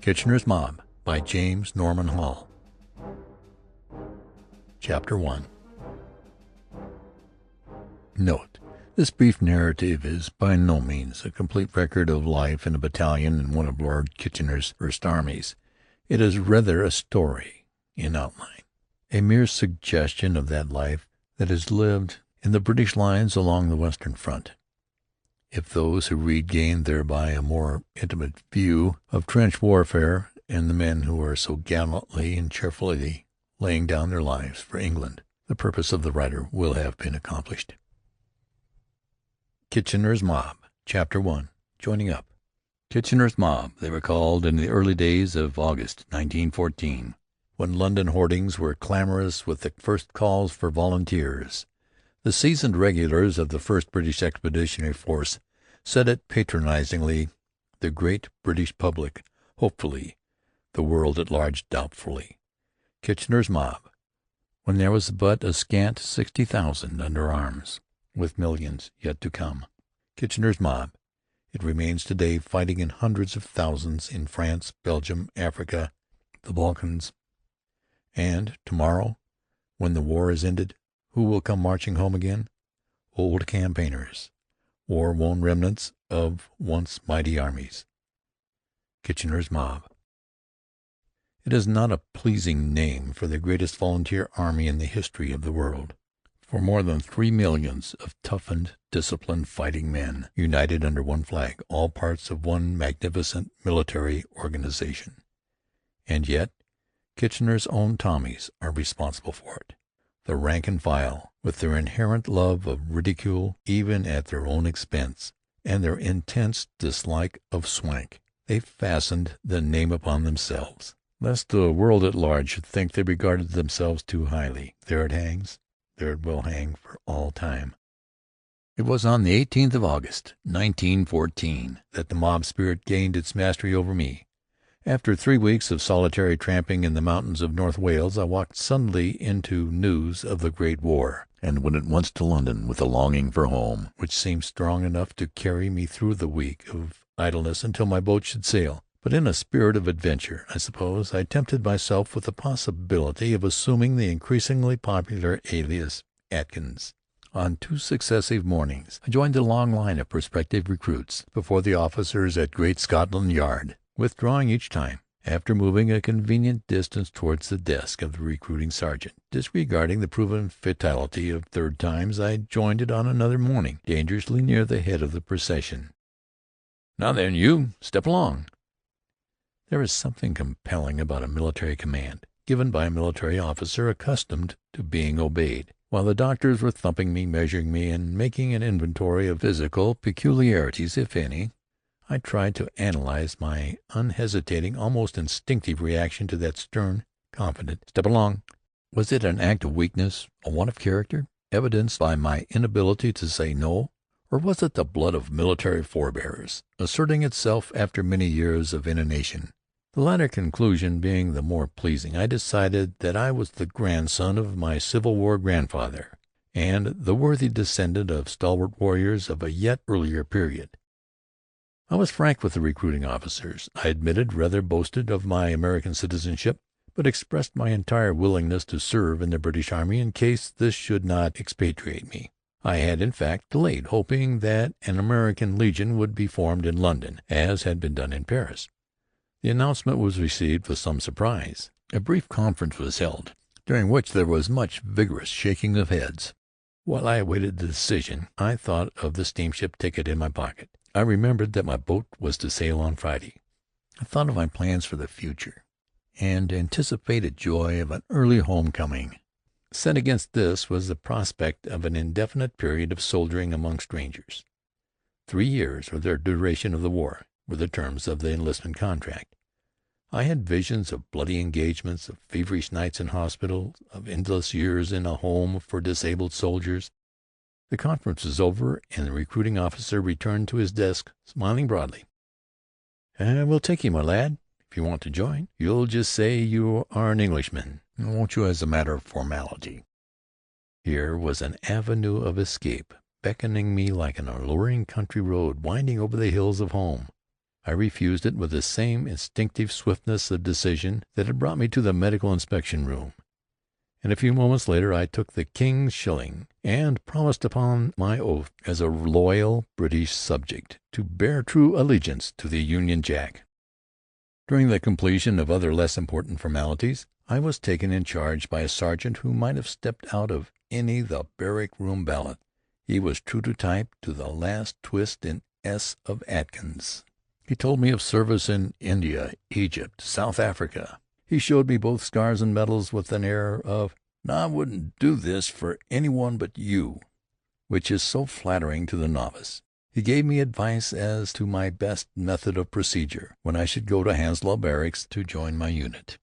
Kitchener's Mob by James Norman Hall. Chapter 1. Note: this brief narrative is by no means a complete record of life in a battalion in one of Lord Kitchener's first armies. It is rather a story in outline, a mere suggestion of that life that is lived in the British lines along the Western Front. If those who read gain thereby a more intimate view of trench warfare and the men who are so gallantly and cheerfully laying down their lives for England, the purpose of the writer will have been accomplished. Kitchener's Mob. Chapter 1. Joining Up. Kitchener's Mob, they were called in the early days of August 1914, when London hoardings were clamorous with the first calls for volunteers. The seasoned regulars of the 1st British Expeditionary Force said it patronizingly, the great British public hopefully, the world at large doubtfully. Kitchener's Mob, when there was but a scant 60,000 under arms, with millions yet to come. Kitchener's Mob, it remains today, fighting in hundreds of thousands in France, Belgium, Africa, the Balkans. And tomorrow, when the war is ended, who will come marching home again? Old campaigners, war-worn remnants of once mighty armies. Kitchener's Mob. It is not a pleasing name for the greatest volunteer army in the history of the world, for more than 3 millions of toughened, disciplined fighting men, united under one flag, all parts of one magnificent military organization. And yet Kitchener's own Tommies are responsible for it. The rank and file, with their inherent love of ridicule even at their own expense, and their intense dislike of swank, they fastened the name upon themselves, lest the world at large should think they regarded themselves too highly. There it hangs, there it will hang for all time. It was on the 18th of August, 1914, that the mob spirit gained its mastery over me. After 3 weeks of solitary tramping in the mountains of North Wales, I walked suddenly into news of the Great War, and went at once to London with a longing for home, which seemed strong enough to carry me through the week of idleness until my boat should sail. But in a spirit of adventure, I suppose, I tempted myself with the possibility of assuming the increasingly popular alias Atkins. On 2 successive mornings I joined the long line of prospective recruits before the officers at Great Scotland Yard, withdrawing each time after moving a convenient distance towards the desk of the recruiting sergeant. Disregarding the proven fatality of third times, I joined it on another morning, dangerously near the head of the procession. "Now then, you, step along." There is something compelling about a military command, given by a military officer accustomed to being obeyed. While the doctors were thumping me, measuring me, and making an inventory of physical peculiarities, if any, I tried to analyze my unhesitating, almost instinctive reaction to that stern, confident "Step along." Was it an act of weakness, a want of character, evidenced by my inability to say no? Or was it the blood of military forebears, asserting itself after many years of inanition? The latter conclusion being the more pleasing, I decided that I was the grandson of my Civil War grandfather, and the worthy descendant of stalwart warriors of a yet earlier period. I was frank with the recruiting officers. I admitted, rather boasted of my American citizenship, but expressed my entire willingness to serve in the British Army in case this should not expatriate me. I had, in fact, delayed, hoping that an American Legion would be formed in London, as had been done in Paris. The announcement was received with some surprise. A brief conference was held, during which there was much vigorous shaking of heads. While I awaited the decision, I thought of the steamship ticket in my pocket. I remembered that my boat was to sail on Friday. I thought of my plans for the future, and anticipated joy of an early home-coming. Set against this was the prospect of an indefinite period of soldiering among strangers. 3 years, or the duration of the war, were the terms of the enlistment contract. I had visions of bloody engagements, of feverish nights in hospital, of endless years in a home for disabled soldiers. The conference was over, and the recruiting officer returned to his desk, smiling broadly. "We'll take you, my lad, if you want to join. You'll just say you are an Englishman, won't you, as a matter of formality?" Here was an avenue of escape, beckoning me like an alluring country road winding over the hills of home. I refused it with the same instinctive swiftness of decision that had brought me to the medical inspection room, and a few moments later I took the King's shilling and promised upon my oath as a loyal British subject to bear true allegiance to the Union Jack. During the completion of other less important formalities, I was taken in charge by a sergeant who might have stepped out of any the barrack room ballad. He was true to type to the last twist in S of Atkins. He told me of service in India, Egypt, South Africa. He showed me both scars and medals with an air of, "I wouldn't do this for any one but you," which is so flattering to the novice. He gave me advice as to my best method of procedure when I should go to Hounslow Barracks to join my unit.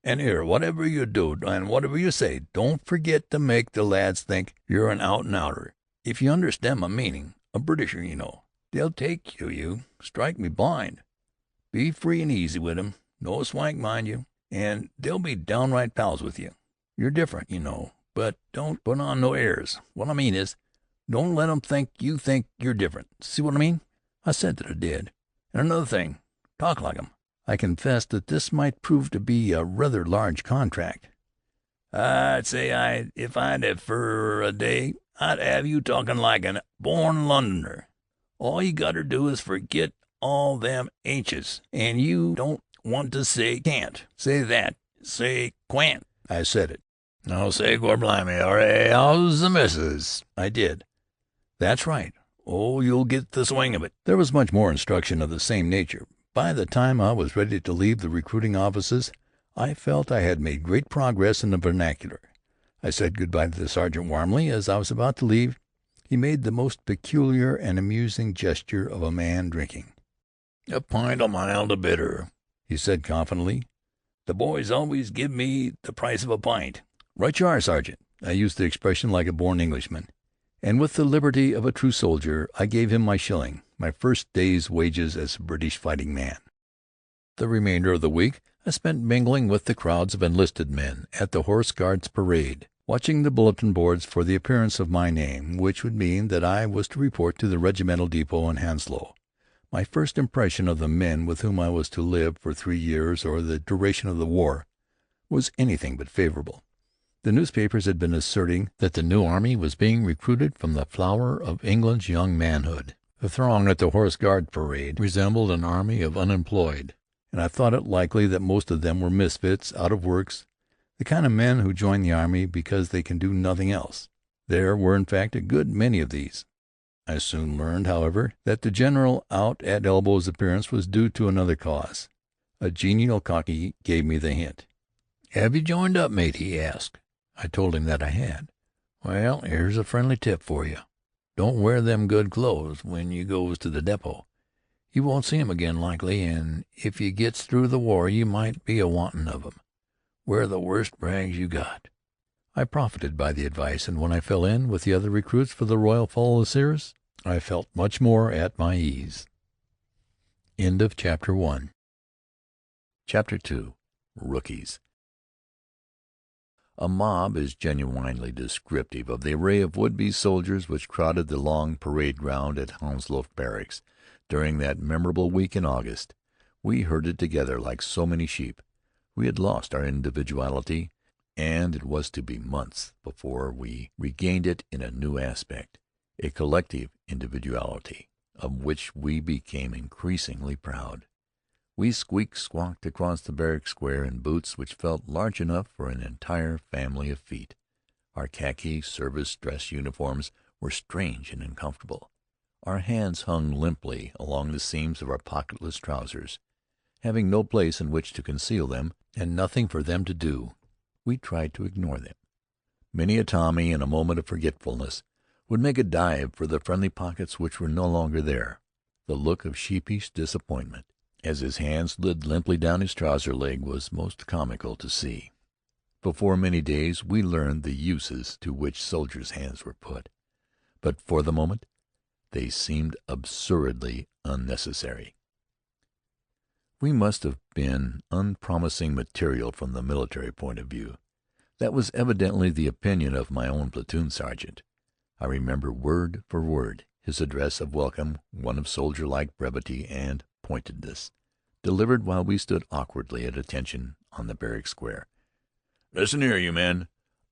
"And 'ere, whatever you do and whatever you say, don't forget to make the lads think you're an out-and-outer, if you understand my meaning. A Britisher, you know. They'll take you. Strike me blind. Be free and easy with 'em. No swank, mind you, and they'll be downright pals with you. You're different, you know, but don't put on no airs. What I mean is, don't let 'em think you're different. See what I mean?" I said that I did. "And another thing, talk like 'em." I confessed that this might prove to be a rather large contract. "I'd say if I'd have for a day, I'd have you talking like a born Londoner. All you gotter do is forget all them H's, and you don't want to say can't. Say that. Say quan't." I said it. "Now say gorblimey, how's the missus?" I did. "That's right. Oh, you'll get the swing of it." There was much more instruction of the same nature. By the time I was ready to leave the recruiting offices, I felt I had made great progress in the vernacular. I said good-bye to the sergeant warmly. As I was about to leave, he made the most peculiar and amusing gesture of a man drinking. "A pint o' mild a bitter," he said confidently. "The boys always give me the price of a pint." "Right you are, Sergeant." I used the expression like a born Englishman, and with the liberty of a true soldier I gave him my shilling, my first day's wages as a British fighting man. The remainder of the week I spent mingling with the crowds of enlisted men at the Horse Guards Parade, watching the bulletin boards for the appearance of my name, which would mean that I was to report to the regimental depot in Hounslow. My first impression of the men with whom I was to live for 3 years or the duration of the war was anything but favorable. The newspapers had been asserting that the new army was being recruited from the flower of England's young manhood. The throng at the Horse Guard Parade resembled an army of unemployed, and I thought it likely that most of them were misfits, out of works, the kind of men who join the army because they can do nothing else. There were, in fact, a good many of these. I soon learned, however, that the general out-at-elbows appearance was due to another cause. A genial cockney gave me the hint. "Have you joined up, mate?" he asked. I told him that I had. "Well, here's a friendly tip for you. Don't wear them good clothes when you goes to the depot. You won't see 'em again likely, and if you gets through the war you might be a-wantin' of 'em. Wear the worst rags you got." I profited by the advice, and when I fell in with the other recruits for the Royal Fusiliers, I felt much more at my ease. Chapter 1. Chapter 2. Rookies. A mob is genuinely descriptive of the array of would-be soldiers which crowded the long parade ground at Hounslow Barracks during that memorable week in August. We herded together like so many sheep. We had lost our individuality, and it was to be months before we regained it in a new aspect, a collective individuality, of which we became increasingly proud. We squeak-squawked across the barrack square in boots which felt large enough for an entire family of feet. Our khaki service-dress uniforms were strange and uncomfortable. Our hands hung limply along the seams of our pocketless trousers, having no place in which to conceal them and nothing for them to do. We tried to ignore them. Many a Tommy, in a moment of forgetfulness, would make a dive for the friendly pockets which were no longer there. The look of sheepish disappointment, as his hand slid limply down his trouser leg, was most comical to see. Before many days we learned the uses to which soldiers' hands were put, but for the moment they seemed absurdly unnecessary. We must have been unpromising material from the military point of view. That was evidently the opinion of my own platoon sergeant. I remember word for word his address of welcome, one of soldier-like brevity and pointedness, delivered while we stood awkwardly at attention on the barrack square. "Listen here, you men.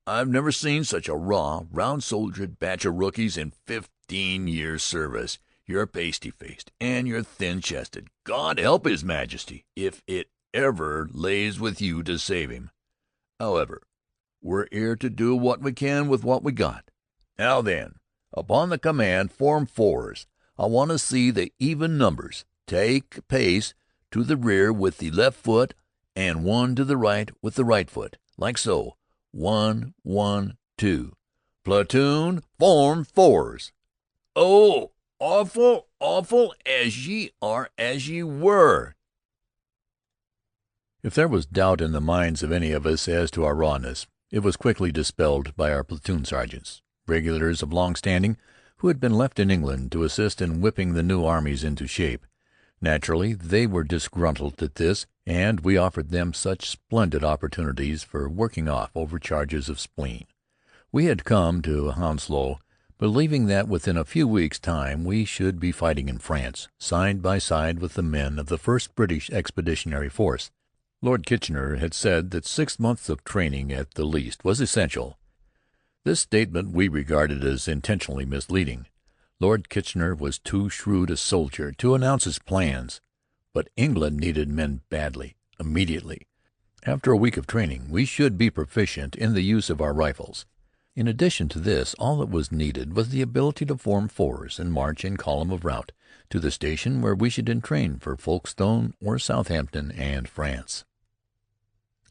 I've never seen such a raw, round-shouldered batch of rookies in 15 years' service. You're pasty-faced, and you're thin-chested. God help His Majesty if it ever lays with you to save him. However, we're 'ere to do what we can with what we got. Now then, upon the command, form fours. I want to see the even numbers. Take pace to the rear with the left foot, and one to the right with the right foot, like so. 1, 1, 2. Platoon, form fours. Oh, awful, awful as ye are as ye were." If there was doubt in the minds of any of us as to our rawness, it was quickly dispelled by our platoon sergeants, regulars of long standing, who had been left in England to assist in whipping the new armies into shape. Naturally, they were disgruntled at this, and we offered them such splendid opportunities for working off overcharges of spleen. We had come to Hounslow believing that within a few weeks' time we should be fighting in France, side by side with the men of the 1st British Expeditionary Force. Lord Kitchener had said that 6 months of training at the least was essential. This statement we regarded as intentionally misleading. Lord Kitchener was too shrewd a soldier to announce his plans, but England needed men badly, immediately. After a week of training we should be proficient in the use of our rifles. In addition to this, all that was needed was the ability to form fours and march in column of route to the station where we should entrain for Folkestone or Southampton and France.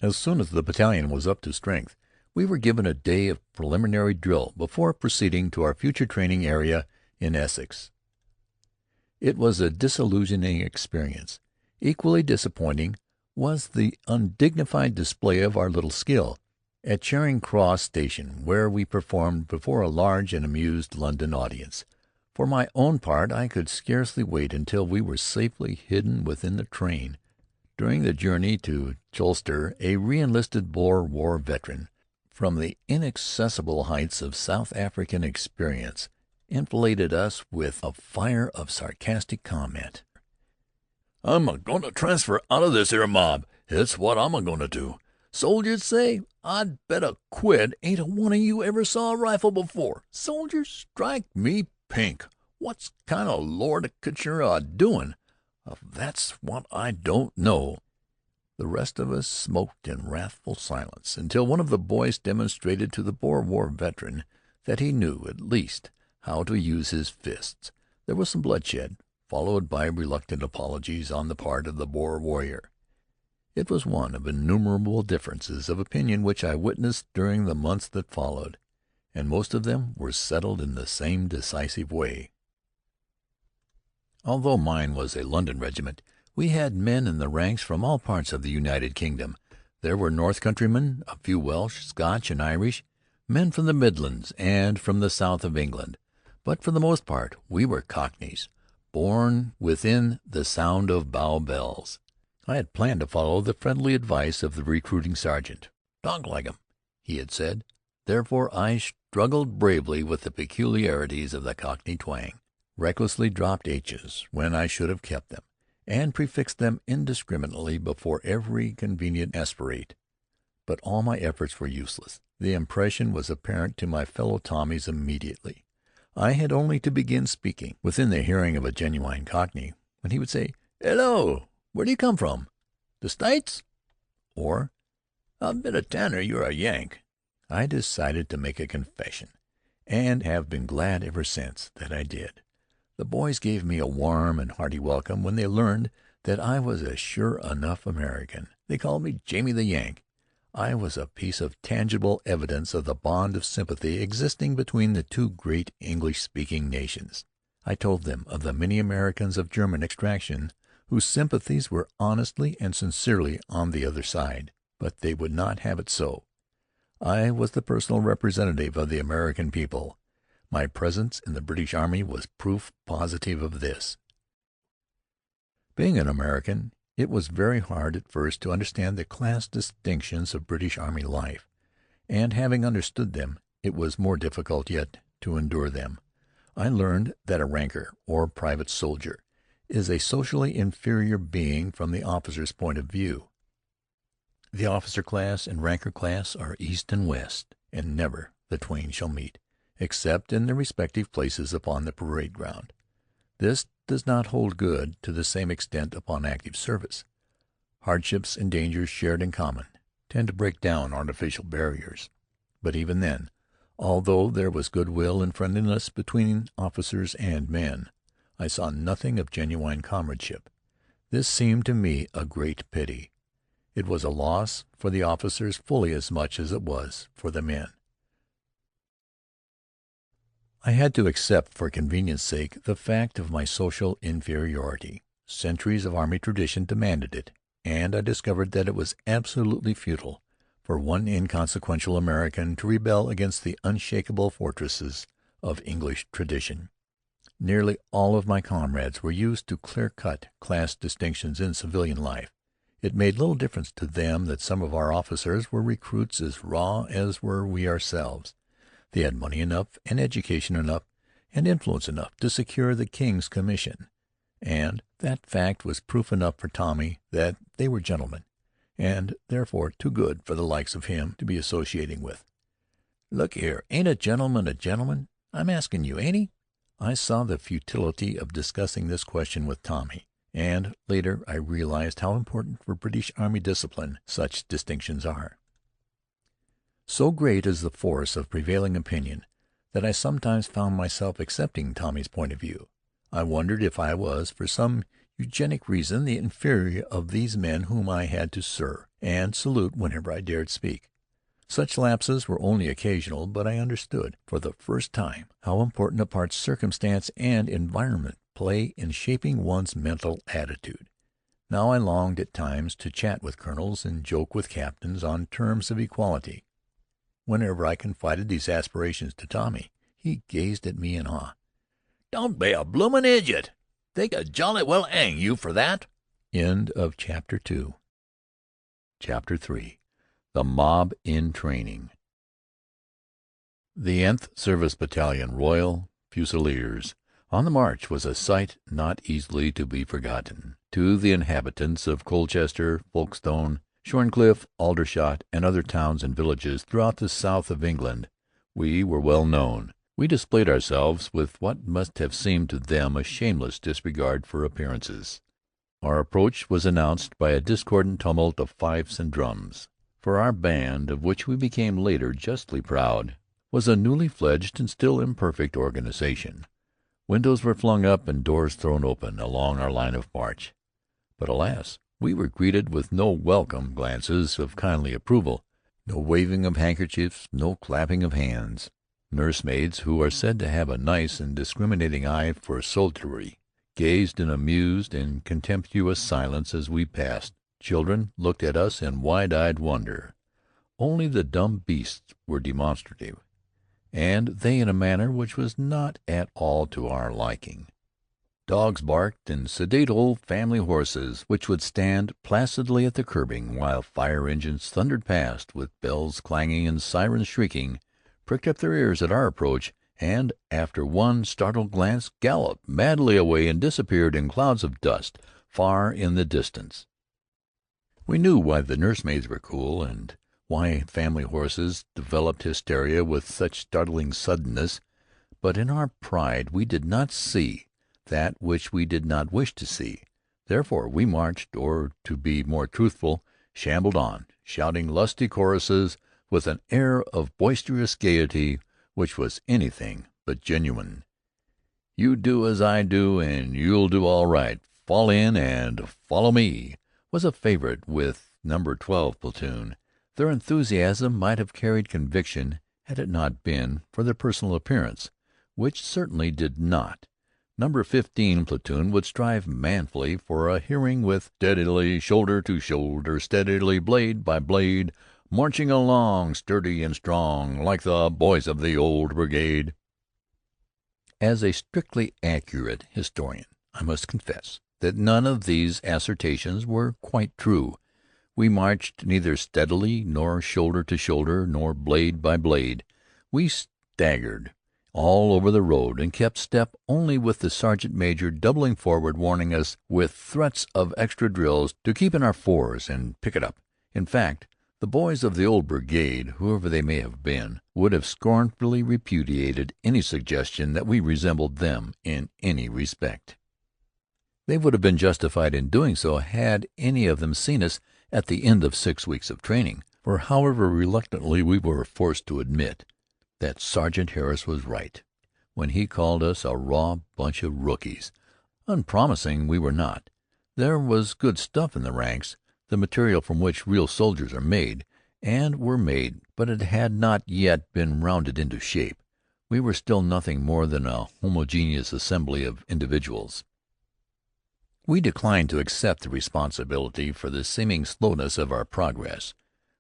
As soon as the battalion was up to strength, we were given a day of preliminary drill before proceeding to our future training area in Essex. It was a disillusioning experience. Equally disappointing was the undignified display of our little skill at Charing Cross Station, where we performed before a large and amused London audience. For my own part, I could scarcely wait until we were safely hidden within the train. During the journey to Colchester, a re-enlisted Boer War veteran, from the inaccessible heights of South African experience, enfiladed us with a fire of sarcastic comment. "I'm a-goin' to transfer out of this 'ere mob. It's what I'm a-goin' to do. Soldiers say, I'd bet a quid ain't a one of you ever saw a rifle before. Soldiers, strike me pink. What's kind of Lord Kitchener a-doin'? That's what I don't know." The rest of us smoked in wrathful silence until one of the boys demonstrated to the Boer War veteran that he knew, at least, how to use his fists. There was some bloodshed, followed by reluctant apologies on the part of the Boer warrior. It was one of innumerable differences of opinion which I witnessed during the months that followed, and most of them were settled in the same decisive way. Although mine was a London regiment, we had men in the ranks from all parts of the United Kingdom. There were North countrymen, a few Welsh, Scotch, and Irish, men from the Midlands and from the south of England. But for the most part we were Cockneys, born within the sound of Bow bells. I had planned to follow the friendly advice of the recruiting sergeant. "Talk like 'em," he had said. Therefore I struggled bravely with the peculiarities of the Cockney twang, recklessly dropped H's when I should have kept them, and prefixed them indiscriminately before every convenient aspirate. But all my efforts were useless. The impression was apparent to my fellow Tommies immediately. I had only to begin speaking within the hearing of a genuine Cockney, when he would say, "Hello! Where do you come from? The States?" Or, "I'll bet a tanner you're a Yank." I decided to make a confession, and have been glad ever since that I did. The boys gave me a warm and hearty welcome when they learned that I was a sure enough American. They called me Jamie the Yank. I was a piece of tangible evidence of the bond of sympathy existing between the two great English-speaking nations. I told them of the many Americans of German extraction whose sympathies were honestly and sincerely on the other side, but they would not have it so. I was the personal representative of the American people. My presence in the British Army was proof positive of this. Being an American, it was very hard at first to understand the class distinctions of British Army life, and having understood them, it was more difficult yet to endure them. I learned that a ranker, or private soldier, is a socially inferior being from the officer's point of view. The officer class and ranker class are east and west, and never the twain shall meet, except in their respective places upon the parade ground. This does not hold good to the same extent upon active service. Hardships and dangers shared in common tend to break down artificial barriers. But even then, although there was good-will and friendliness between officers and men, I saw nothing of genuine comradeship. This seemed to me a great pity. It was a loss for the officers fully as much as it was for the men. I had to accept for convenience sake the fact of my social inferiority. Centuries of army tradition demanded it, and I discovered that it was absolutely futile for one inconsequential American to rebel against the unshakable fortresses of English tradition. Nearly all of my comrades were used to clear-cut class distinctions in civilian life. It made little difference to them that some of our officers were recruits as raw as were we ourselves. They had money enough and education enough and influence enough to secure the King's commission, and that fact was proof enough for Tommy that they were gentlemen, and therefore too good for the likes of him to be associating with. "Look here, ain't a gentleman a gentleman? I'm asking you, ain't he?" I saw the futility of discussing this question with Tommy, and later I realized how important for British Army discipline such distinctions are. So great is the force of prevailing opinion that I sometimes found myself accepting Tommy's point of view. I wondered if I was, for some eugenic reason, the inferior of these men whom I had to "sir" and salute whenever I dared speak. Such lapses were only occasional, but I understood, for the first time, how important a part circumstance and environment play in shaping one's mental attitude. Now I longed at times to chat with colonels and joke with captains on terms of equality. Whenever I confided these aspirations to Tommy, he gazed at me in awe. "Don't be a bloomin' idiot! They could jolly well hang you for that." Chapter 2. Chapter 3. The Mob in Training. The th Service Battalion, Royal Fusiliers, on the march was a sight not easily to be forgotten. To the inhabitants of Colchester, Folkestone, Shorncliffe, Aldershot, and other towns and villages throughout the south of England, we were well known. We displayed ourselves with what must have seemed to them a shameless disregard for appearances. Our approach was announced by a discordant tumult of fifes and drums, for our band, of which we became later justly proud, was a newly fledged and still imperfect organization. Windows were flung up and doors thrown open along our line of march. But alas! We were greeted with no welcome glances of kindly approval, no waving of handkerchiefs, no clapping of hands. Nursemaids, who are said to have a nice and discriminating eye for soldiery, gazed in amused and contemptuous silence as we passed. Children looked at us in wide-eyed wonder. Only the dumb beasts were demonstrative, and they in a manner which was not at all to our liking. Dogs barked, and sedate old family horses, which would stand placidly at the curbing while fire engines thundered past with bells clanging and sirens shrieking, pricked up their ears at our approach, and, after one startled glance, galloped madly away and disappeared in clouds of dust far in the distance. We knew why the nursemaids were cool, and why family horses developed hysteria with such startling suddenness, but in our pride we did not see that which we did not wish to see. Therefore we marched, or, to be more truthful, shambled on, shouting lusty choruses with an air of boisterous gaiety which was anything but genuine. "You do as I do, and you'll do all right. Fall in and follow me," was a favorite with No. 12 platoon. Their enthusiasm might have carried conviction had it not been for their personal appearance, which certainly did not. No. 15 platoon would strive manfully for a hearing with "steadily, shoulder to shoulder, steadily, blade by blade, marching along, sturdy and strong, like the boys of the old brigade." As a strictly accurate historian, I must confess that none of these assertions were quite true. We marched neither steadily, nor shoulder to shoulder, nor blade by blade. We staggered all over the road, and kept step only with the sergeant major doubling forward, warning us with threats of extra drills to keep in our fours and pick it up. In fact, the boys of the old brigade, whoever they may have been, would have scornfully repudiated any suggestion that we resembled them in any respect. They would have been justified in doing so had any of them seen us at the end of 6 weeks of training, for however reluctantly we were forced to admit that Sergeant Harris was right when he called us a raw bunch of rookies. Unpromising we were not. There was good stuff in the ranks, the material from which real soldiers are made, and were made, but it had not yet been rounded into shape. We were still nothing more than a homogeneous assembly of individuals. We declined to accept the responsibility for the seeming slowness of our progress.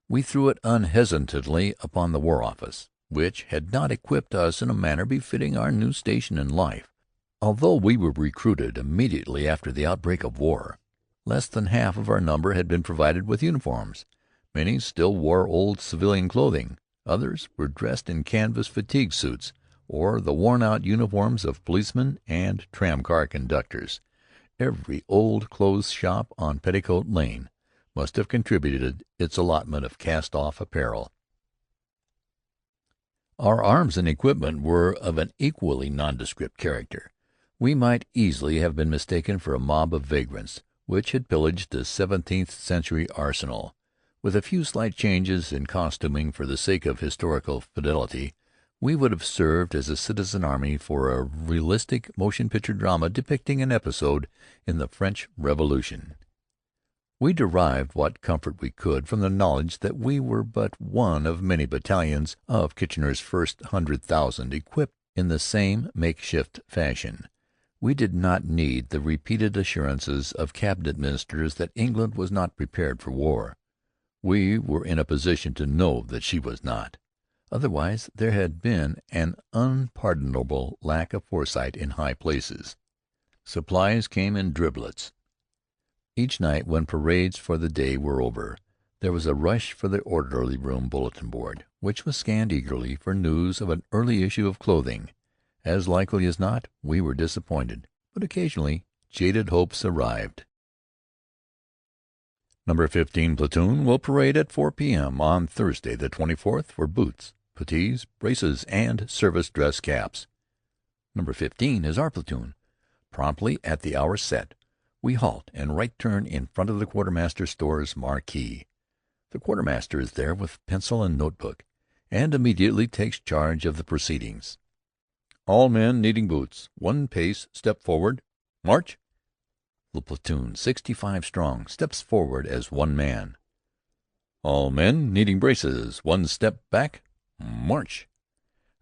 We threw it unhesitatingly upon the War Office, which had not equipped us in a manner befitting our new station in life. Although we were recruited immediately after the outbreak of war, less than half of our number had been provided with uniforms. Many still wore old civilian clothing. Others were dressed in canvas fatigue suits, or the worn-out uniforms of policemen and tramcar conductors. Every old clothes shop on Petticoat Lane must have contributed its allotment of cast-off apparel. Our arms and equipment were of an equally nondescript character. We might easily have been mistaken for a mob of vagrants which had pillaged a 17th-century arsenal. With a few slight changes in costuming for the sake of historical fidelity, we would have served as a citizen army for a realistic motion-picture drama depicting an episode in the French Revolution. We derived what comfort we could from the knowledge that we were but one of many battalions of Kitchener's first 100,000 equipped in the same makeshift fashion. We did not need the repeated assurances of cabinet ministers that England was not prepared for war. We were in a position to know that she was not. Otherwise there had been an unpardonable lack of foresight in high places. Supplies came in driblets. Each night, when parades for the day were over, there was a rush for the orderly room bulletin board, which was scanned eagerly for news of an early issue of clothing. As likely as not, we were disappointed, but occasionally jaded hopes arrived. Number 15 platoon will parade at 4 p.m. on Thursday, the 24th, for boots, puttees, braces, and service dress caps. Number 15 is our platoon. Promptly at the hour set, we halt and right turn in front of the quartermaster's store's marquee. The quartermaster is there with pencil and notebook, and immediately takes charge of the proceedings. All men needing boots, 1 pace, step forward. March! The platoon, 65 strong, steps forward as one man. All men needing braces, 1 step back. March!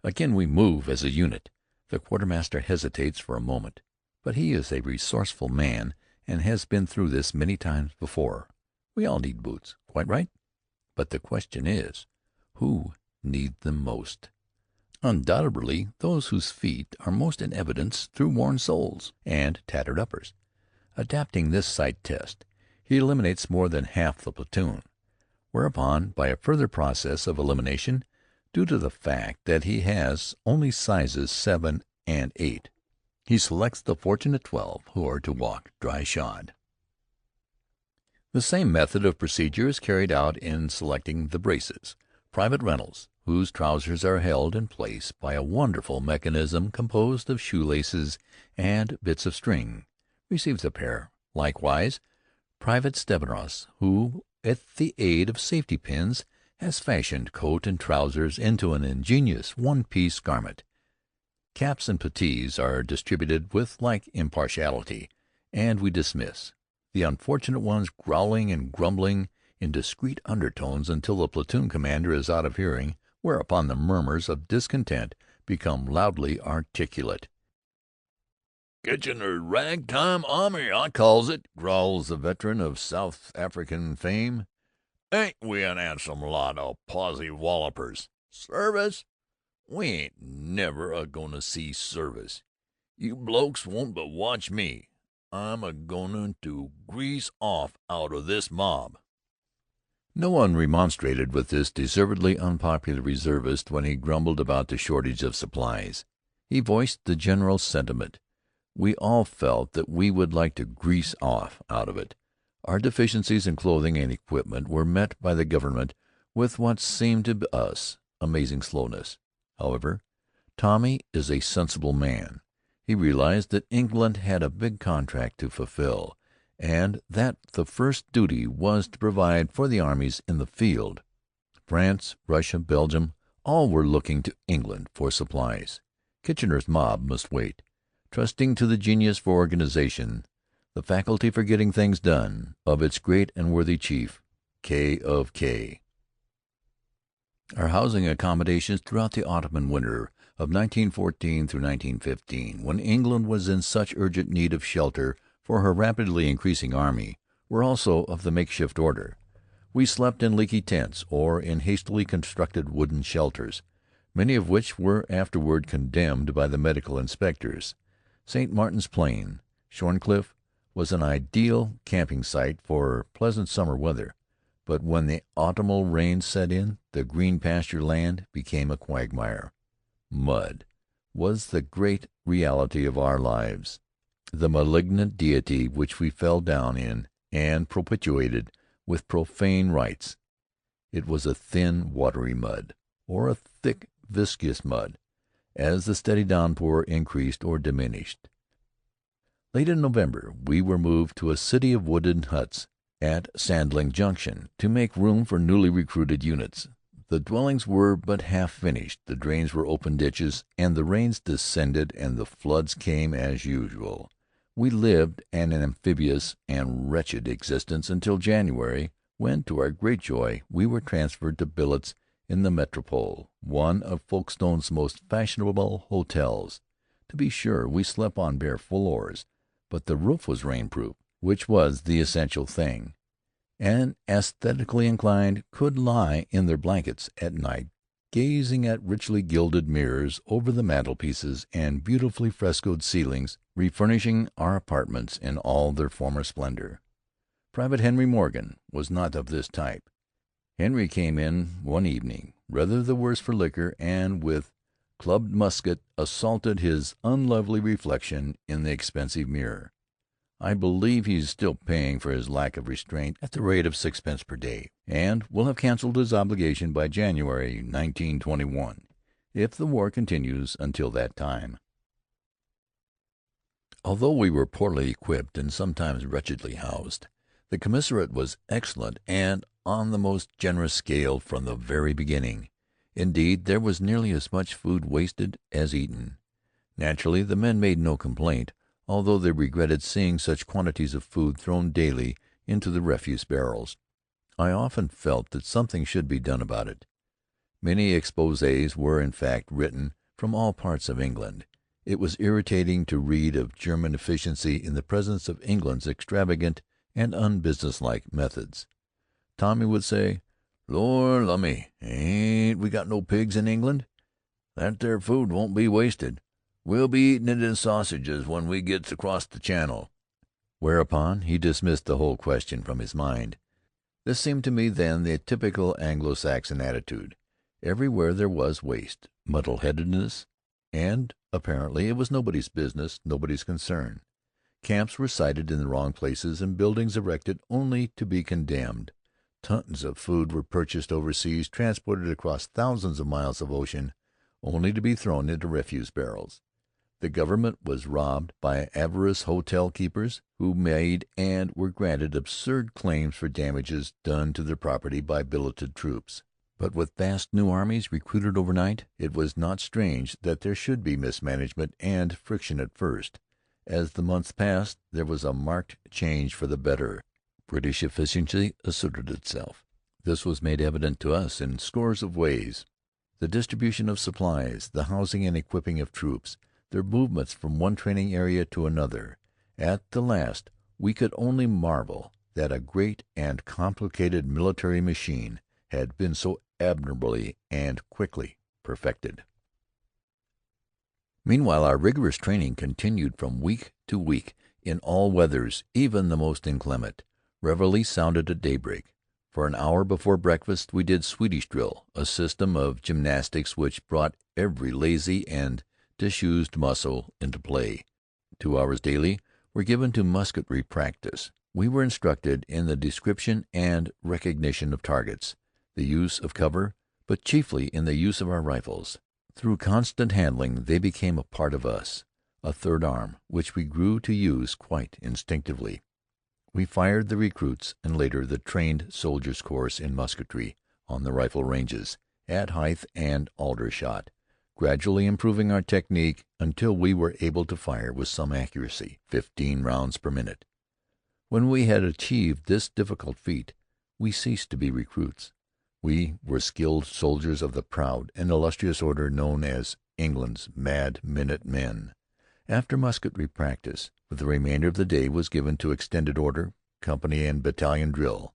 Again we move as a unit. The quartermaster hesitates for a moment, but he is a resourceful man and has been through this many times before. We all need boots, quite right. But the question is, who need them most? Undoubtedly those whose feet are most in evidence through worn soles and tattered uppers. Adapting this sight test, he eliminates more than half the platoon, whereupon, by a further process of elimination, due to the fact that he has only sizes 7 and 8, he selects the fortunate 12 who are to walk dry-shod. The same method of procedure is carried out in selecting the braces. Private Reynolds, whose trousers are held in place by a wonderful mechanism composed of shoelaces and bits of string, receives a pair. Likewise, Private Stavros, who, with the aid of safety pins, has fashioned coat and trousers into an ingenious one-piece garment. Caps and puttees are distributed with like impartiality, and we dismiss the unfortunate ones growling and grumbling in discreet undertones until the platoon commander is out of hearing, whereupon the murmurs of discontent become loudly articulate. "Kitchener's ragtime army, I calls it," growls the veteran of South African fame. "Ain't we an handsome lot o' posy wallopers? Service? We ain't never a-goin' to see service. You blokes won't but watch me. I'm a-goin' to grease off out o' this mob." No one remonstrated with this deservedly unpopular reservist when he grumbled about the shortage of supplies. He voiced the general sentiment. We all felt that we would like to grease off out of it. Our deficiencies in clothing and equipment were met by the government with what seemed to us amazing slowness. However, Tommy is a sensible man. He realized that England had a big contract to fulfill, and that the first duty was to provide for the armies in the field. France, Russia, Belgium, all were looking to England for supplies. Kitchener's Mob must wait, trusting to the genius for organization, the faculty for getting things done, of its great and worthy chief, K. of K. Our housing accommodations throughout the autumn and winter of 1914 through 1915, when England was in such urgent need of shelter for her rapidly increasing army, were also of the makeshift order. We slept in leaky tents or in hastily constructed wooden shelters, many of which were afterward condemned by the medical inspectors. St. Martin's Plain, Shorncliffe, was an ideal camping site for pleasant summer weather, but when the autumnal rains set in, the green pasture land became a quagmire. Mud was the great reality of our lives, the malignant deity which we fell down in and propitiated with profane rites. It was a thin, watery mud, or a thick, viscous mud, as the steady downpour increased or diminished. Late in November we were moved to a city of wooden huts at Sandling Junction to make room for newly recruited units. The dwellings were but half finished, the drains were open ditches, and the rains descended and the floods came as usual. We lived an amphibious and wretched existence until January, when, to our great joy, we were transferred to billets in the Metropole, one of Folkestone's most fashionable hotels. To be sure, we slept on bare floors, but the roof was rainproof, which was the essential thing. And aesthetically inclined could lie in their blankets at night, gazing at richly gilded mirrors over the mantelpieces and beautifully frescoed ceilings, refurnishing our apartments in all their former splendor. Private Henry Morgan was not of this type. Henry came in one evening, rather the worse for liquor, and with clubbed musket assaulted his unlovely reflection in the expensive mirror. I believe he is still paying for his lack of restraint at the rate of 6 pence per day, and will have cancelled his obligation by January 1921, if the war continues until that time. Although we were poorly equipped and sometimes wretchedly housed, the commissariat was excellent and on the most generous scale from the very beginning. Indeed, there was nearly as much food wasted as eaten. Naturally, the men made no complaint, although they regretted seeing such quantities of food thrown daily into the refuse barrels. I often felt that something should be done about it. Many exposés were, in fact, written from all parts of England. It was irritating to read of German efficiency in the presence of England's extravagant and unbusinesslike methods. Tommy would say, "Lor' lumme, ain't we got no pigs in England? That there food won't be wasted. We'll be eatin' it in sausages when we gets across the Channel." Whereupon he dismissed the whole question from his mind. This seemed to me then the typical Anglo-Saxon attitude. Everywhere there was waste, muddle-headedness, and apparently it was nobody's business, nobody's concern. Camps were sited in the wrong places and buildings erected only to be condemned. Tons of food were purchased overseas, transported across thousands of miles of ocean, only to be thrown into refuse barrels. The government was robbed by avaricious hotel keepers who made and were granted absurd claims for damages done to their property by billeted troops. But with vast new armies recruited overnight, it was not strange that there should be mismanagement and friction at first. As the months passed, there was a marked change for the better. British efficiency asserted itself. This was made evident to us in scores of ways. The distribution of supplies, the housing and equipping of troops, their movements from one training area to another. At the last we could only marvel that a great and complicated military machine had been so admirably and quickly perfected. Meanwhile our rigorous training continued from week to week in all weathers, even the most inclement. Reveille sounded at daybreak. For an hour before breakfast we did Swedish drill, a system of gymnastics which brought every lazy and disused muscle into play. 2 hours daily were given to musketry practice. We were instructed in the description and recognition of targets, the use of cover, but chiefly in the use of our rifles. Through constant handling they became a part of us, a third arm which we grew to use quite instinctively. We fired the recruits and later the trained soldiers' course in musketry on the rifle ranges, at Hythe and Aldershot, gradually improving our technique until we were able to fire with some accuracy 15 rounds per minute. When we had achieved this difficult feat, we ceased to be recruits. We were skilled soldiers of the proud and illustrious order known as England's Mad Minute Men. After musketry practice, the remainder of the day was given to extended order, company and battalion drill.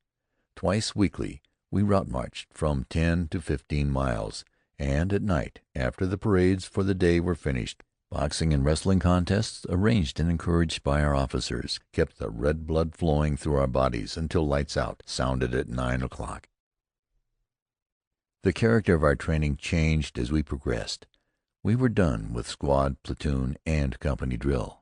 Twice weekly we route marched from 10 to 15 miles, and at night, after the parades for the day were finished, boxing and wrestling contests, arranged and encouraged by our officers, kept the red blood flowing through our bodies until lights out sounded at 9 o'clock. The character of our training changed as we progressed. We were done with squad, platoon, and company drill.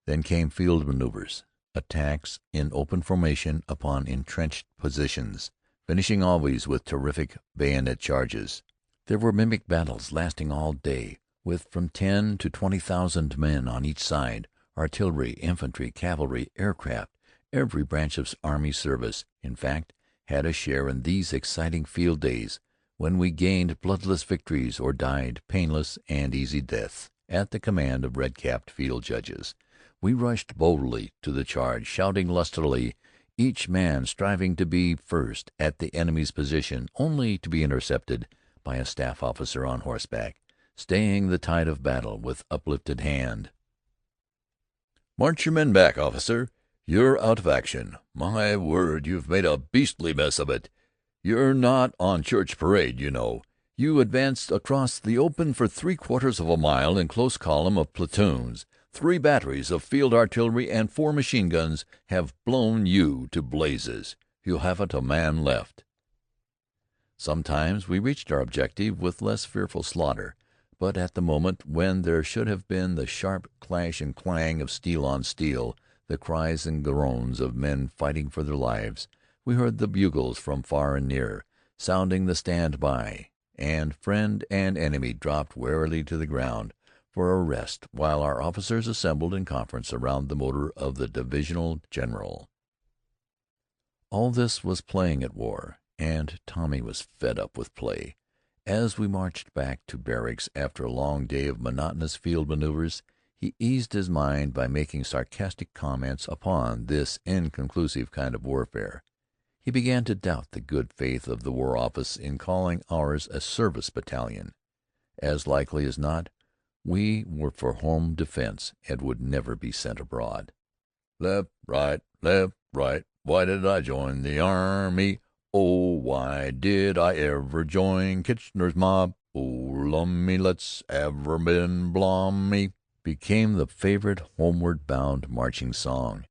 Then came field maneuvers, attacks in open formation upon entrenched positions, finishing always with terrific bayonet charges. There were mimic battles lasting all day, with from 10 to 20,000 men on each side, artillery, infantry, cavalry, aircraft. Every branch of army service, in fact, had a share in these exciting field days, when we gained bloodless victories or died painless and easy deaths at the command of red-capped field judges. We rushed boldly to the charge, shouting lustily, each man striving to be first at the enemy's position, only to be intercepted by a staff officer on horseback, staying the tide of battle with uplifted hand. "March your men back, officer. You're out of action. My word, you've made a beastly mess of it. You're not on church parade, you know. You advanced across the open for 3/4 of a mile in close column of platoons. 3 batteries of field artillery and 4 machine guns have blown you to blazes. You haven't a man left." Sometimes we reached our objective with less fearful slaughter, but at the moment when there should have been the sharp clash and clang of steel on steel, the cries and groans of men fighting for their lives, we heard the bugles from far and near, sounding the stand by, and friend and enemy dropped warily to the ground for a rest while our officers assembled in conference around the motor of the divisional general. All this was playing at war, and Tommy was fed up with play. As we marched back to barracks after a long day of monotonous field maneuvers, he eased his mind by making sarcastic comments upon this inconclusive kind of warfare. He began to doubt the good faith of the War Office in calling ours a service battalion. As likely as not, we were for home defense and would never be sent abroad. Left, right, why did I join the army? Oh, why did I ever join Kitchener's mob? Oh, lummy, let's ever been blommy, became the favorite homeward-bound marching song.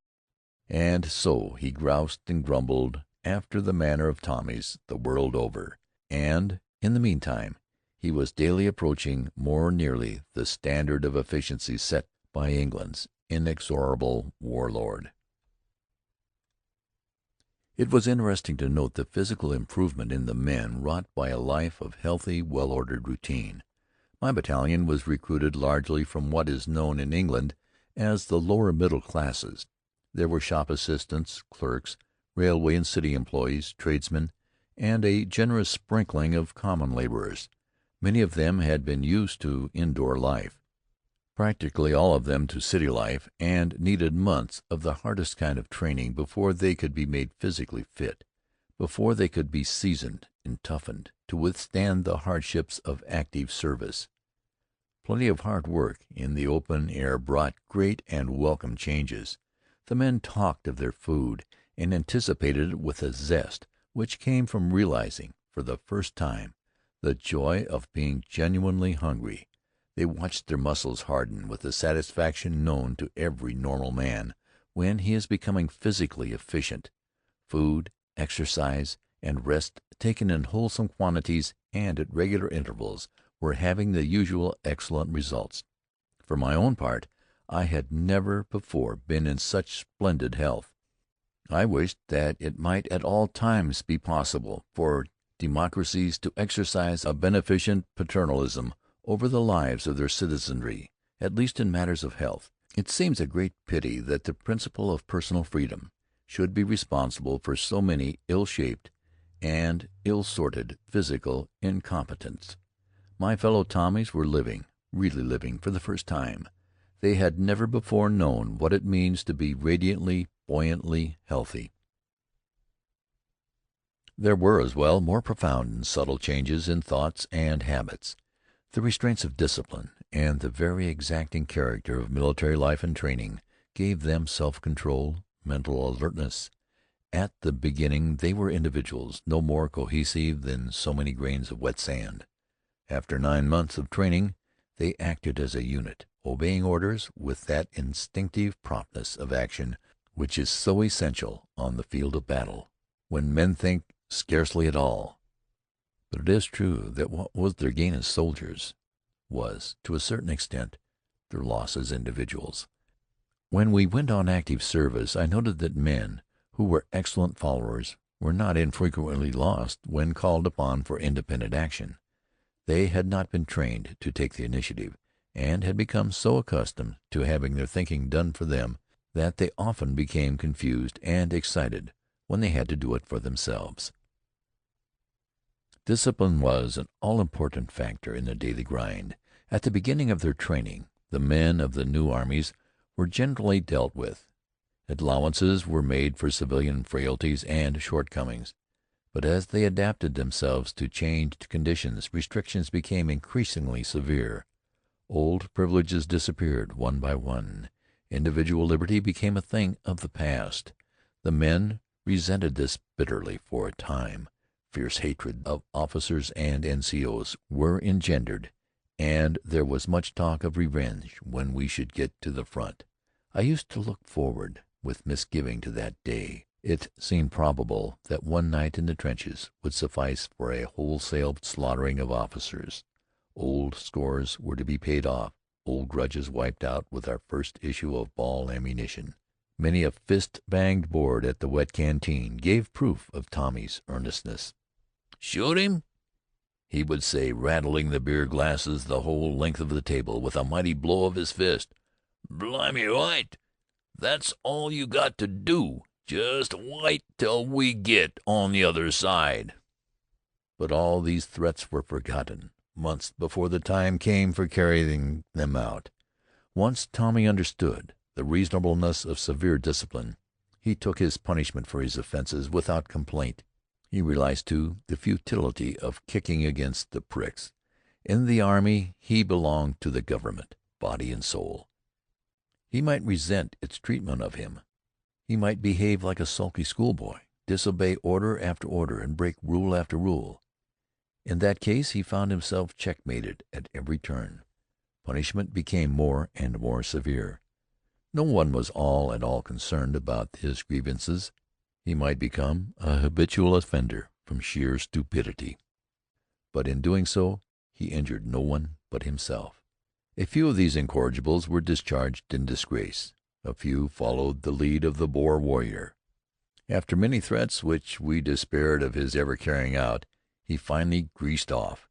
And so he groused and grumbled after the manner of Tommies the world over, and in the meantime he was daily approaching more nearly the standard of efficiency set by England's inexorable warlord. It was interesting to note the physical improvement in the men wrought by a life of healthy, well-ordered routine. My battalion was recruited largely from what is known in England as the lower middle classes. There were shop assistants, clerks, railway and city employees, tradesmen, and a generous sprinkling of common laborers. Many of them had been used to indoor life, practically all of them to city life, and needed months of the hardest kind of training before they could be made physically fit, before they could be seasoned and toughened to withstand the hardships of active service. Plenty of hard work in the open air brought great and welcome changes. The men talked of their food and anticipated it with a zest which came from realizing, for the first time, the joy of being genuinely hungry. They watched their muscles harden with the satisfaction known to every normal man when he is becoming physically efficient. Food, exercise, and rest taken in wholesome quantities and at regular intervals were having the usual excellent results. For my own part, I had never before been in such splendid health. I wished that it might at all times be possible for democracies to exercise a beneficent paternalism over the lives of their citizenry, at least in matters of health. It seems a great pity that the principle of personal freedom should be responsible for so many ill-shaped and ill-sorted physical incompetents. My fellow Tommies were living, really living, for the first time. They had never before known what it means to be radiantly, buoyantly healthy. There were, as well, more profound and subtle changes in thoughts and habits. The restraints of discipline and the very exacting character of military life and training gave them self-control, mental alertness. At the beginning they were individuals, no more cohesive than so many grains of wet sand. After 9 months of training they acted as a unit, obeying orders with that instinctive promptness of action which is so essential on the field of battle, when men think scarcely at all. But it is true that what was their gain as soldiers was, to a certain extent, their loss as individuals. When we went on active service, I noted that men who were excellent followers were not infrequently lost when called upon for independent action. They had not been trained to take the initiative, and had become so accustomed to having their thinking done for them that they often became confused and excited when they had to do it for themselves. Discipline was an all-important factor in the daily grind. At the beginning of their training, the men of the new armies were generally dealt with. Allowances were made for civilian frailties and shortcomings. But as they adapted themselves to changed conditions, restrictions became increasingly severe. Old privileges disappeared one by one. Individual liberty became a thing of the past. The men resented this bitterly for a time. Fierce hatred of officers and NCOs were engendered, and there was much talk of revenge when we should get to the front. I used to look forward with misgiving to that day. It seemed probable that one night in the trenches would suffice for a wholesale slaughtering of officers. Old scores were to be paid off, old grudges wiped out with our first issue of ball ammunition. Many a fist-banged board at the wet canteen gave proof of Tommy's earnestness. "Shoot him?" he would say, rattling the beer glasses the whole length of the table with a mighty blow of his fist. "Blimey, right! That's all you got to do. Just wait till we get on the other side." But all these threats were forgotten months before the time came for carrying them out. Once Tommy understood the reasonableness of severe discipline, he took his punishment for his offenses without complaint. He realized, too, the futility of kicking against the pricks. In the army he belonged to the government, body and soul. He might resent its treatment of him. He might behave like a sulky schoolboy, disobey order after order, and break rule after rule. In that case he found himself checkmated at every turn. Punishment became more and more severe. No one was at all concerned about his grievances. He might become a habitual offender from sheer stupidity. But in doing so he injured no one but himself. A few of these incorrigibles were discharged in disgrace. A few followed the lead of the Boer warrior. After many threats which we despaired of his ever carrying out, he finally greased off.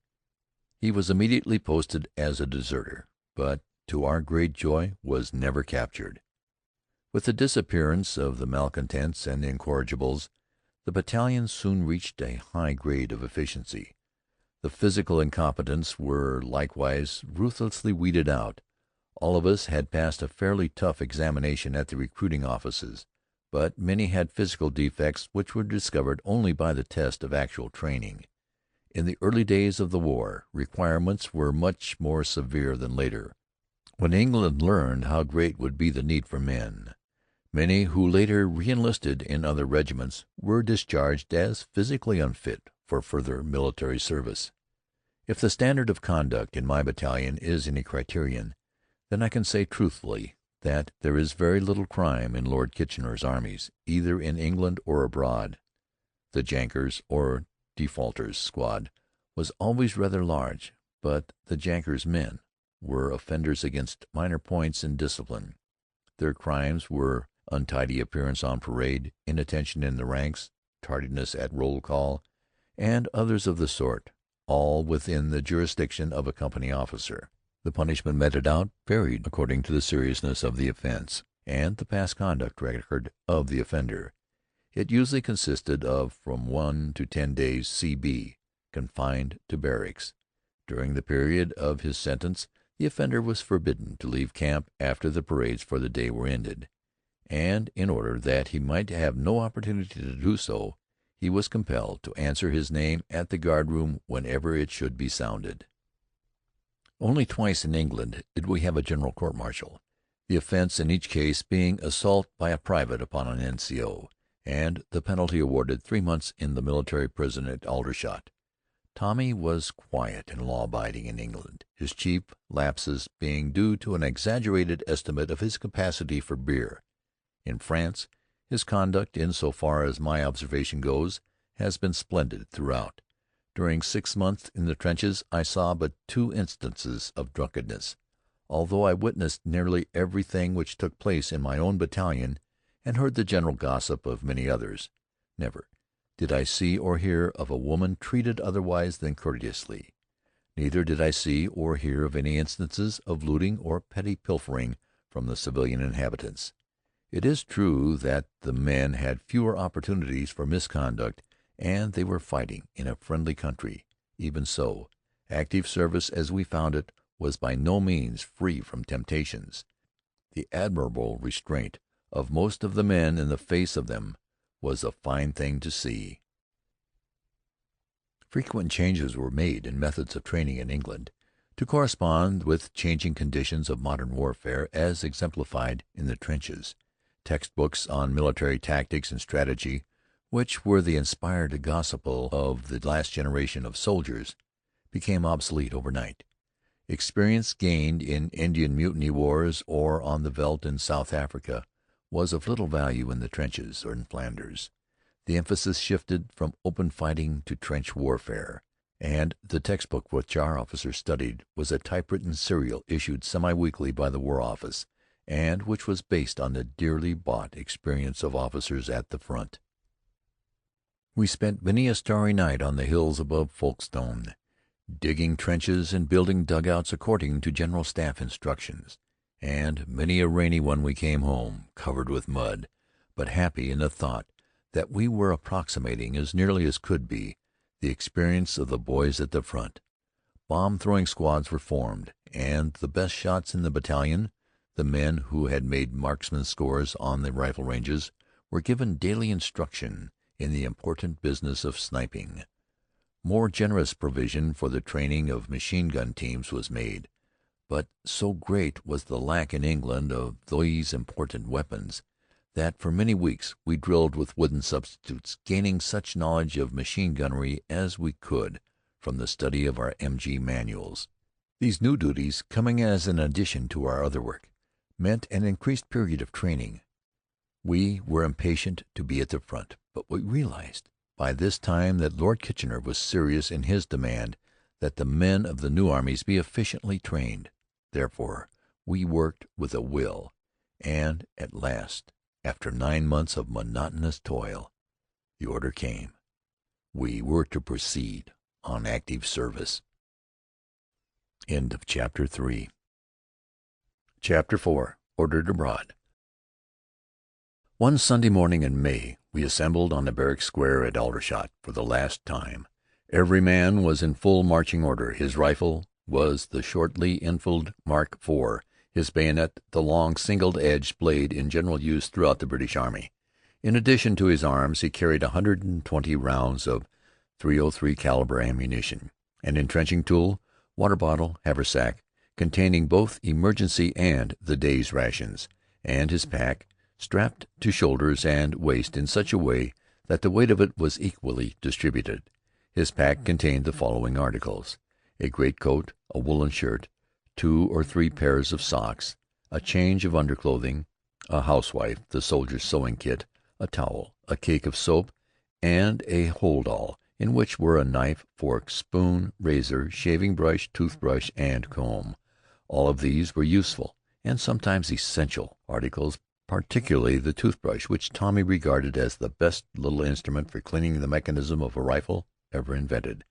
He was immediately posted as a deserter, but to our great joy was never captured. With the disappearance of the malcontents and incorrigibles, the battalion soon reached a high grade of efficiency. The physical incompetents were likewise ruthlessly weeded out. All of us had passed a fairly tough examination at the recruiting offices, but many had physical defects which were discovered only by the test of actual training. In the early days of the war, requirements were much more severe than later, when England learned how great would be the need for men. Many who later re-enlisted in other regiments were discharged as physically unfit for further military service. If the standard of conduct in my battalion is any criterion, then I can say truthfully that there is very little crime in Lord Kitchener's armies, either in England or abroad. The Jankers, or defaulters, squad was always rather large, but the Jankers' men were offenders against minor points in discipline. Their crimes were untidy appearance on parade, inattention in the ranks, tardiness at roll call, and others of the sort, all within the jurisdiction of a company officer. The punishment meted out varied according to the seriousness of the offense and the past conduct record of the offender. It usually consisted of from 1 to 10 days C.B., confined to barracks. During the period of his sentence the offender was forbidden to leave camp after the parades for the day were ended, and in order that he might have no opportunity to do so, he was compelled to answer his name at the guard-room whenever it should be sounded. Only twice in England did we have a general court-martial, the offense in each case being assault by a private upon an N.C.O., and the penalty awarded 3 months in the military prison at Aldershot. Tommy was quiet and law-abiding in England, his chief lapses being due to an exaggerated estimate of his capacity for beer. In France, his conduct, in so far as my observation goes, has been splendid throughout. During 6 months in the trenches I saw but 2 instances of drunkenness, although I witnessed nearly everything which took place in my own battalion and heard the general gossip of many others. Never did I see or hear of a woman treated otherwise than courteously. Neither did I see or hear of any instances of looting or petty pilfering from the civilian inhabitants. It is true that the men had fewer opportunities for misconduct, and they were fighting in a friendly country. Even so, active service as we found it was by no means free from temptations. The admirable restraint of most of the men in the face of them was a fine thing to see. Frequent changes were made in methods of training in England, to correspond with changing conditions of modern warfare as exemplified in the trenches. Textbooks on military tactics and strategy, which were the inspired gospel of the last generation of soldiers, became obsolete overnight. Experience gained in Indian Mutiny wars or on the veldt in South Africa was of little value in the trenches or in Flanders. The emphasis shifted from open fighting to trench warfare, and the textbook which our officers studied was a typewritten serial issued semi-weekly by the War Office, and which was based on the dearly bought experience of officers at the front. We spent many a starry night on the hills above Folkestone, digging trenches and building dugouts according to general staff instructions, and many a rainy one we came home, covered with mud, but happy in the thought that we were approximating, as nearly as could be, the experience of the boys at the front. Bomb-throwing squads were formed, and the best shots in the battalion, the men who had made marksmen's scores on the rifle ranges, were given daily instruction in the important business of sniping. More generous provision for the training of machine-gun teams was made, but so great was the lack in England of these important weapons that for many weeks we drilled with wooden substitutes, gaining such knowledge of machine-gunnery as we could from the study of our M.G. manuals. These new duties, coming as an addition to our other work, meant an increased period of training. We were impatient to be at the front, but we realized by this time that Lord Kitchener was serious in his demand that the men of the new armies be efficiently trained. Therefore we worked with a will, and at last, after 9 months of monotonous toil, the order came. We were to proceed on active service. End of Chapter 3. Chapter 4. Ordered Abroad. One Sunday morning in May we assembled on the barrack square at Aldershot for the last time. Every man was in full marching order. His rifle was the short Lee-Enfield Mark IV, his bayonet the long single-edged blade in general use throughout the British Army. In addition to his arms he carried 120 rounds of .303 caliber ammunition, an entrenching tool, water bottle, haversack, containing both emergency and the day's rations, and his pack, strapped to shoulders and waist in such a way that the weight of it was equally distributed. His pack contained the following articles: a greatcoat, a woolen shirt, 2 or 3 pairs of socks, a change of underclothing, a housewife, the soldier's sewing kit, a towel, a cake of soap, and a hold-all, in which were a knife, fork, spoon, razor, shaving-brush, toothbrush, and comb. All of these were useful and sometimes essential articles, particularly the toothbrush, which Tommy regarded as the best little instrument for cleaning the mechanism of a rifle ever invented.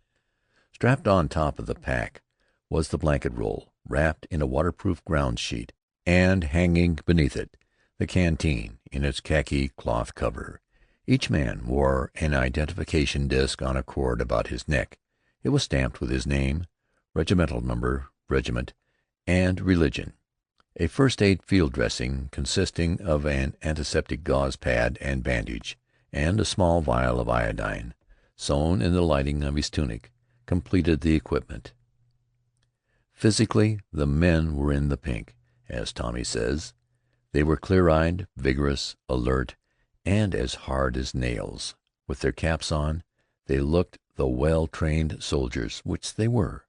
Strapped on top of the pack was the blanket roll, wrapped in a waterproof ground sheet, and hanging beneath it the canteen in its khaki cloth cover. Each man wore an identification disc on a cord about his neck. It was stamped with his name, regimental number, regiment, and religion. A first-aid field dressing, consisting of an antiseptic gauze pad and bandage, and a small vial of iodine, sewn in the lining of his tunic, completed the equipment. Physically, the men were in the pink, as Tommy says. They were clear-eyed, vigorous, alert, and as hard as nails. With their caps on, they looked the well-trained soldiers which they were.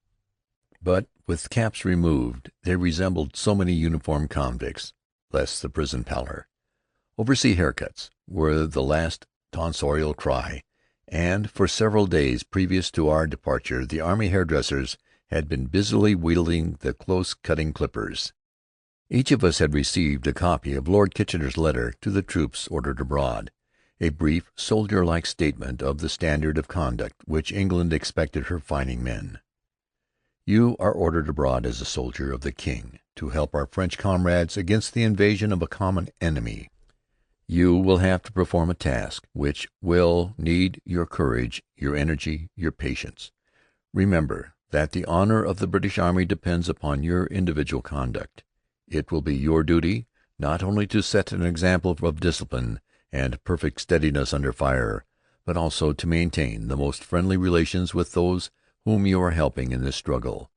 But with caps removed, they resembled so many uniformed convicts, less the prison pallor. Oversea haircuts were the last tonsorial cry, and for several days previous to our departure the army hairdressers had been busily wielding the close-cutting clippers. Each of us had received a copy of Lord Kitchener's letter to the troops ordered abroad, a brief, soldier-like statement of the standard of conduct which England expected her fighting men. You are ordered abroad as a soldier of the King to help our French comrades against the invasion of a common enemy. You will have to perform a task which will need your courage, your energy, your patience. Remember that the honor of the British Army depends upon your individual conduct. It will be your duty not only to set an example of discipline and perfect steadiness under fire, but also to maintain the most friendly relations with those whom you are helping in this struggle.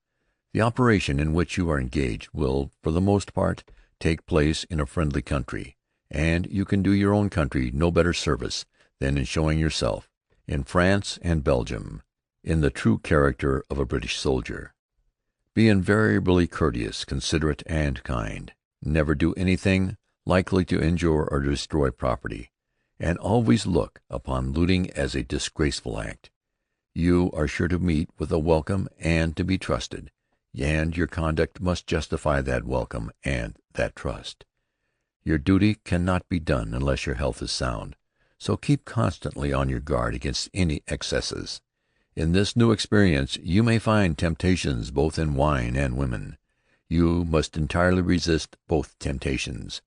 The operation in which you are engaged will, for the most part, take place in a friendly country, and you can do your own country no better service than in showing yourself, in France and Belgium, in the true character of a British soldier. Be invariably courteous, considerate, and kind. Never do anything likely to injure or destroy property, and always look upon looting as a disgraceful act. You are sure to meet with a welcome and to be trusted, and your conduct must justify that welcome and that trust. Your duty cannot be done unless your health is sound, so keep constantly on your guard against any excesses. In this new experience you may find temptations both in wine and women. You must entirely resist both temptations,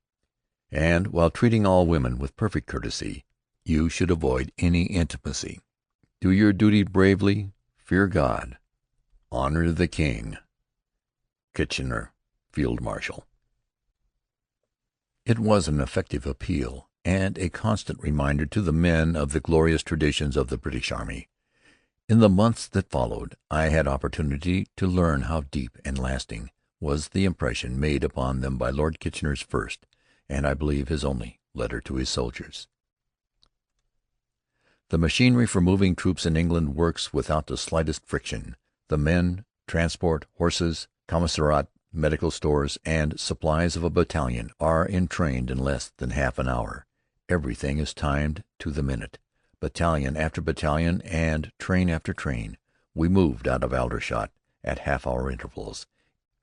and while treating all women with perfect courtesy, you should avoid any intimacy. Do your duty bravely, fear God, honor the King. Kitchener, Field Marshal. It was an effective appeal, and a constant reminder to the men of the glorious traditions of the British Army. In the months that followed, I had opportunity to learn how deep and lasting was the impression made upon them by Lord Kitchener's first, and I believe his only, letter to his soldiers. The machinery for moving troops in England works without the slightest friction. The men, transport, horses, commissariat, medical stores, and supplies of a battalion are entrained in less than half an hour. Everything is timed to the minute. Battalion after battalion and train after train, we moved out of Aldershot at half-hour intervals.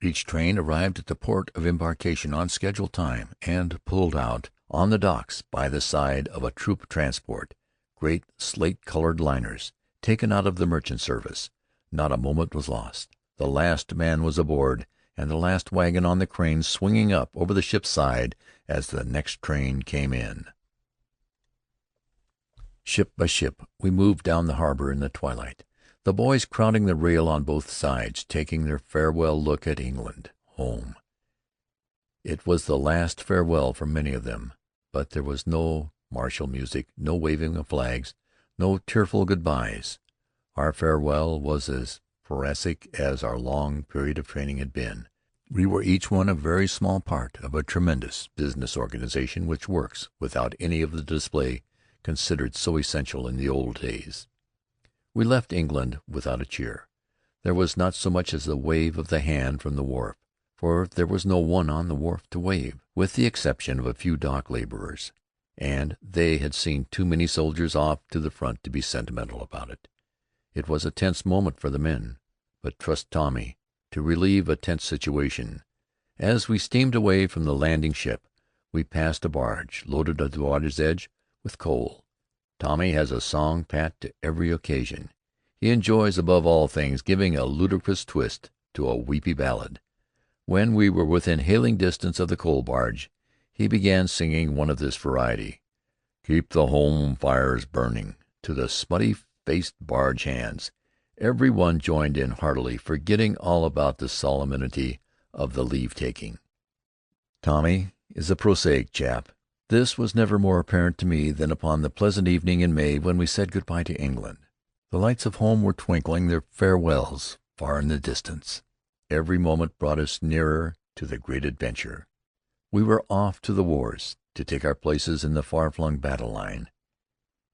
Each train arrived at the port of embarkation on scheduled time and pulled out on the docks by the side of a troop transport. Great slate-colored liners, taken out of the merchant service. Not a moment was lost. The last man was aboard, and the last wagon on the crane swinging up over the ship's side as the next train came in. Ship by ship we moved down the harbor in the twilight, the boys crowding the rail on both sides, taking their farewell look at England, home. It was the last farewell for many of them, but there was no martial music, no waving of flags, no tearful good-byes. Our farewell was as prosaic as our long period of training had been. We were each one a very small part of a tremendous business organization which works without any of the display considered so essential in the old days. We left England without a cheer. There was not so much as a wave of the hand from the wharf, for there was no one on the wharf to wave, with the exception of a few dock laborers, and they had seen too many soldiers off to the front to be sentimental about it. It was a tense moment for the men, but trust Tommy to relieve a tense situation, As we steamed away from the landing ship, we passed a barge, loaded at the water's edge with coal. Tommy has a song pat to every occasion. He enjoys, above all things, giving a ludicrous twist to a weepy ballad. When we were within hailing distance of the coal barge, he began singing one of this variety: "Keep the home fires burning," to the smutty-faced barge hands. Every one joined in heartily, forgetting all about the solemnity of the leave-taking. Tommy is a prosaic chap. This was never more apparent to me than upon the pleasant evening in May when we said good-bye to England. The lights of home were twinkling their farewells far in the distance. Every moment brought us nearer to the great adventure. We were off to the wars, to take our places in the far-flung battle line.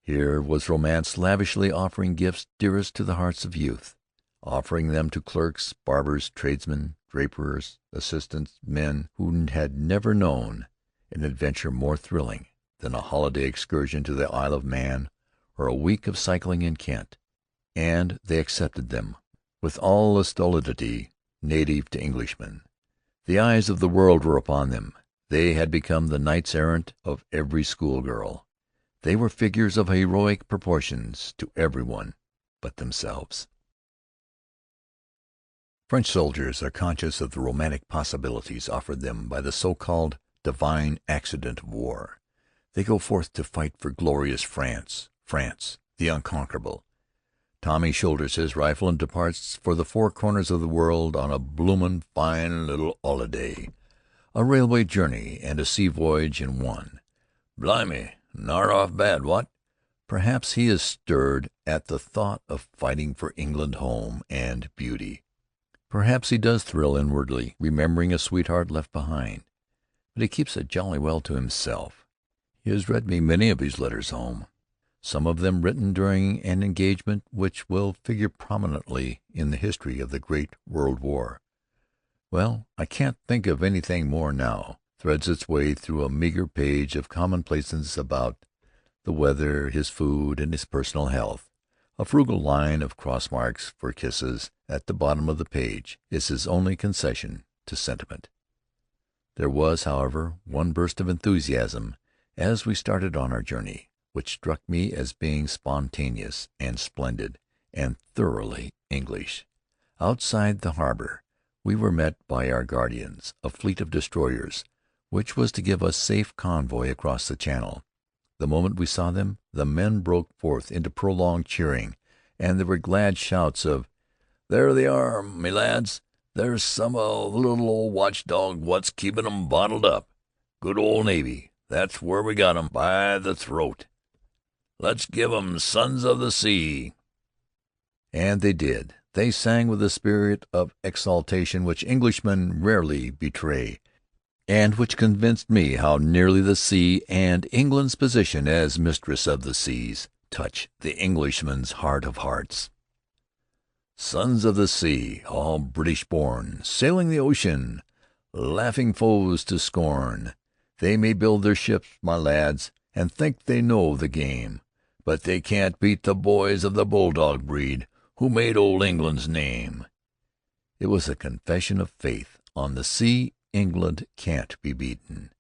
Here was romance lavishly offering gifts dearest to the hearts of youth, offering them to clerks, barbers, tradesmen, drapers, assistants, men who had never known an adventure more thrilling than a holiday excursion to the Isle of Man or a week of cycling in Kent. And they accepted them with all the stolidity native to Englishmen. The eyes of the world were upon them. They had become the knights-errant of every schoolgirl. They were figures of heroic proportions to everyone but themselves. French soldiers are conscious of the romantic possibilities offered them by the so-called divine accident of war. They go forth to fight for glorious France, France, the unconquerable. Tommy shoulders his rifle and departs for the four corners of the world on a bloomin' fine little holiday. A railway journey and a sea voyage in one. Blimey, not off bad, what? Perhaps he is stirred at the thought of fighting for England home and beauty. Perhaps he does thrill inwardly, remembering a sweetheart left behind. But he keeps it jolly well to himself. He has read me many of his letters home, some of them written during an engagement which will figure prominently in the history of the great World War. Well, I can't think of anything more now. Threads its way through a meager page of commonplaces about the weather, his food, and his personal health. A frugal line of cross-marks for kisses at the bottom of the page is his only concession to sentiment. There was, however, one burst of enthusiasm as we started on our journey, which struck me as being spontaneous and splendid and thoroughly English. Outside the harbor we were met by our guardians, a fleet of destroyers, which was to give us safe convoy across the Channel. The moment we saw them, the men broke forth into prolonged cheering, and there were glad shouts of, "There they are, me lads! There's some o' the little old watchdog what's keepin' 'em bottled up. Good old Navy! That's where we got 'em, by the throat! Let's give 'em Sons of the Sea!" And they did. They sang with a spirit of exaltation which Englishmen rarely betray, and which convinced me how nearly the sea and England's position as mistress of the seas touch the Englishman's heart of hearts. Sons of the sea, all British born, sailing the ocean, laughing foes to scorn. They may build their ships, my lads, and think they know the game, but they can't beat the boys of the bulldog breed who made old England's name. It was a confession of faith. On the sea, England can't be beaten.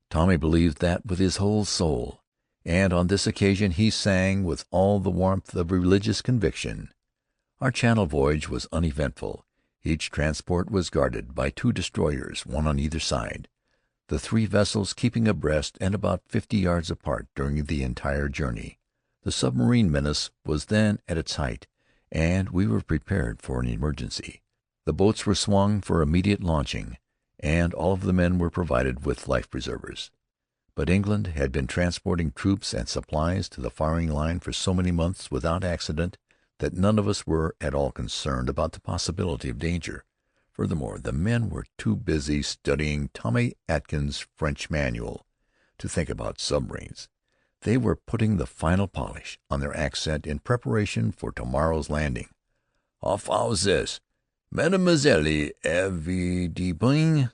Tommy believed that with his whole soul, and on this occasion he sang with all the warmth of religious conviction. Our Channel voyage was uneventful. Each transport was guarded by 2 destroyers, one on either side, the 3 vessels keeping abreast and about 50 yards apart during the entire journey. The submarine menace was then at its height, and we were prepared for an emergency. The boats were swung for immediate launching, and all of the men were provided with life-preservers. But England had been transporting troops and supplies to the firing line for so many months without accident that none of us were at all concerned about the possibility of danger. Furthermore, the men were too busy studying Tommy Atkins's French manual to think about submarines. They were putting the final polish on their accent in preparation for tomorrow's landing. "How fow's this? Mademoiselle, avez de pain?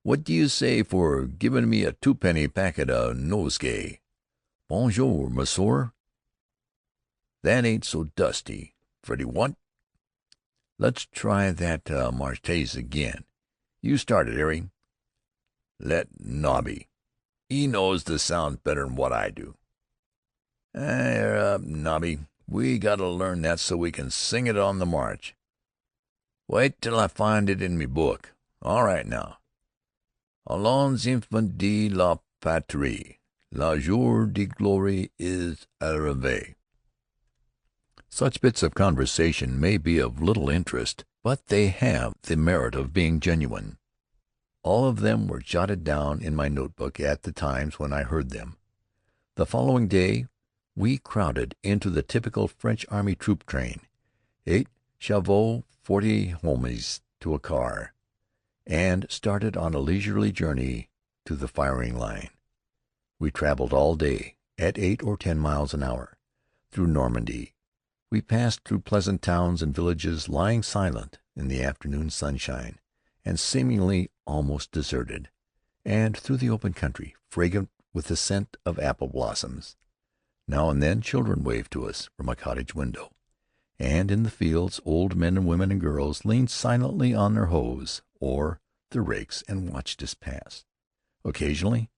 What do you say for giving me a 2-penny packet of nosegay? Bonjour, monsieur. That ain't so dusty. Freddie, what? Let's try that Martaise again. You start it, Harry. Let Nobby. He knows the sounds better'n what I do. Air up, Nobby. We gotta learn that so we can sing it on the march. Wait till I find it in me book. All right now. Allons enfants de la patrie. Le jour de gloire is arrivé. Such bits of conversation may be of little interest, but they have the merit of being genuine. All of them were jotted down in my notebook at the times when I heard them. The following day we crowded into the typical French army troop train, 8 chevaux, 40 hommes to a car, and started on a leisurely journey to the firing line. We traveled all day, at 8 or 10 miles an hour, through Normandy. We passed through pleasant towns and villages lying silent in the afternoon sunshine, and seemingly almost deserted, and through the open country, fragrant with the scent of apple blossoms. Now and then children waved to us from a cottage window, and in the fields old men and women and girls leaned silently on their hoes or their rakes and watched us pass. Occasionally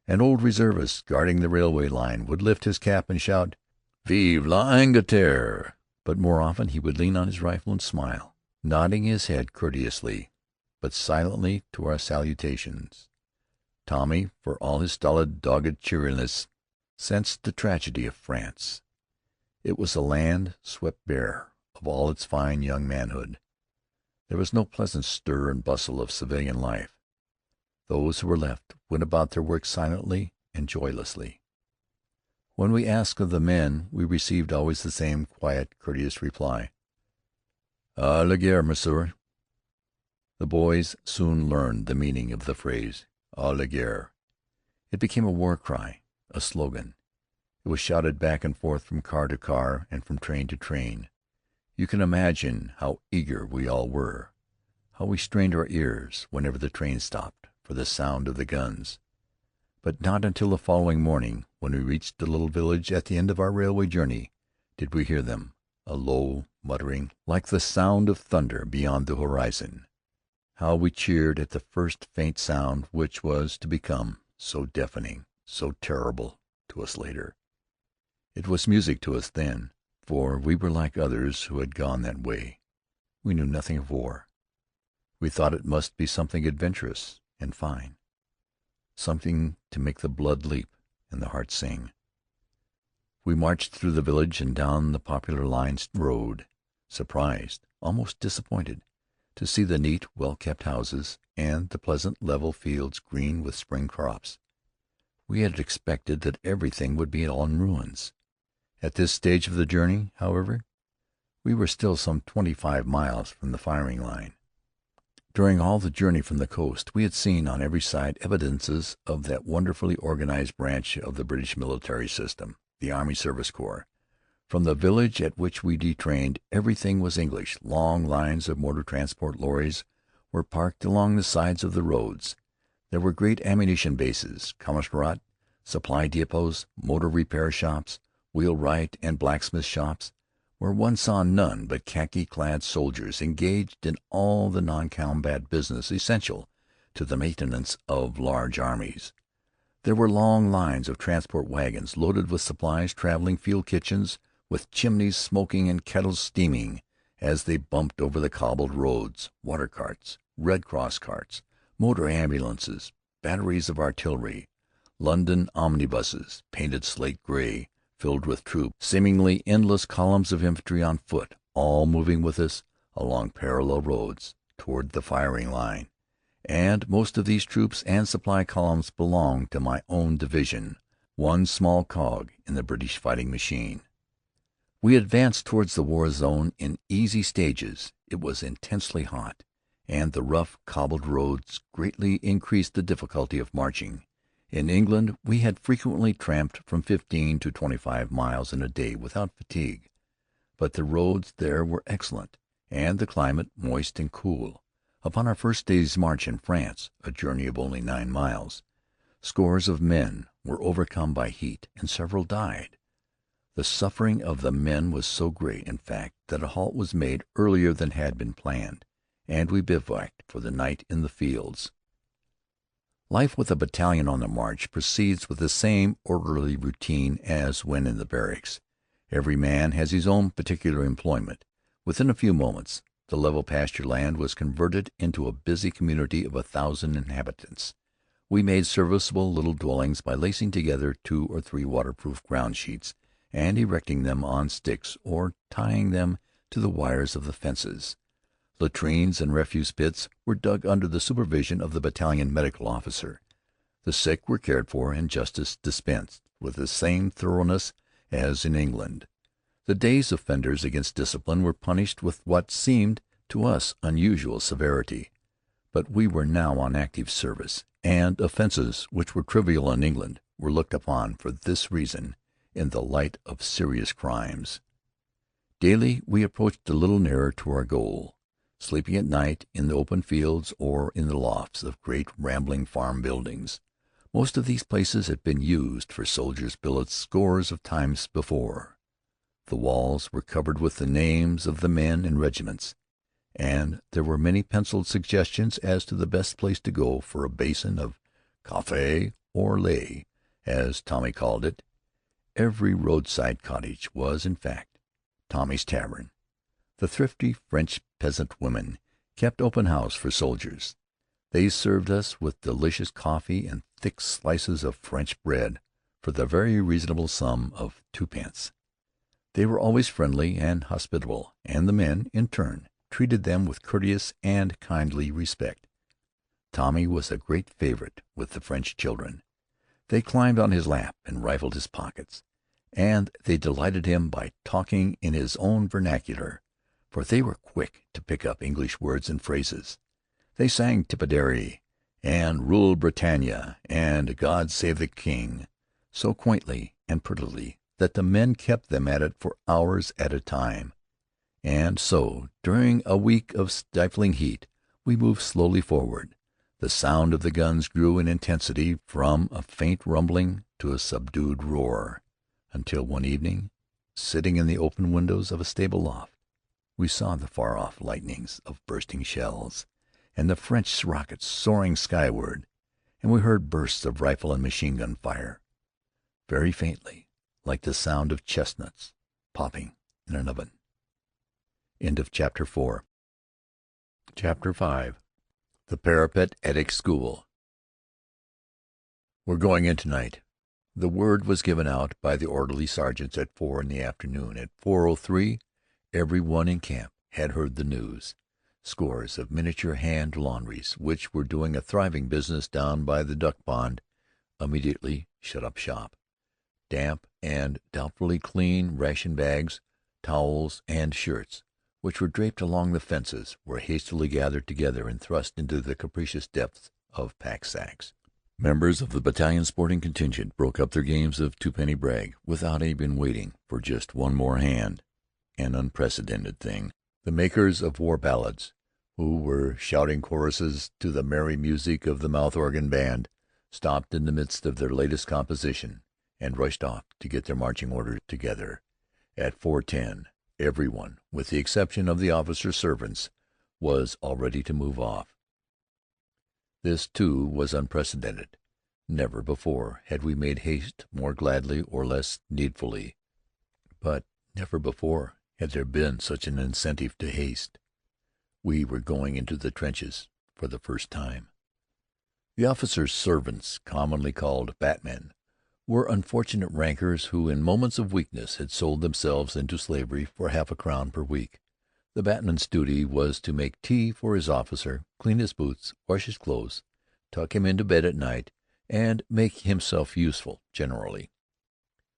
an old reservist guarding the railway line would lift his cap and shout, "Vive l'Angleterre!" But more often he would lean on his rifle and smile, nodding his head courteously but silently to our salutations. Tommy, for all his stolid, dogged cheeriness, sensed the tragedy of France. It was a land swept bare of all its fine young manhood. There was no pleasant stir and bustle of civilian life. Those who were left went about their work silently and joylessly. When we asked of the men, we received always the same quiet, courteous reply, "À la guerre, monsieur." The boys soon learned the meaning of the phrase, "à la guerre." It became a war cry, a slogan. It was shouted back and forth from car to car and from train to train. You can imagine how eager we all were, how we strained our ears whenever the train stopped for the sound of the guns. But not until the following morning, when we reached the little village at the end of our railway journey, did we hear them, a low muttering like the sound of thunder beyond the horizon. How we cheered at the first faint sound which was to become so deafening, so terrible to us later. It was music to us then, for we were like others who had gone that way. We knew nothing of war. We thought it must be something adventurous and fine, something to make the blood leap and the heart sing. We marched through the village and down the popular line road, surprised, almost disappointed, to see the neat, well-kept houses and the pleasant level fields green with spring crops. We had expected that everything would be all in ruins. At this stage of the journey, however, we were still some 25 miles from the firing line. During all the journey from the coast we had seen on every side evidences of that wonderfully organized branch of the British military system, the Army Service Corps. From the village at which we detrained, everything was English. Long lines of motor transport lorries were parked along the sides of the roads. There were great ammunition bases, commissariat, supply depots, motor repair shops, wheelwright and blacksmith shops, where one saw none but khaki-clad soldiers engaged in all the non-combat business essential to the maintenance of large armies. There were long lines of transport wagons loaded with supplies, traveling field kitchens with chimneys smoking and kettles steaming as they bumped over the cobbled roads, water carts, Red Cross carts, motor ambulances, batteries of artillery, London omnibuses, painted slate gray, filled with troops, seemingly endless columns of infantry on foot, all moving with us along parallel roads toward the firing line. And most of these troops and supply columns belonged to my own division, one small cog in the British fighting machine. We advanced towards the war zone in easy stages. It was intensely hot, and the rough, cobbled roads greatly increased the difficulty of marching. In England we had frequently tramped from 15 to 25 miles in a day without fatigue, but the roads there were excellent, and the climate moist and cool. Upon our first day's march in France, a journey of only 9 miles, scores of men were overcome by heat, and several died. The suffering of the men was so great, in fact, that a halt was made earlier than had been planned, and we bivouacked for the night in the fields. Life with a battalion on the march proceeds with the same orderly routine as when in the barracks. Every man has his own particular employment. Within a few moments, the level pasture land was converted into a busy community of 1,000 inhabitants. We made serviceable little dwellings by lacing together 2 or 3 waterproof ground sheets and erecting them on sticks or tying them to the wires of the fences. Latrines and refuse pits were dug under the supervision of the battalion medical officer. The sick were cared for and justice dispensed with the same thoroughness as in England. The day's offenders against discipline were punished with what seemed to us unusual severity. But we were now on active service, and offenses which were trivial in England were looked upon for this reason in the light of serious crimes. Daily we approached a little nearer to our goal, sleeping at night in the open fields or in the lofts of great rambling farm buildings. Most of these places had been used for soldiers' billets scores of times before. The walls were covered with the names of the men and regiments, and there were many penciled suggestions as to the best place to go for a basin of café or lait, as Tommy called it. Every roadside cottage was, in fact, Tommy's tavern. The thrifty French peasant women kept open house for soldiers. They served us with delicious coffee and thick slices of French bread for the very reasonable sum of 2 pence. They were always friendly and hospitable, and the men, in turn, treated them with courteous and kindly respect. Tommy was a great favorite with the French children. They climbed on his lap and rifled his pockets, and they delighted him by talking in his own vernacular, for they were quick to pick up English words and phrases. They sang Tipperary and Rule Britannia and God Save the King so quaintly and prettily that the men kept them at it for hours at a time. And so, during a week of stifling heat, we moved slowly forward. The sound of the guns grew in intensity from a faint rumbling to a subdued roar, until one evening, sitting in the open windows of a stable loft, we saw the far-off lightnings of bursting shells, and the French rockets soaring skyward, and we heard bursts of rifle and machine-gun fire, very faintly, like the sound of chestnuts popping in an oven. End of Chapter 4. Chapter 5. The Parapet-etic School. "We're going in tonight." The word was given out by the orderly sergeants at 4 in the afternoon. At 4:03 every one in camp had heard the news. Scores of miniature hand laundries, which were doing a thriving business down by the duck pond, immediately shut up shop. Damp and doubtfully clean ration bags, towels, and shirts, which were draped along the fences, were hastily gathered together and thrust into the capacious depths of pack-sacks. Members of the battalion sporting contingent broke up their games of twopenny brag without even waiting for just one more hand, an unprecedented thing. The makers of war ballads, who were shouting choruses to the merry music of the mouth-organ band, stopped in the midst of their latest composition and rushed off to get their marching order together. At 4:10 everyone, with the exception of the officers' servants, was all ready to move off. This, too, was unprecedented. Never before had we made haste more gladly or less needfully. But never before had there been such an incentive to haste. We were going into the trenches for the first time. The officers' servants, commonly called batmen, were unfortunate rankers who in moments of weakness had sold themselves into slavery for half a crown per week. The batman's duty was to make tea for his officer, clean his boots, wash his clothes, tuck him into bed at night, and make himself useful generally.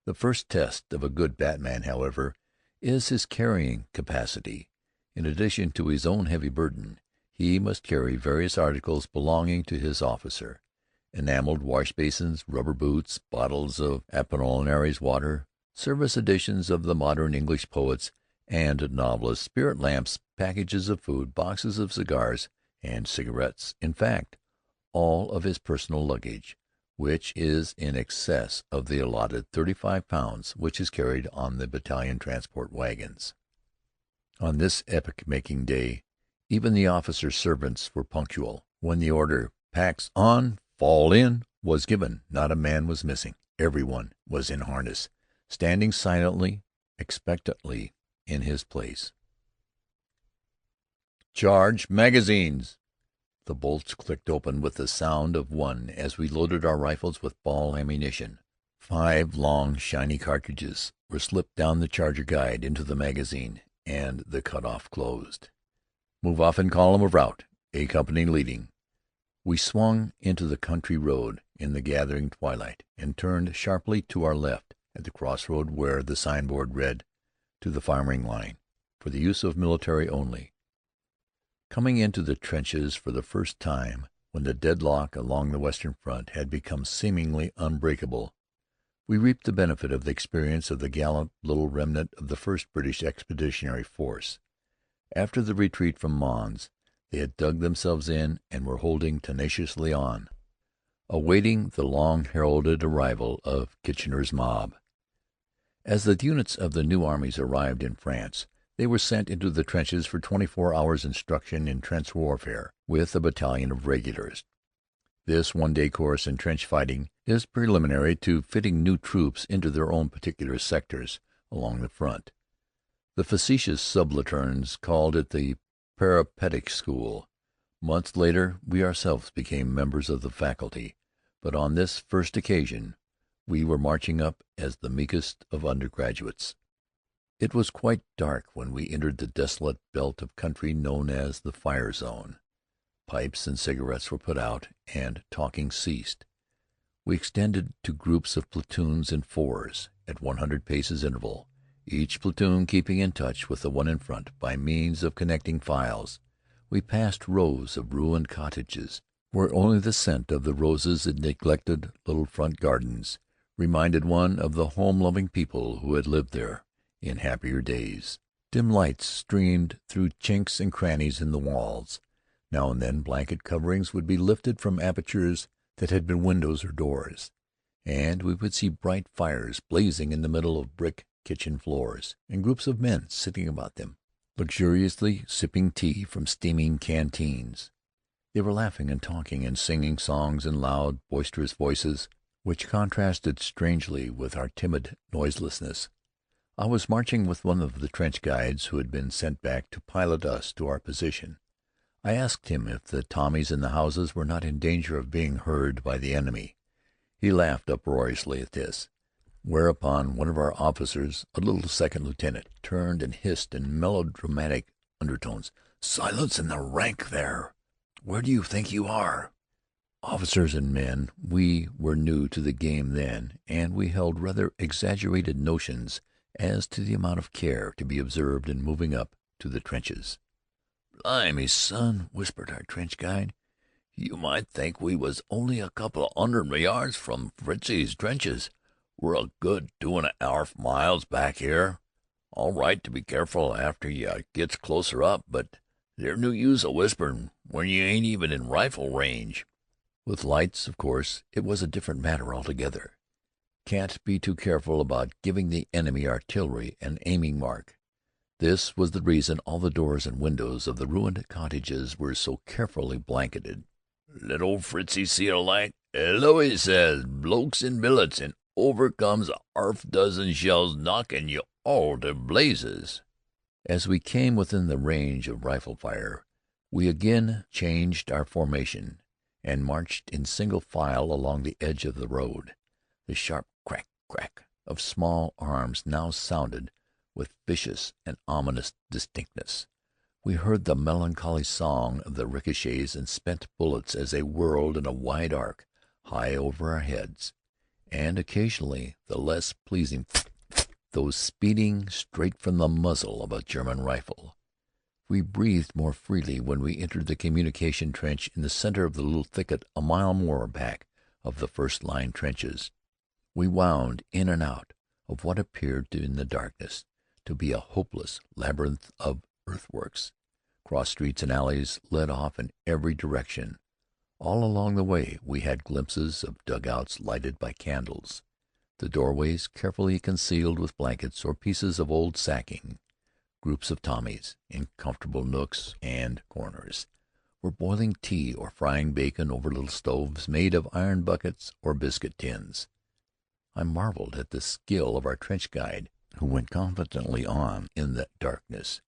The first test of a good batman, however, is his carrying capacity. In addition to his own heavy burden, he must carry various articles belonging to his officer: enameled wash-basins, rubber boots, bottles of Apollinaris water, service editions of the modern English poets and novelists, spirit lamps, packages of food, boxes of cigars and cigarettes, in fact, all of his personal luggage, which is in excess of the allotted 35 pounds which is carried on the battalion transport wagons. On this epoch-making day, Even the officers' servants were punctual. When the order, "Packs on, fall in," was given, not a man was missing. Everyone was in harness, standing silently, expectantly in his place. "Charge magazines!" The bolts clicked open with the sound of one as we loaded our rifles with ball ammunition. 5 long, shiny cartridges were slipped down the charger guide into the magazine, and the cut-off closed. "Move off in column of route, A Company leading." We swung into the country road in the gathering twilight, and turned sharply to our left at the crossroad where the signboard read, "To the firing line, for the use of military only." Coming into the trenches for the first time, when the deadlock along the western front had become seemingly unbreakable, we reaped the benefit of the experience of the gallant little remnant of the 1st British Expeditionary Force. After the retreat from Mons, they had dug themselves in and were holding tenaciously on, awaiting the long-heralded arrival of Kitchener's Mob. As the units of the new armies arrived in France, they were sent into the trenches for 24 hours' instruction in trench warfare with a battalion of regulars. This one-day course in trench fighting is preliminary to fitting new troops into their own particular sectors along the front. The facetious subalterns called it the Parapet-etic School. Months later we ourselves became members of the faculty, but on this first occasion we were marching up as the meekest of undergraduates. It was quite dark when we entered the desolate belt of country known as the fire zone. Pipes and cigarettes were put out, and talking ceased. We extended to groups of platoons in fours, at 100 paces interval, each platoon keeping in touch with the one in front by means of connecting files. We passed rows of ruined cottages, where only the scent of the roses in neglected little front gardens reminded one of the home-loving people who had lived there in happier days. Dim lights streamed through chinks and crannies in the walls. Now and then blanket coverings would be lifted from apertures that had been windows or doors, and we would see bright fires blazing in the middle of brick kitchen floors, and groups of men sitting about them, luxuriously sipping tea from steaming canteens. They were laughing and talking and singing songs in loud, boisterous voices, which contrasted strangely with our timid noiselessness. I was marching with one of the trench guides who had been sent back to pilot us to our position. I asked him if the Tommies in the houses were not in danger of being heard by the enemy. He laughed uproariously at this, whereupon one of our officers, a little second lieutenant, turned and hissed in melodramatic undertones, "Silence in the rank there! Where do you think you are?" Officers and men, we were new to the game then, and we held rather exaggerated notions as to the amount of care to be observed in moving up to the trenches. "Blimey, son," whispered our trench guide, "you might think we was only a couple of 100 yards from Fritzie's trenches. We're a good 2½ miles back here. All right to be careful after you gets closer up, but there's no use a whisperin' when you ain't even in rifle range." With lights, of course, it was a different matter altogether. Can't be too careful about giving the enemy artillery an aiming mark. This was the reason all the doors and windows of the ruined cottages were so carefully blanketed. "Let old Fritzie see a light. 'Hello,' he says, 'blokes in billets,' and over comes a 1/2 shells knocking you all to blazes." As we came within the range of rifle fire, we again changed our formation and marched in single file along the edge of the road. The sharp crack, crack of small arms now sounded with vicious and ominous distinctness. We heard the melancholy song of the ricochets and spent bullets as they whirled in a wide arc high over our heads, and occasionally the less pleasing those speeding straight from the muzzle of a German rifle. We breathed more freely when we entered the communication trench in the center of the little thicket a mile more back of the first-line trenches. We wound in and out of what appeared in the darkness to be a hopeless labyrinth of earthworks. Cross streets and alleys led off in every direction. All along the way we had glimpses of dugouts lighted by candles, the doorways carefully concealed with blankets or pieces of old sacking. Groups of Tommies, in comfortable nooks and corners, were boiling tea or frying bacon over little stoves made of iron buckets or biscuit tins. I marveled at the skill of our trench guide, who went confidently on in the darkness,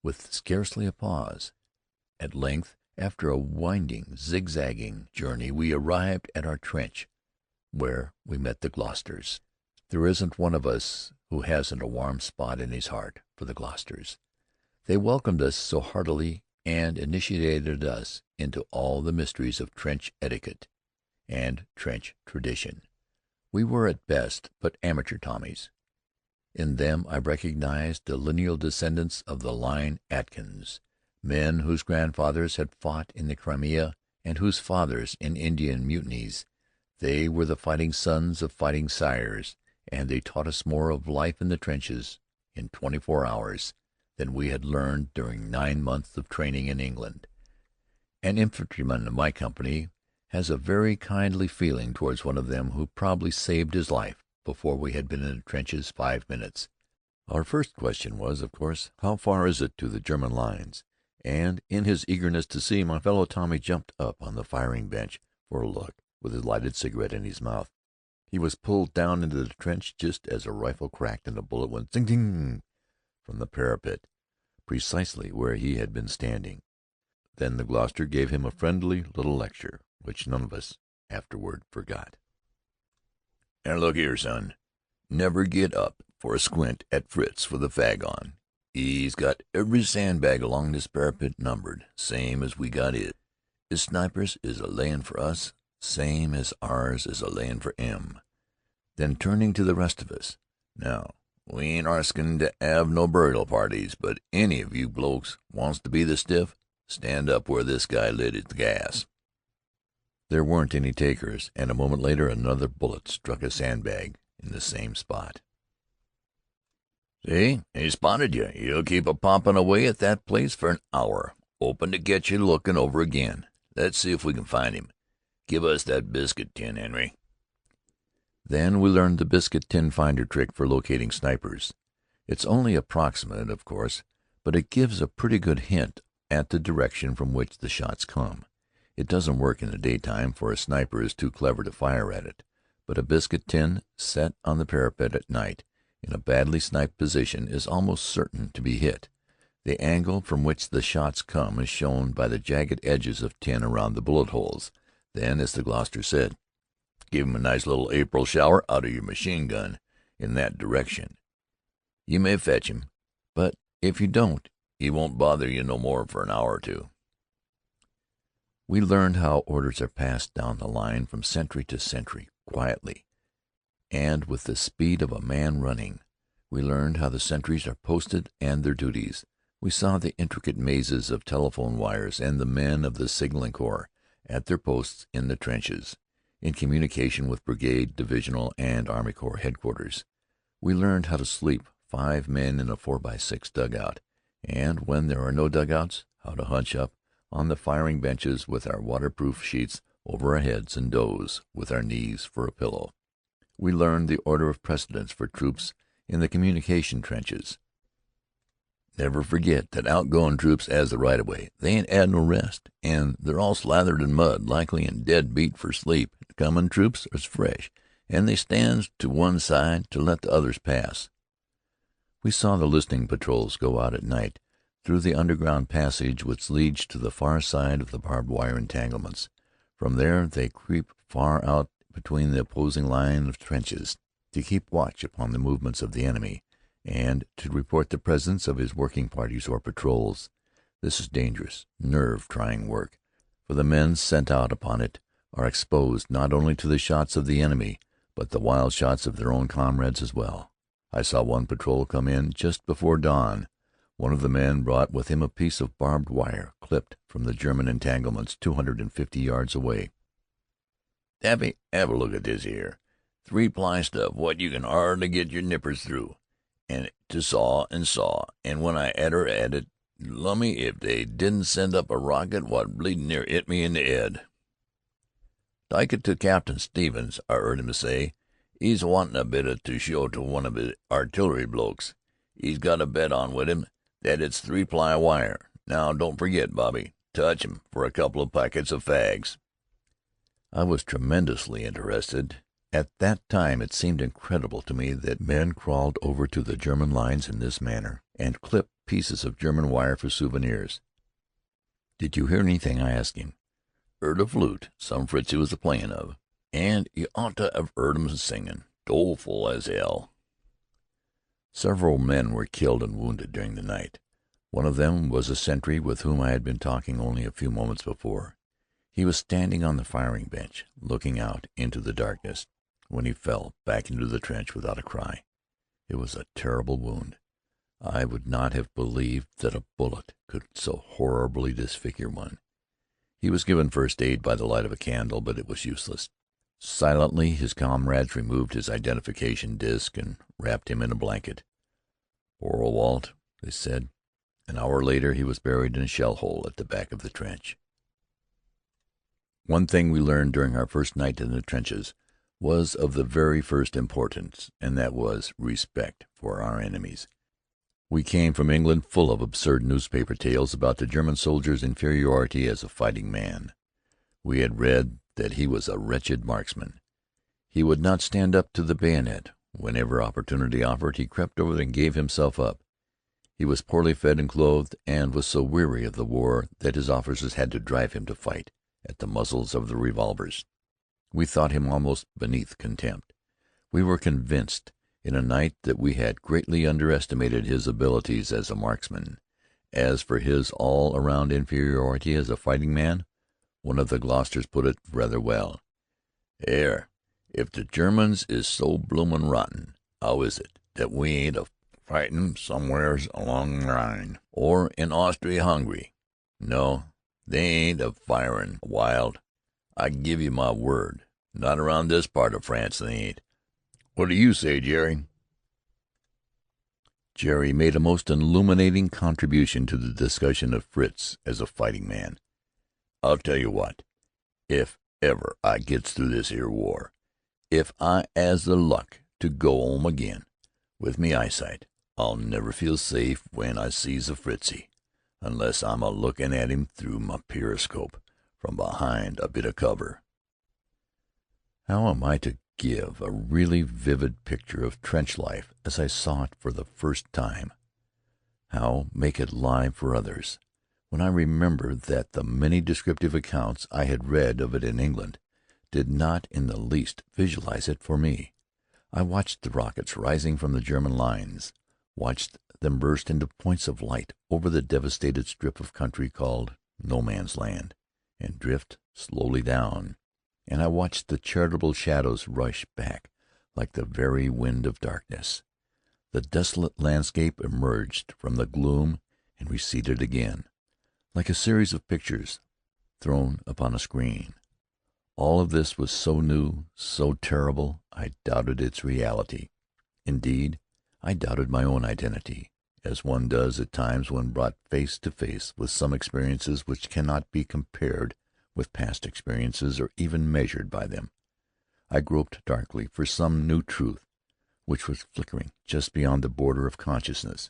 with scarcely a pause. At length, after a winding, zigzagging journey, we arrived at our trench, where we met the Gloucesters. There isn't one of us who hasn't a warm spot in his heart for the Gloucesters. They welcomed us so heartily and initiated us into all the mysteries of trench etiquette and trench tradition. We were at best but amateur Tommies. In them I recognized the lineal descendants of the line Atkins, men whose grandfathers had fought in the Crimea and whose fathers in Indian mutinies. They were the fighting sons of fighting sires, and they taught us more of life in the trenches in 24 hours than we had learned during 9 months of training in England. An infantryman of my company has a very kindly feeling towards one of them who probably saved his life before we had been in the trenches 5 minutes. Our first question was, of course, how far is it to the German lines? And in his eagerness to see, my fellow Tommy jumped up on the firing bench for a look, with his lighted cigarette in his mouth. He was pulled down into the trench just as a rifle cracked and a bullet went zing-ding from the parapet, precisely where he had been standing. Then the Gloucester gave him a friendly little lecture, which none of us afterward forgot. "And look here, son, never get up for a squint at Fritz with a fag on. He's got every sandbag along this parapet numbered, same as we got it. His snipers is a-layin' for us, same as ours is a-layin' for 'em." Then turning to the rest of us, "Now, we ain't arskin' to 'ave no burial parties, but any of you blokes wants to be the stiff, stand up where this guy lit his gas." There weren't any takers, and a moment later another bullet struck a sandbag in the same spot. "See, he spotted you. He'll keep a-poppin' away at that place for an hour, hopin' to get you lookin' over again. Let's see if we can find him. Give us that biscuit tin, Henry." Then we learned the biscuit tin finder trick for locating snipers. It's only approximate, of course, but it gives a pretty good hint at the direction from which the shots come. It doesn't work in the daytime, for a sniper is too clever to fire at it, but a biscuit tin set on the parapet at night in a badly sniped position is almost certain to be hit. The angle from which the shots come is shown by the jagged edges of tin around the bullet holes. Then, as the Gloucester said, "Give him a nice little April shower out of your machine gun in that direction. You may fetch him, but if you don't, he won't bother you no more for an hour or two." We learned how orders are passed down the line from sentry to sentry, quietly, and with the speed of a man running. We learned how the sentries are posted and their duties. We saw the intricate mazes of telephone wires and the men of the signaling corps at their posts in the trenches, in communication with brigade, divisional, and Army Corps headquarters. We learned how to sleep, 5 men in a 4x6 dugout, and when there are no dugouts, how to hunch up on the firing benches with our waterproof sheets over our heads and doze with our knees for a pillow. We learned the order of precedence for troops in the communication trenches. Never forget that outgoin' troops 'as the right of way. They ain't 'ad no rest, and they're all slathered in mud, likely and dead beat for sleep. Comin' troops is fresh, and they stands to one side to let the others pass. We saw the listening patrols go out at night through the underground passage which leads to the far side of the barbed wire entanglements. From there they creep far out between the opposing line of trenches to keep watch upon the movements of the enemy, and to report the presence of his working parties or patrols. This is dangerous, nerve-trying work, for the men sent out upon it are exposed not only to the shots of the enemy, but the wild shots of their own comrades as well. I saw one patrol come in just before dawn. One of the men brought with him a piece of barbed wire clipped from the German entanglements 250 yards away. "Daffy, have a look at this here. 3-ply stuff what you can hardly get your nippers through, and to saw, and when I 'ad her at it, lummy if they didn't send up a rocket what bleedin' near 'it me in the 'ead. Take it to Captain Stevens, I 'eard him say. He's wantin' a bit to show to one of his artillery blokes. He's got a bet on with him that it's 3-ply wire. Now, don't forget, Bobby, touch 'em for a couple of packets of fags." I was tremendously interested. At that time it seemed incredible to me that men crawled over to the German lines in this manner, and clipped pieces of German wire for souvenirs. "Did you hear anything?" I asked him. "'Eard a flute some Fritzie was a-playin' of, and you ought to 'ave 'eard 'em singin'. Doleful as 'ell." Several men were killed and wounded during the night. One of them was a sentry with whom I had been talking only a few moments before. He was standing on the firing bench, looking out into the darkness, when he fell back into the trench without a cry. It was a terrible wound. I would not have believed that a bullet could so horribly disfigure one. He was given first aid by the light of a candle, but it was useless. Silently his comrades removed his identification disc and wrapped him in a blanket. "Poor old Walt," they said. An hour later he was buried in a shell hole at the back of the trench. One thing we learned during our first night in the trenches was of the very first importance, and that was respect for our enemies. We came from England full of absurd newspaper tales about the German soldier's inferiority as a fighting man. We had read that he was a wretched marksman. He would not stand up to the bayonet. Whenever opportunity offered, he crept over and gave himself up. He was poorly fed and clothed, and was so weary of the war that his officers had to drive him to fight at the muzzles of the revolvers. We thought him almost beneath contempt. We were convinced in a night that we had greatly underestimated his abilities as a marksman. As for his all-around inferiority as a fighting man, one of the Gloucesters put it rather well. "'Ere, if the Germans is so bloomin' rotten, 'ow is it that we ain't a-fightin' somewheres along the Rhine, or in Austria-Hungary? No, they ain't a-firin' wild, I give you my word. Not around this part of France they ain't. What do you say, Jerry?" Jerry made a most illuminating contribution to the discussion of Fritz as a fighting man. "I'll tell you what, if ever I gets through this 'ere war, if I 'as the luck to go 'ome again with me eyesight, I'll never feel safe when I sees a Fritzie, unless I'm a-lookin' at 'im through my periscope from behind a bit of cover." How am I to give a really vivid picture of trench life as I saw it for the first time? How make it live for others, when I remember that the many descriptive accounts I had read of it in England did not in the least visualize it for me? I watched the rockets rising from the German lines, watched them burst into points of light over the devastated strip of country called No Man's Land, and drift slowly down, and I watched the charitable shadows rush back like the very wind of darkness. The desolate landscape emerged from the gloom and receded again, like a series of pictures thrown upon a screen. All of this was so new, so terrible, I doubted its reality. Indeed, I doubted my own identity, as one does at times when brought face to face with some experiences which cannot be compared with past experiences or even measured by them. I groped darkly for some new truth which was flickering just beyond the border of consciousness,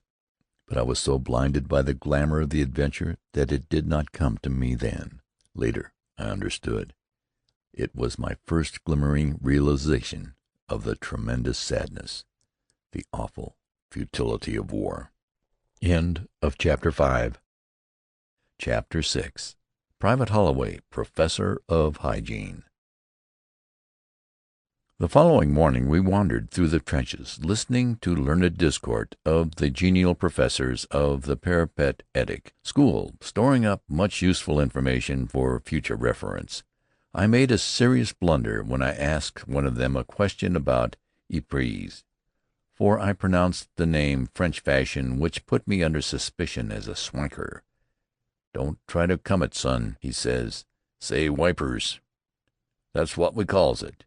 but I was so blinded by the glamour of the adventure that it did not come to me then. Later I understood. It was my first glimmering realization of the tremendous sadness, the awful futility of war. End of Chapter 5. Chapter 6. Private Holloway, Professor of Hygiene. The following morning we wandered through the trenches, listening to learned discourse of the genial professors of the Parapet-etic School, storing up much useful information for future reference. I made a serious blunder when I asked one of them a question about Ypres, for I pronounced the name French fashion, which put me under suspicion as a swanker. "Don't try to come it, son," he says. "Say wipers. That's what we calls it."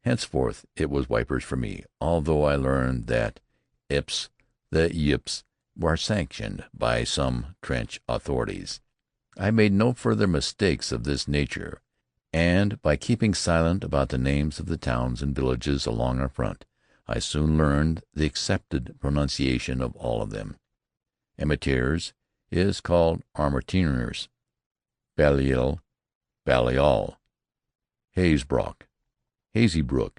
Henceforth it was wipers for me, although I learned that the yips were sanctioned by some trench authorities. I made no further mistakes of this nature, and by keeping silent about the names of the towns and villages along our front, I soon learned the accepted pronunciation of all of them. Amateurs is called armentières. Balliol, Balliol, Hazebrook, Hazybrook,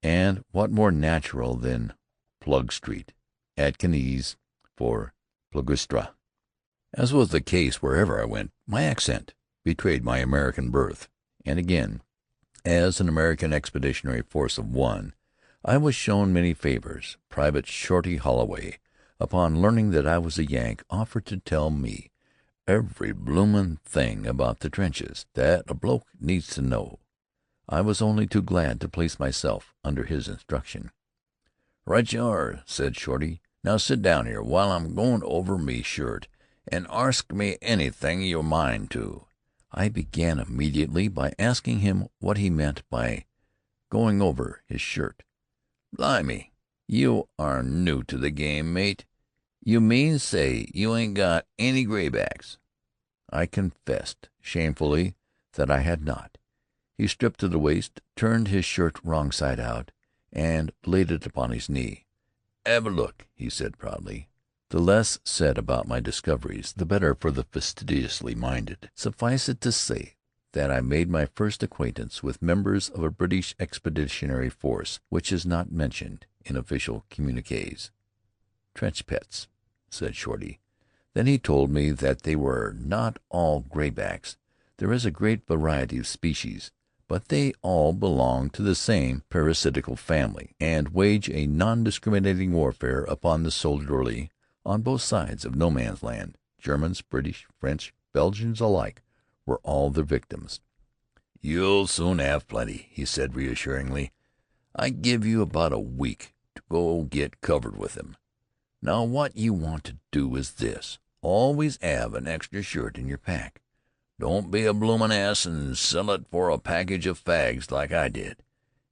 and what more natural than Plug Street, Atkinese for Plugustra? As was the case wherever I went, my accent betrayed my American birth, and again, as an American Expeditionary Force of one, I was shown many favors. Private Shorty Holloway, upon learning that I was a Yank, offered to tell me every bloomin' thing about the trenches that a bloke needs to know. I was only too glad to place myself under his instruction. "Right you are," said Shorty. "Now sit down here while I'm goin' over me shirt, and arsk me anything you mind to." I began immediately by asking him what he meant by going over his shirt. "Blimey, you are new to the game, mate. You mean say you ain't got any graybacks?" I confessed shamefully that I had not. He stripped to the waist, turned his shirt wrong side out, and laid it upon his knee. "'Ave a look," he said proudly. The less said about my discoveries, the better for the fastidiously minded. Suffice it to say that I made my first acquaintance with members of a British Expeditionary Force which is not mentioned in official communiques. "Trench pets," said Shorty. Then he told me that they were not all graybacks. There is a great variety of species, but they all belong to the same parasitical family, and wage a non-discriminating warfare upon the soldiery on both sides of No Man's Land. Germans, British, French, Belgians alike were all their victims. "You'll soon have plenty," he said reassuringly. "I give you about a week to go get covered with them. Now what you want to do is this. Always 'ave an extra shirt in your pack. Don't be a bloomin' ass and sell it for a package of fags like I did.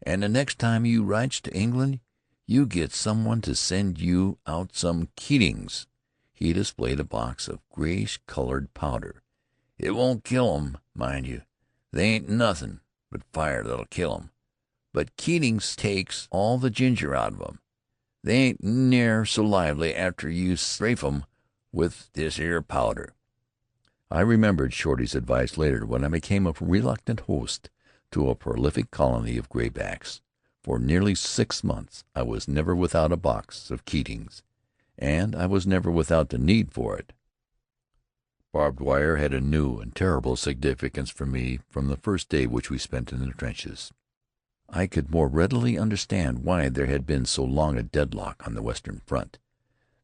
And the next time you writes to England, you get some one to send you out some Keatings." He displayed a box of grayish-colored powder. "It won't kill 'em, mind you. They ain't nothin' but fire that'll kill 'em. But Keatings takes all the ginger out of 'em. They ain't near so lively after you strafe 'em with this 'ere powder." I remembered Shorty's advice later when I became a reluctant host to a prolific colony of graybacks. For nearly 6 months I was never without a box of Keatings, and I was never without the need for it. Barbed wire had a new and terrible significance for me from the first day which we spent in the trenches. I could more readily understand why there had been so long a deadlock on the Western Front.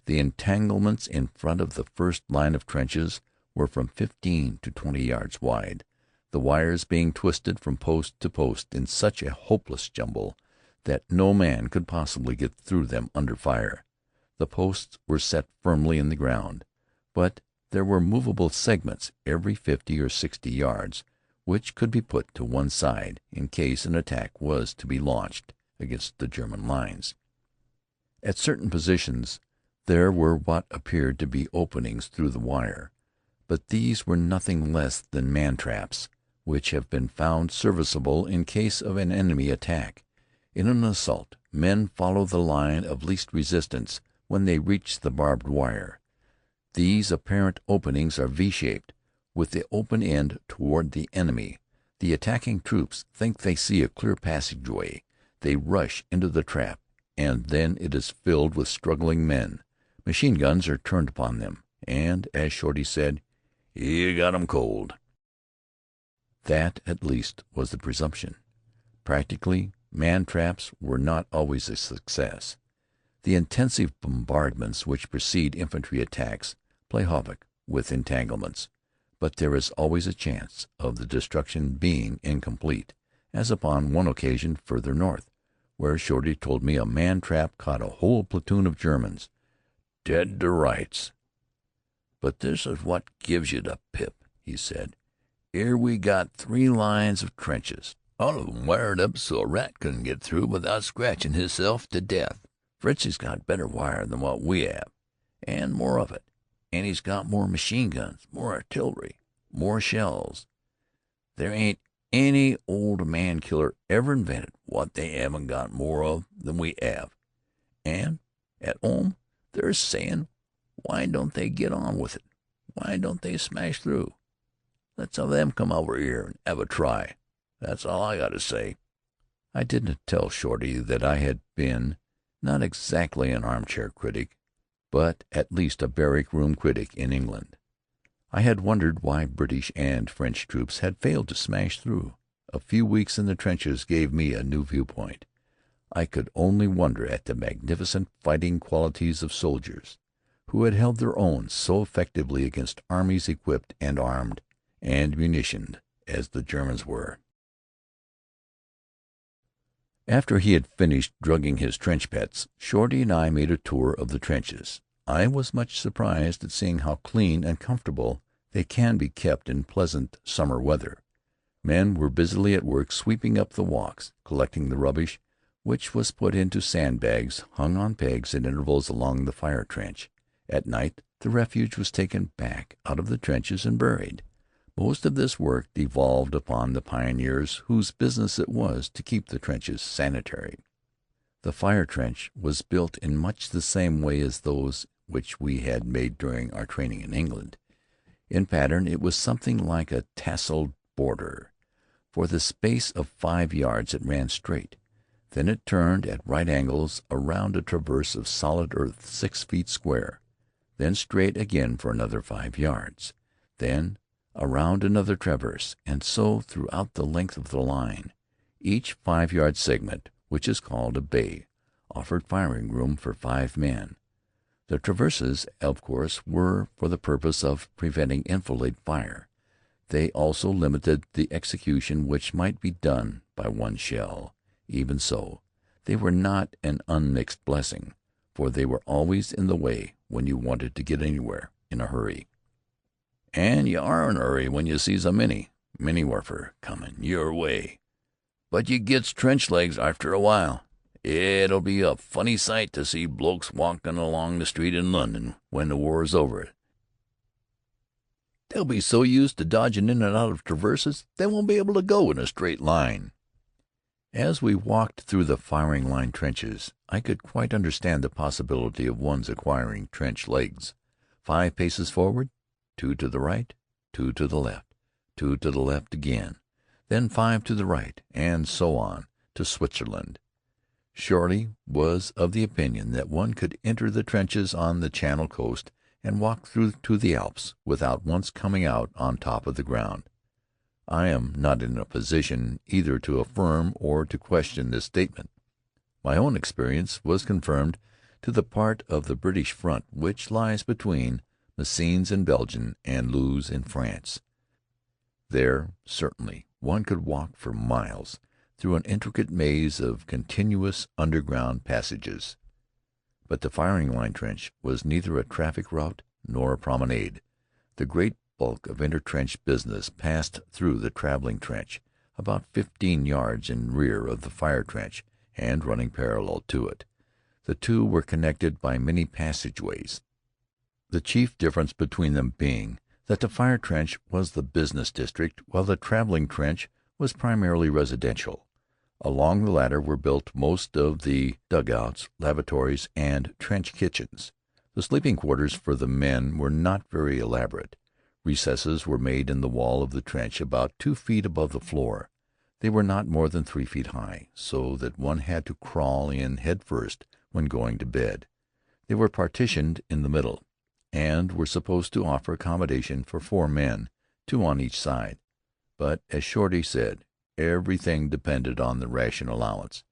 The entanglements in front of the first line of trenches were from 15 to 20 yards wide, the wires being twisted from post to post in such a hopeless jumble that no man could possibly get through them under fire. The posts were set firmly in the ground, but there were movable segments every 50 or 60 yards, which could be put to one side in case an attack was to be launched against the German lines. At certain positions there were what appeared to be openings through the wire, but these were nothing less than man-traps, which have been found serviceable in case of an enemy attack. In an assault, men follow the line of least resistance when they reach the barbed wire. These apparent openings are V-shaped, with the open end toward the enemy. The attacking troops think they see a clear passageway. They rush into the trap, and then it is filled with struggling men. Machine guns are turned upon them, and, as Shorty said, "You got 'em cold." That, at least, was the presumption. Practically, man-traps were not always a success. The intensive bombardments which precede infantry attacks play havoc with entanglements, but there is always a chance of the destruction being incomplete, as upon one occasion further north, where Shorty told me a man-trap caught a whole platoon of Germans, "dead to rights." "But this is what gives you the pip," he said. "'Ere we got 3 lines of trenches, all of 'em wired up so a rat couldn't get through without scratchin' hisself to death. Fritzie's got better wire than what we 'ave, and more of it, and he's got more machine guns, more artillery, more shells. There ain't any old man-killer ever invented what they 'aven't got more of than we 'ave. And at 'ome they're sayin' Why don't they get on with it? Why don't they smash through? Let's have them come over here and have a try. That's all I got to say." I didn't tell Shorty that I had been, not exactly an armchair critic, but at least a barrack-room critic in England. I had wondered why British and French troops had failed to smash through. A few weeks in the trenches gave me a new viewpoint. I could only wonder at the magnificent fighting qualities of soldiers who had held their own so effectively against armies equipped and armed and munitioned as the Germans were. After he had finished drugging his trench pets, Shorty and I made a tour of the trenches. I was much surprised at seeing how clean and comfortable they can be kept in pleasant summer weather. Men were busily at work sweeping up the walks, collecting the rubbish, which was put into sandbags hung on pegs at intervals along the fire trench. At night the refuse was taken back out of the trenches and buried. Most of this work devolved upon the pioneers whose business it was to keep the trenches sanitary. The fire trench was built in much the same way as those which we had made during our training in England. In pattern it was something like a tasseled border. For the space of 5 yards it ran straight. Then it turned at right angles around a traverse of solid earth 6 feet square. Then straight again for another 5 yards. Then around another traverse, and so throughout the length of the line. Each 5-yard segment, which is called a bay, offered firing room for 5 men. The traverses, of course, were for the purpose of preventing enfilade fire. They also limited the execution which might be done by one shell. Even so, they were not an unmixed blessing, for they were always in the way when you wanted to get anywhere in a hurry. And you are in a hurry when you sees a Minnie warfer comin' your way. But you gets trench legs after a while. It'll be a funny sight to see blokes walkin' along the street in London when the war's over. They'll be so used to dodgin' in and out of traverses they won't be able to go in a straight line." As we walked through the firing line trenches, I could quite understand the possibility of one's acquiring trench legs. 5 paces forward, 2 to the right, 2 to the left, 2 to the left again, then 5 to the right, and so on to Switzerland. Shorty was of the opinion that one could enter the trenches on the Channel coast and walk through to the Alps without once coming out on top of the ground. I am not in a position either to affirm or to question this statement. My own experience was confirmed to the part of the British front which lies between Messines in Belgium and Loos in France. There, certainly, one could walk for miles through an intricate maze of continuous underground passages. But the firing line trench was neither a traffic route nor a promenade. The great bulk of inter-trench business passed through the traveling trench, about 15 yards in rear of the fire trench and running parallel to it. The two were connected by many passageways, the chief difference between them being that the fire trench was the business district, while the traveling trench was primarily residential. Along the latter were built most of the dugouts, lavatories, and trench kitchens. The sleeping quarters for the men were not very elaborate. Recesses were made in the wall of the trench about 2 feet above the floor. They were not more than 3 feet high, so that one had to crawl in head first when going to bed. They were partitioned in the middle, and were supposed to offer accommodation for 4 men, 2 on each side. But, as Shorty said, everything depended on the ration allowance.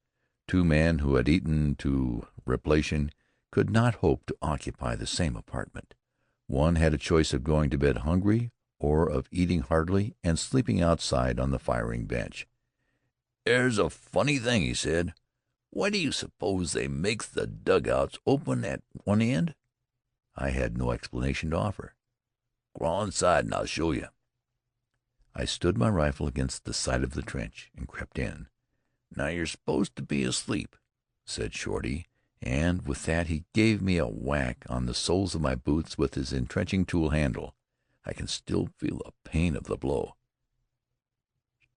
2 men who had eaten to repletion could not hope to occupy the same apartment. One had a choice of going to bed hungry or of eating heartily and sleeping outside on the firing bench. "There's a funny thing," he said. "Why do you suppose they makes the dugouts open at one end?" I had no explanation to offer. "Crawl inside and I'll show you." I stood my rifle against the side of the trench and crept in. "Now you're supposed to be asleep," said Shorty, and with that he gave me a whack on the soles of my boots with his entrenching tool handle. I can still feel the pain of the blow.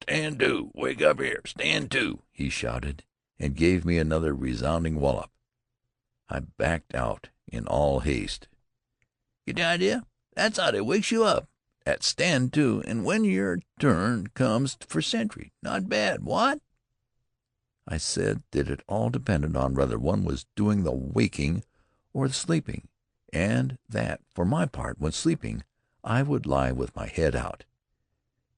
"Stand to! Wake up here! Stand to!" he shouted, and gave me another resounding wallop. I backed out in all haste. Get the idea? That's how they wakes you up. At stand, too, and when your turn comes for sentry. Not bad, what?" I said that it all depended on whether one was doing the waking or the sleeping, and that, for my part, when sleeping, I would lie with my head out.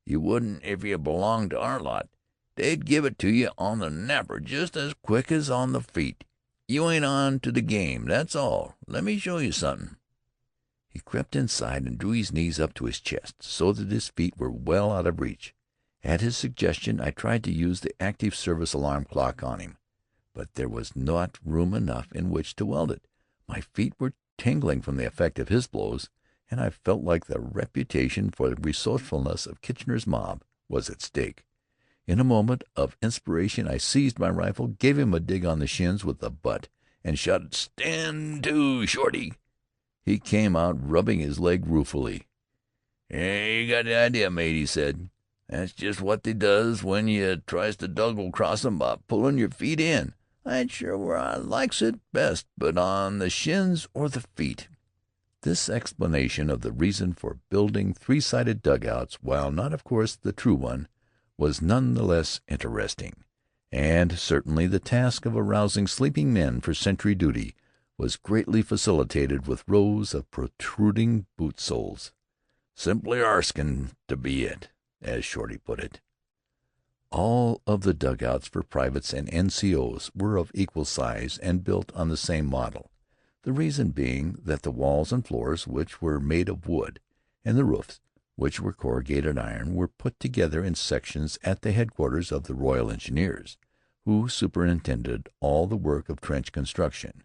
"You wouldn't if you belonged to our lot. They'd give it to you on the napper just as quick as on the feet. You ain't on to the game, that's all. Let me show you something." He crept inside and drew his knees up to his chest, so that his feet were well out of reach. At his suggestion, I tried to use the active service alarm clock on him, but there was not room enough in which to weld it. My feet were tingling from the effect of his blows, and I felt like the reputation for the resourcefulness of Kitchener's Mob was at stake. In a moment of inspiration I seized my rifle, gave him a dig on the shins with the butt, and shouted, "Stand to, Shorty!" He came out, rubbing his leg ruefully. "You got the idea, mate," he said. "That's just what they does when you tries to double cross 'em by pullin' your feet in. I ain't sure where I likes it best, but on the shins or the feet." This explanation of the reason for building three-sided dugouts, while not, of course, the true one, was none the less interesting, and certainly the task of arousing sleeping men for sentry duty was greatly facilitated with rows of protruding boot soles. "Simply arskin' to be it," as Shorty put it. All of the dugouts for privates and N.C.O.'s were of equal size and built on the same model, the reason being that the walls and floors, which were made of wood, and the roofs, which were corrugated iron, were put together in sections at the headquarters of the Royal Engineers, who superintended all the work of trench construction.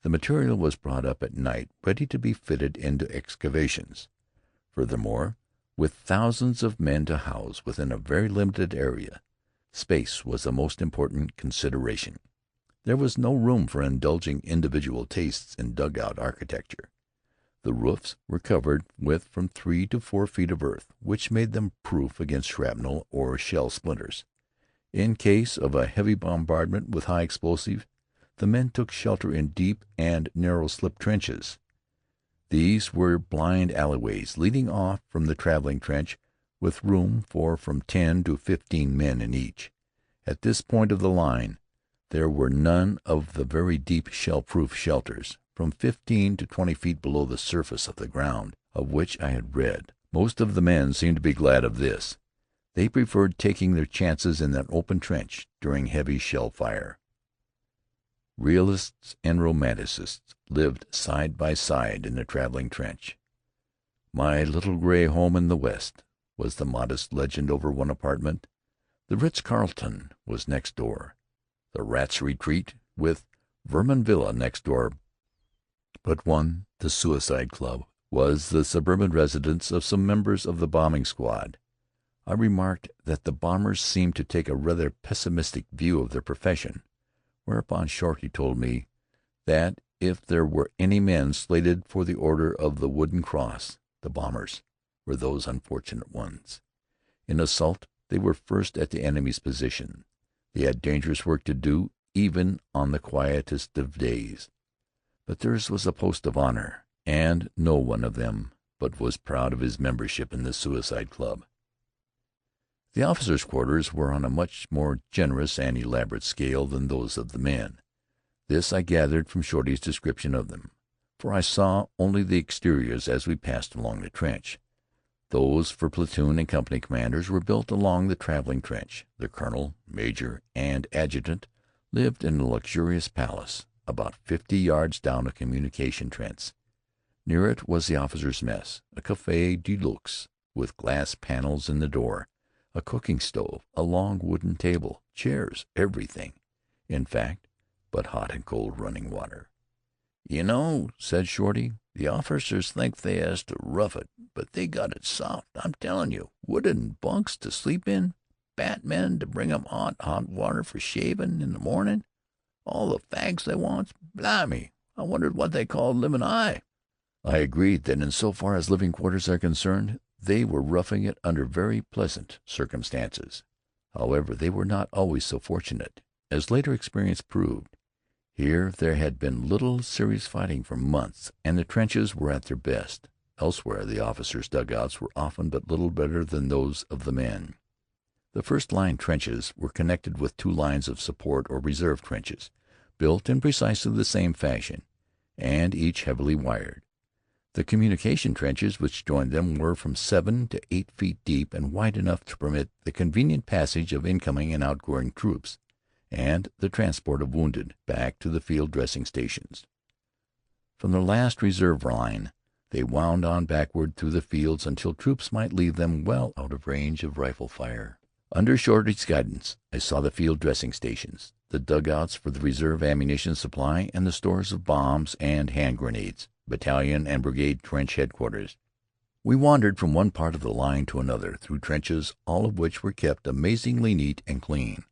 The material was brought up at night, ready to be fitted into excavations. Furthermore, with thousands of men to house within a very limited area, space was a most important consideration. There was no room for indulging individual tastes in dugout architecture. The roofs were covered with from 3 to 4 feet of earth, which made them proof against shrapnel or shell splinters. In case of a heavy bombardment with high explosive, the men took shelter in deep and narrow slip trenches. These were blind alleyways leading off from the traveling trench, with room for from 10 to 15 men in each. At this point of the line there were none of the very deep shell-proof shelters, from 15 to 20 feet below the surface of the ground, of which I had read. Most of the men seemed to be glad of this. They preferred taking their chances in that open trench during heavy shell fire. Realists and romanticists lived side by side in the traveling trench. "My little gray home in the West" was the modest legend over one apartment. The Ritz-Carlton was next door. The Rats' Retreat, with Vermin Villa, next door. But one, the Suicide Club, was the suburban residence of some members of the bombing squad. I remarked that the bombers seemed to take a rather pessimistic view of their profession, whereupon Shorty told me that if there were any men slated for the Order of the Wooden Cross, the bombers were those unfortunate ones. In assault they were first at the enemy's position. They had dangerous work to do, even on the quietest of days. But theirs was a post of honor, and no one of them but was proud of his membership in the Suicide Club. The officers' quarters were on a much more generous and elaborate scale than those of the men. This I gathered from Shorty's description of them, for I saw only the exteriors as we passed along the trench. Those for platoon and company commanders were built along the traveling trench. The colonel, major, and adjutant lived in a luxurious palace about 50 yards down a communication trench. Near it was the officers' mess, a café de luxe with glass panels in the door, a cooking stove, a long wooden table, chairs, everything, in fact, but hot and cold running water. "You know," said Shorty, "the officers think they has to rough it, but they got it soft. I'm tellin' you, wooden bunks to sleep in, batmen to bring 'em hot water for shavin' in the mornin', all the fags they wants. Blimey, I wondered what they called livin' high." I agreed that in so far as living quarters are concerned, they were roughing it under very pleasant circumstances. However, they were not always so fortunate, as later experience proved. Here there had been little serious fighting for months, and the trenches were at their best. Elsewhere the officers' dugouts were often but little better than those of the men. The first-line trenches were connected with two lines of support or reserve trenches, built in precisely the same fashion, and each heavily wired. The communication trenches which joined them were from 7 to 8 feet deep and wide enough to permit the convenient passage of incoming and outgoing troops, and the transport of wounded back to the field dressing stations. From the last reserve line they wound on backward through the fields until troops might leave them well out of range of rifle fire. Under Shorty's guidance I saw the field dressing stations, the dugouts for the reserve ammunition supply, and the stores of bombs and hand grenades, battalion and brigade trench headquarters. We wandered from one part of the line to another through trenches, all of which were kept amazingly neat and clean.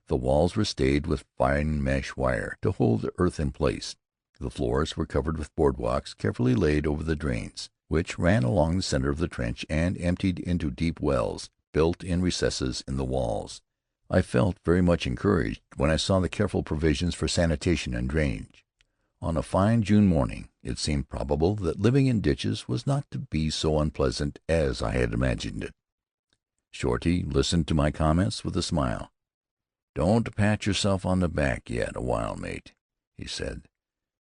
The walls were stayed with fine mesh wire to hold the earth in place. The floors were covered with boardwalks carefully laid over the drains, which ran along the center of the trench and emptied into deep wells built in recesses in the walls. I felt very much encouraged when I saw the careful provisions for sanitation and drainage. On a fine June morning it seemed probable that living in ditches was not to be so unpleasant as I had imagined it. Shorty listened to my comments with a smile. "Don't pat yourself on the back yet awhile, mate," he said.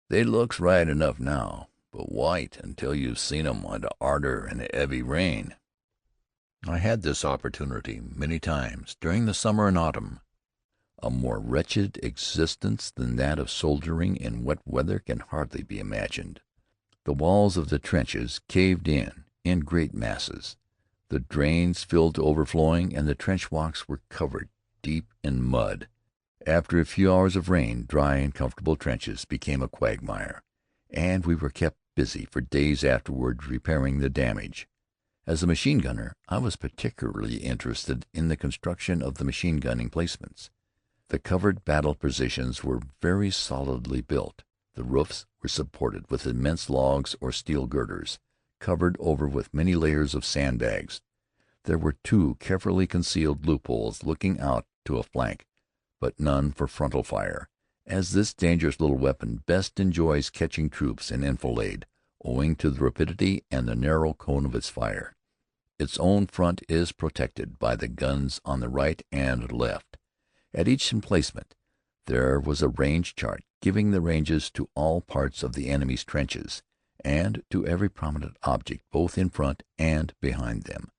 "They looks right enough now, but wait until you've seen 'em under arter and a 'eavy rain." I had this opportunity many times during the summer and autumn. A more wretched existence than that of soldiering in wet weather can hardly be imagined. The walls of the trenches caved in great masses. The drains filled to overflowing, and the trench walks were covered deep in mud. After a few hours of rain, dry and comfortable trenches became a quagmire, and we were kept busy for days afterward repairing the damage. As a machine gunner, I was particularly interested in the construction of the machine gun emplacements. The covered battle positions were very solidly built. The roofs were supported with immense logs or steel girders, covered over with many layers of sandbags. There were 2 carefully concealed loopholes looking out to a flank, but none for frontal fire, as this dangerous little weapon best enjoys catching troops in enfilade, owing to the rapidity and the narrow cone of its fire. Its own front is protected by the guns on the right and left. At each emplacement there was a range chart giving the ranges to all parts of the enemy's trenches, and to every prominent object both in front and behind them.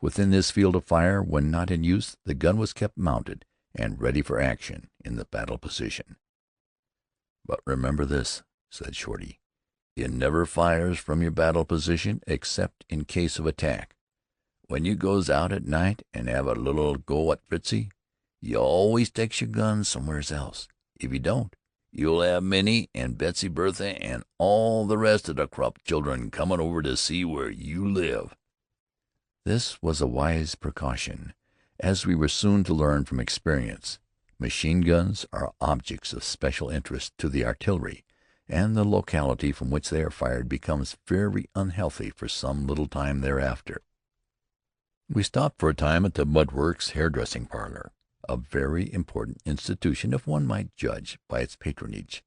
Within this field of fire, when not in use, the gun was kept mounted and ready for action in the battle position. "But remember this," said Shorty. "You never fires from your battle position except in case of attack. When you goes out at night and 'ave a little go at Fritzie, you always takes your gun somewheres else. If you don't, you'll 'ave Minnie and Betsy Bertha and all the rest of the Krupp children comin' over to see where you live." This was a wise precaution, as we were soon to learn from experience. Machine guns are objects of special interest to the artillery, and the locality from which they are fired becomes very unhealthy for some little time thereafter. We stopped for a time at the Mudworks hairdressing parlor, a very important institution if one might judge by its patronage.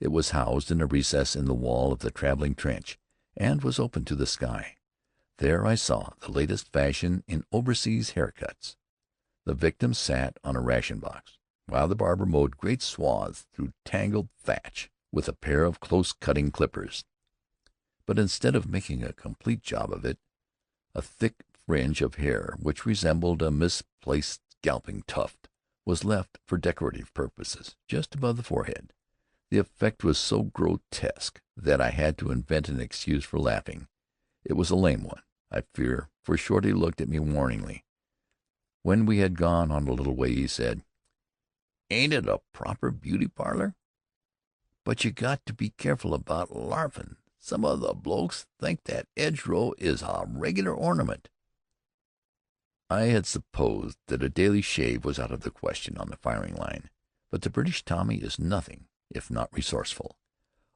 It was housed in a recess in the wall of the traveling trench, and was open to the sky. There I saw the latest fashion in overseas haircuts. The victim sat on a ration box, while the barber mowed great swaths through tangled thatch with a pair of close-cutting clippers. But instead of making a complete job of it, a thick fringe of hair, which resembled a misplaced scalping tuft, was left for decorative purposes just above the forehead. The effect was so grotesque that I had to invent an excuse for laughing. It was a lame one, I fear, for Shorty looked at me warningly. When we had gone on a little way, he said, "Ain't it a proper beauty parlor? But you got to be careful about larfin'. Some of the blokes think that 'edgerow is a regular ornament." I had supposed that a daily shave was out of the question on the firing line, but the British Tommy is nothing if not resourceful.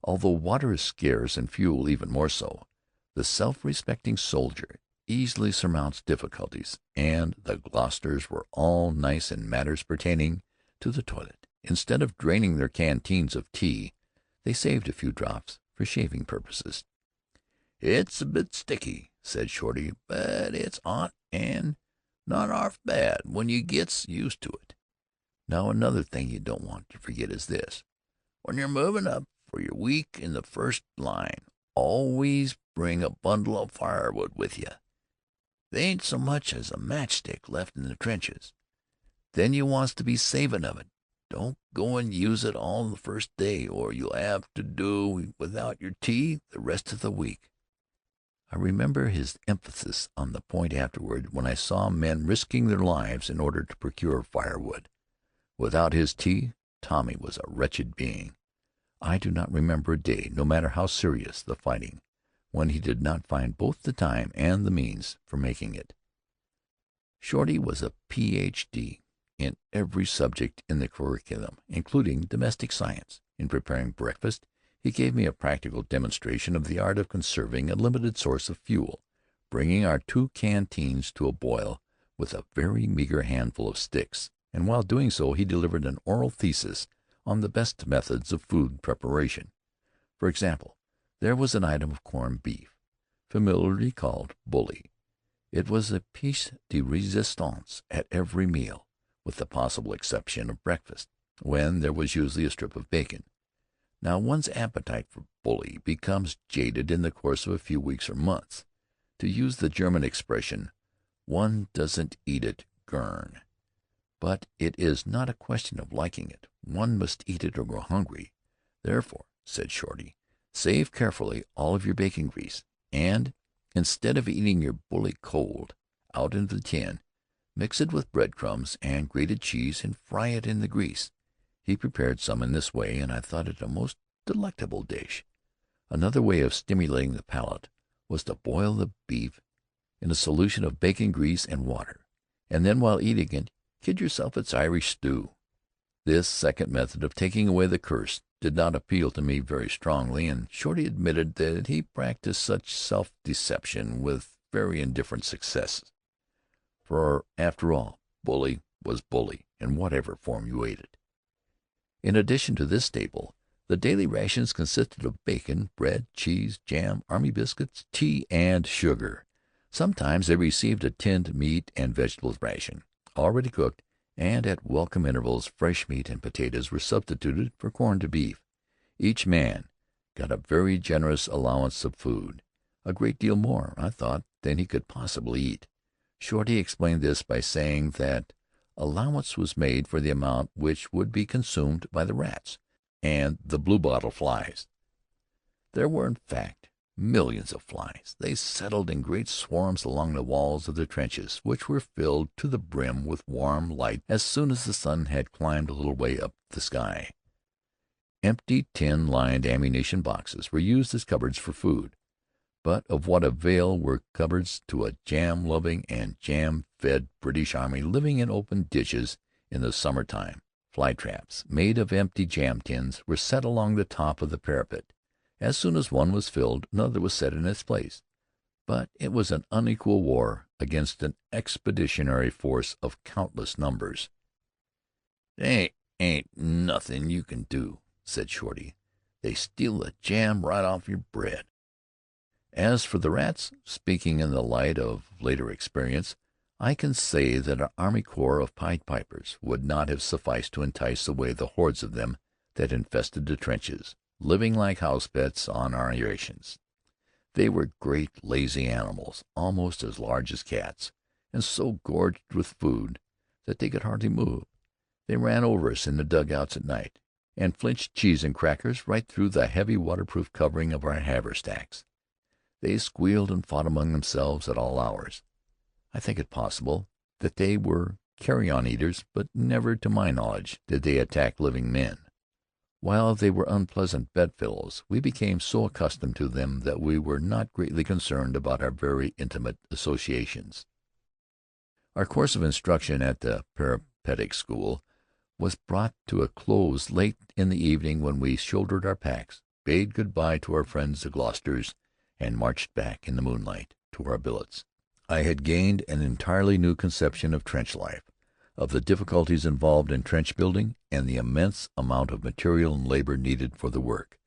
Although water is scarce and fuel even more so, the self-respecting soldier easily surmounts difficulties, and the Gloucesters were all nice in matters pertaining to the toilet. Instead of draining their canteens of tea, they saved a few drops for shaving purposes. "It's a bit sticky," said Shorty, "but it's 'ot and not 'arf bad when you gets used to it. Now another thing you don't want to forget is this. When you're moving up for your week in the first line, always bring a bundle of firewood with you. They ain't so much as a matchstick left in the trenches. Then you wants to be savin' of it. Don't go and use it all the first day, or you'll 'ave to do without your tea the rest of the week." I remember his emphasis on the point afterward, when I saw men risking their lives in order to procure firewood. Without his tea, Tommy was a wretched being. I do not remember a day, no matter how serious the fighting, when he did not find both the time and the means for making it. Shorty was a Ph.D. in every subject in the curriculum, including domestic science. In preparing breakfast, he gave me a practical demonstration of the art of conserving a limited source of fuel, bringing our 2 canteens to a boil with a very meager handful of sticks, and while doing so he delivered an oral thesis on the best methods of food preparation. For example, there was an item of corned beef, familiarly called bully. It was a piece de resistance at every meal, with the possible exception of breakfast, when there was usually a strip of bacon. Now one's appetite for bully becomes jaded in the course of a few weeks or months. To use the German expression, one doesn't eat it gern. But it is not a question of liking it. One must eat it or go hungry. Therefore, said Shorty, save carefully all of your bacon grease, and, instead of eating your bully cold, out of the tin, mix it with breadcrumbs and grated cheese and fry it in the grease. He prepared some in this way, and I thought it a most delectable dish. Another way of stimulating the palate was to boil the beef in a solution of bacon grease and water, and then, while eating it, kid yourself it's Irish stew. This second method of taking away the curse did not appeal to me very strongly, and Shorty admitted that he practiced such self-deception with very indifferent success. For, after all, bully was bully, in whatever form you ate it. In addition to this staple, the daily rations consisted of bacon, bread, cheese, jam, army biscuits, tea, and sugar. Sometimes they received a tinned meat and vegetables ration, already cooked, and at welcome intervals fresh meat and potatoes were substituted for corned beef. Each man got a very generous allowance of food, a great deal more, I thought, than he could possibly eat. Shorty explained this by saying that allowance was made for the amount which would be consumed by the rats and the bluebottle flies. There were, in fact, millions of flies. They settled in great swarms along the walls of the trenches, which were filled to the brim with warm light as soon as the sun had climbed a little way up the sky. Empty tin-lined ammunition boxes were used as cupboards for food. But of what avail were cupboards to a jam-loving and jam-fed British Army living in open ditches in the summer time? Fly-traps, made of empty jam tins, were set along the top of the parapet. As soon as one was filled, another was set in its place. But it was an unequal war against an expeditionary force of countless numbers. "They ain't nothin' you can do," said Shorty. "They steal the jam right off your bread." As for the rats, speaking in the light of later experience, I can say that an army corps of Pied Pipers would not have sufficed to entice away the hordes of them that infested the trenches, living like house pets on our rations. They were great lazy animals, almost as large as cats, and so gorged with food that they could hardly move. They ran over us in the dugouts at night, and flinched cheese and crackers right through the heavy waterproof covering of our haversacks. They squealed and fought among themselves at all hours. I think it possible that they were carrion eaters, but never, to my knowledge, did they attack living men. While they were unpleasant bedfellows, we became so accustomed to them that we were not greatly concerned about our very intimate associations. Our course of instruction at the Parapet-etic School was brought to a close late in the evening when we shouldered our packs, bade good-bye to our friends the Gloucesters, and marched back in the moonlight to our billets. I had gained an entirely new conception of trench life. of the difficulties involved in trench building and the immense amount of material and labor needed for the work.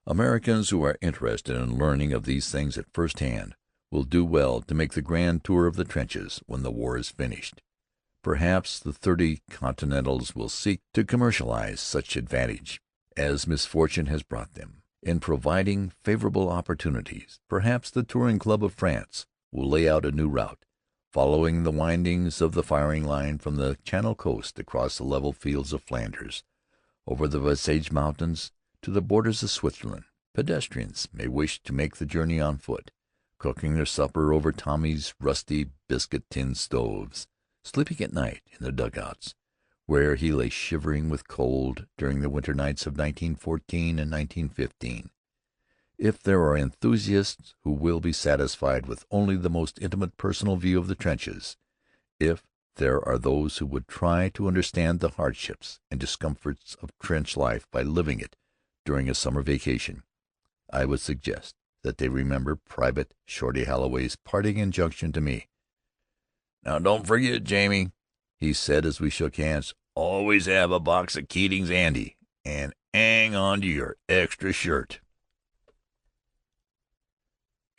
Americans who are interested in learning of these things at first hand will do well to make the grand tour of the trenches when the war is finished. Perhaps the 30 Continentals will seek to commercialize such advantage as misfortune has brought them, in providing favorable opportunities. Perhaps the Touring Club of France will lay out a new route, following the windings of the firing line from the Channel coast across the level fields of Flanders, over the Vosges Mountains to the borders of Switzerland. Pedestrians may wish to make the journey on foot, cooking their supper over Tommy's rusty biscuit tin stoves, sleeping at night in the dugouts, where he lay shivering with cold during the winter nights of 1914 and 1915. If there are enthusiasts who will be satisfied with only the most intimate personal view of the trenches, if there are those who would try to understand the hardships and discomforts of trench life by living it during a summer vacation, I would suggest that they remember Private Shorty Holloway's parting injunction to me. "Now don't forget, Jamie," he said as we shook hands, "always have a box of Keating's handy, and hang on to your extra shirt."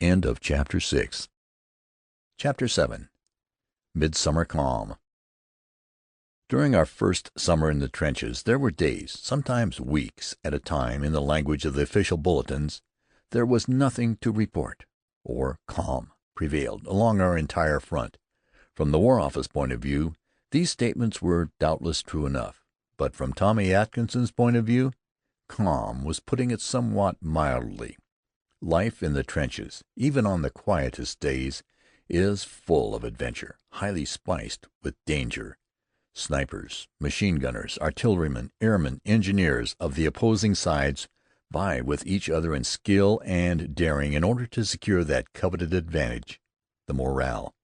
End of Chapter 6. Chapter 7. Midsummer Calm. During our first summer in the trenches, there were days, sometimes weeks at a time, in the language of the official bulletins, there was nothing to report, or calm prevailed along our entire front. From the War Office point of view, these statements were doubtless true enough, but from Tommy Atkinson's point of view, calm was putting it somewhat mildly. Life in the trenches, even on the quietest days, is full of adventure, highly spiced with danger. Snipers, machine gunners, artillerymen, airmen, engineers of the opposing sides vie with each other in skill and daring in order to secure that coveted advantage, the morale.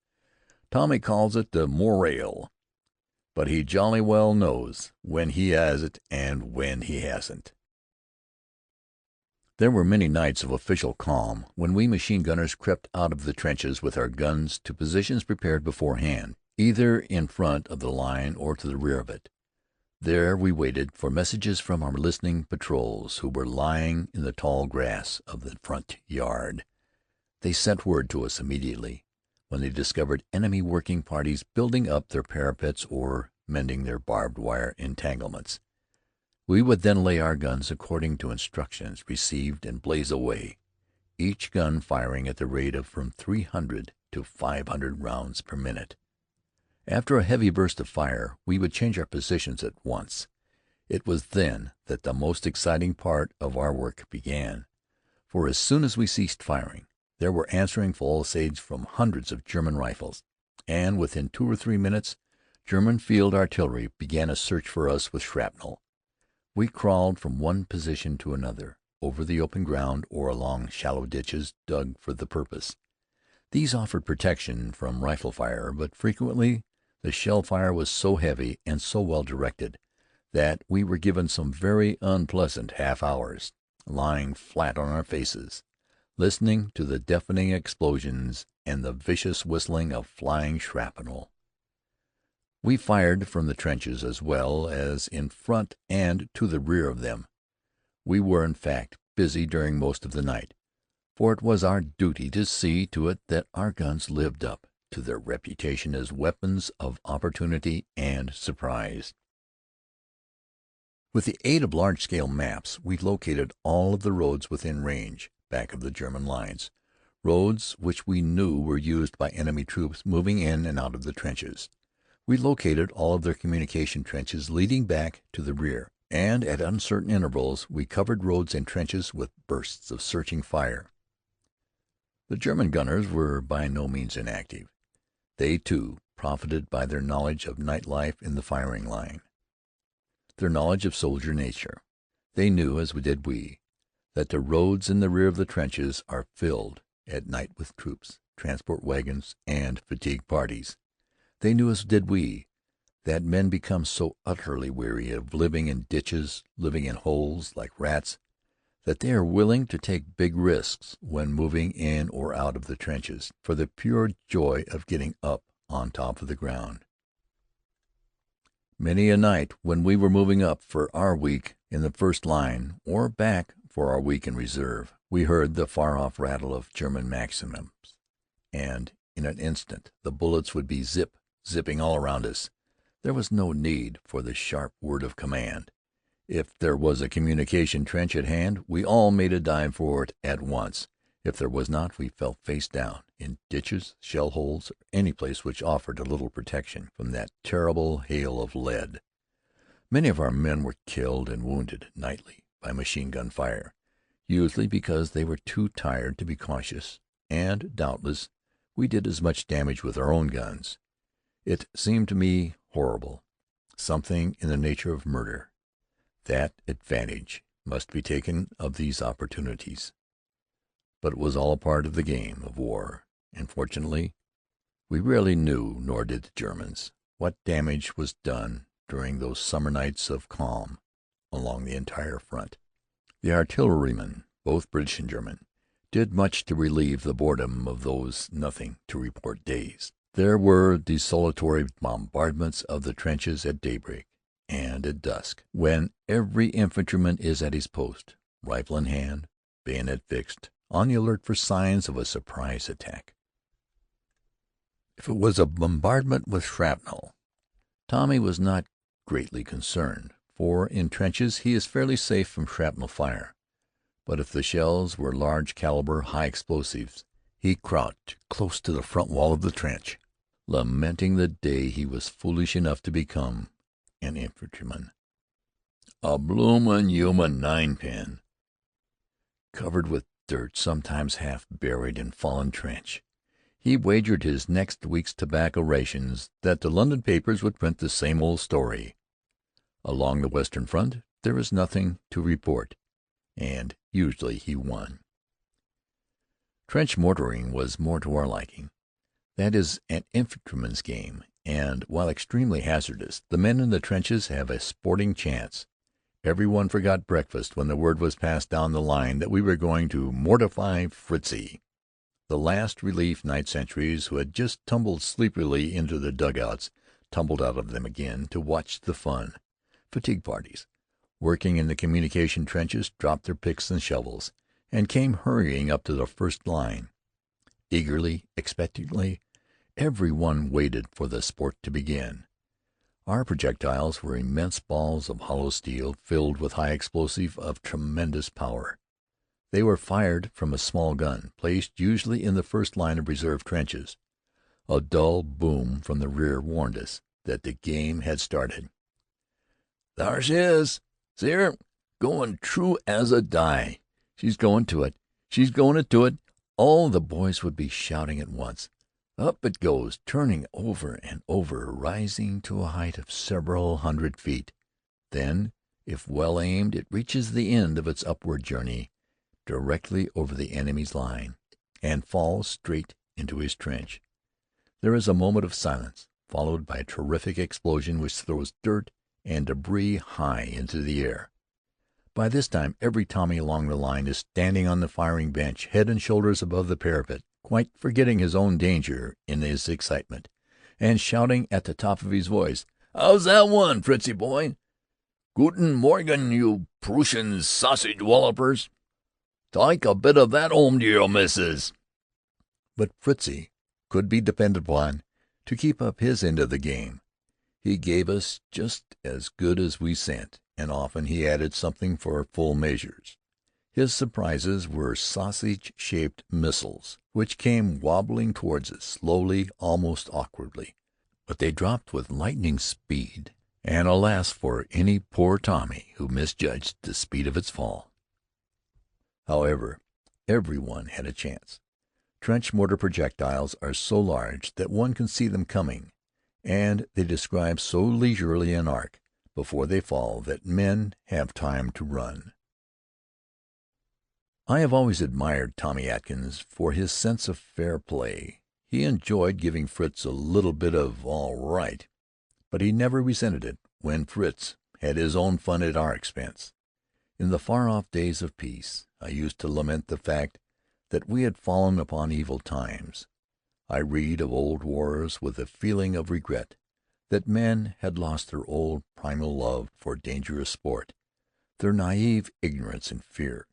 Tommy calls it the morale, but he jolly well knows when he has it and when he hasn't. There were many nights of official calm when we machine gunners crept out of the trenches with our guns to positions prepared beforehand, either in front of the line or to the rear of it. There we waited for messages from our listening patrols, who were lying in the tall grass of the front yard. They sent word to us immediately when they discovered enemy working parties building up their parapets or mending their barbed wire entanglements. We would then lay our guns according to instructions received and blaze away, each gun firing at the rate of from 300 to 500 rounds per minute. After a heavy burst of fire, we would change our positions at once. It was then that the most exciting part of our work began, for as soon as we ceased firing, there were answering fusillades from hundreds of German rifles, and within 2 or 3 minutes German field artillery began a search for us with shrapnel. We crawled from one position to another, over the open ground or along shallow ditches dug for the purpose. These offered protection from rifle fire, but frequently the shell fire was so heavy and so well directed that we were given some very unpleasant half hours, lying flat on our faces, listening to the deafening explosions and the vicious whistling of flying shrapnel. We fired from the trenches as well as in front and to the rear of them. We were, in fact, busy during most of the night, for it was our duty to see to it that our guns lived up to their reputation as weapons of opportunity and surprise. With the aid of large-scale maps, we located all of the roads within range, back of the German lines, roads which we knew were used by enemy troops moving in and out of the trenches. We located all of their communication trenches leading back to the rear, and at uncertain intervals we covered roads and trenches with bursts of searching fire. The German gunners were by no means inactive. They, too, profited by their knowledge of night life in the firing line, their knowledge of soldier nature. They knew, as did we, that the roads in the rear of the trenches are filled at night with troops, transport wagons, and fatigue parties. They knew, as did we, that men become so utterly weary of living in ditches, living in holes like rats, that they are willing to take big risks when moving in or out of the trenches, for the pure joy of getting up on top of the ground. Many a night when we were moving up for our week in the first line, or back for our week in reserve, we heard the far-off rattle of German Maxims, and in an instant the bullets would be zipping all around us. There was no need for the sharp word of command. If there was a communication trench at hand, we all made a dive for it at once. If there was not, we fell face down, in ditches, shell holes, or any place which offered a little protection from that terrible hail of lead. Many of our men were killed and wounded nightly by machine-gun fire, usually because they were too tired to be cautious, and, doubtless, we did as much damage with our own guns. It seemed to me horrible, something in the nature of murder. That advantage must be taken of these opportunities. But it was all a part of the game of war, and fortunately we rarely knew, nor did the Germans, what damage was done during those summer nights of calm along the entire front. The artillerymen, both British and German, did much to relieve the boredom of those nothing-to-report days. There were desultory bombardments of the trenches at daybreak and at dusk, when every infantryman is at his post, rifle in hand, bayonet fixed, on the alert for signs of a surprise attack. If it was a bombardment with shrapnel, Tommy was not greatly concerned, for in trenches he is fairly safe from shrapnel fire. But if the shells were large caliber, high explosives, he crouched close to the front wall of the trench, lamenting the day he was foolish enough to become an infantryman. A bloomin' human ninepin, covered with dirt, sometimes half buried in fallen trench. He wagered his next week's tobacco rations that the London papers would print the same old story. Along the Western Front there is nothing to report, and usually he won. Trench mortaring was more to our liking. That is an infantryman's game, and, while extremely hazardous, the men in the trenches have a sporting chance. Everyone forgot breakfast when the word was passed down the line that we were going to mortify Fritzie. The last relief night sentries, who had just tumbled sleepily into their dugouts, tumbled out of them again to watch the fun. Fatigue parties, working in the communication trenches, dropped their picks and shovels, and came hurrying up to the first line. Eagerly, expectantly, every one waited for the sport to begin. Our projectiles were immense balls of hollow steel, filled with high explosive of tremendous power. They were fired from a small gun, placed usually in the first line of reserve trenches. A dull boom from the rear warned us that the game had started. "Thar she is! See her? Goin' true as a die! She's goin' to it! She's goin' to it!" All the boys would be shouting at once. Up it goes, turning over and over, rising to a height of several hundred feet. Then, if well aimed, it reaches the end of its upward journey directly over the enemy's line, and falls straight into his trench. There is a moment of silence, followed by a terrific explosion which throws dirt and debris high into the air. By this time every Tommy along the line is standing on the firing bench, head and shoulders above the parapet, quite forgetting his own danger in his excitement, and shouting at the top of his voice, "How's that one, Fritzie boy? Guten Morgen, you Prussian sausage wallopers! Take a bit of that home to your missus." But Fritzie could be depended upon to keep up his end of the game. He gave us just as good as we sent, and often he added something for full measures. His surprises were sausage-shaped missiles, which came wobbling towards us, slowly, almost awkwardly. But they dropped with lightning speed, and alas for any poor Tommy who misjudged the speed of its fall. However, every one had a chance. Trench mortar projectiles are so large that one can see them coming, and they describe so leisurely an arc before they fall that men have time to run. I have always admired Tommy Atkins for his sense of fair play. He enjoyed giving Fritz a little bit of all right, but he never resented it when Fritz had his own fun at our expense. In the far-off days of peace, I used to lament the fact that we had fallen upon evil times. I read of old wars with a feeling of regret that men had lost their old primal love for dangerous sport, their naive ignorance and fear.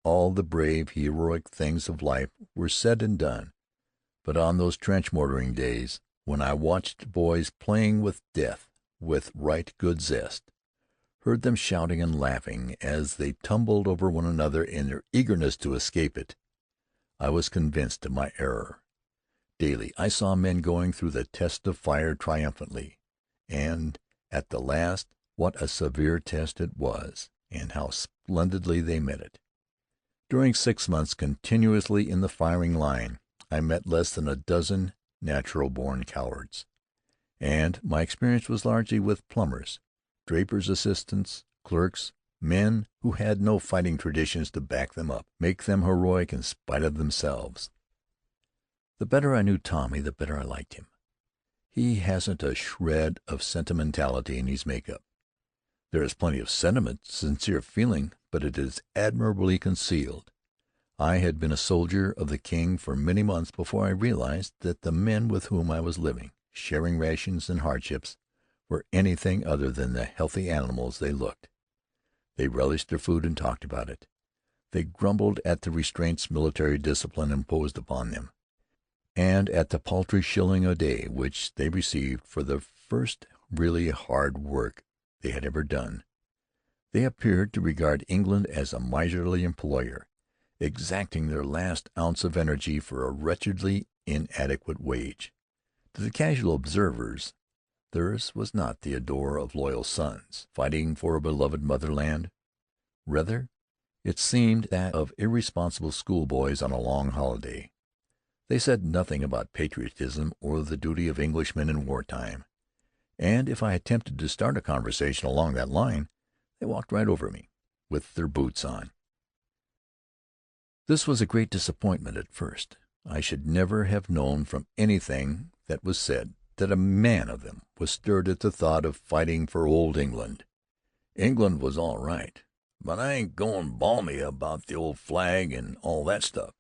All the brave, heroic things of life were said and done, but on those trench mortaring days, when I watched boys playing with death with right good zest, heard them shouting and laughing as they tumbled over one another in their eagerness to escape it, I was convinced of my error. Daily I saw men going through the test of fire triumphantly, and at the last what a severe test it was, and how splendidly they met it. During 6 months continuously in the firing line, I met less than a dozen natural-born cowards, and my experience was largely with plumbers, drapers' assistants, clerks, men who had no fighting traditions to back them up, make them heroic in spite of themselves. The better I knew Tommy, the better I liked him. He hasn't a shred of sentimentality in his make-up. There is plenty of sentiment, sincere feeling, but it is admirably concealed. I had been a soldier of the King for many months before I realized that the men with whom I was living, sharing rations and hardships, were anything other than the healthy animals they looked. They relished their food and talked about it. They grumbled at the restraints military discipline imposed upon them, and at the paltry shilling a day which they received for the first really hard work they had ever done. They appeared to regard England as a miserly employer, exacting their last ounce of energy for a wretchedly inadequate wage. To the casual observers, theirs was not the ardor of loyal sons, fighting for a beloved motherland. Rather, it seemed that of irresponsible schoolboys on a long holiday. They said nothing about patriotism or the duty of Englishmen in wartime, and if I attempted to start a conversation along that line, they walked right over me, with their boots on. This was a great disappointment at first. I should never have known from anything that was said that a man of them was stirred at the thought of fighting for old England. England was all right, but I ain't going balmy about the old flag and all that stuff.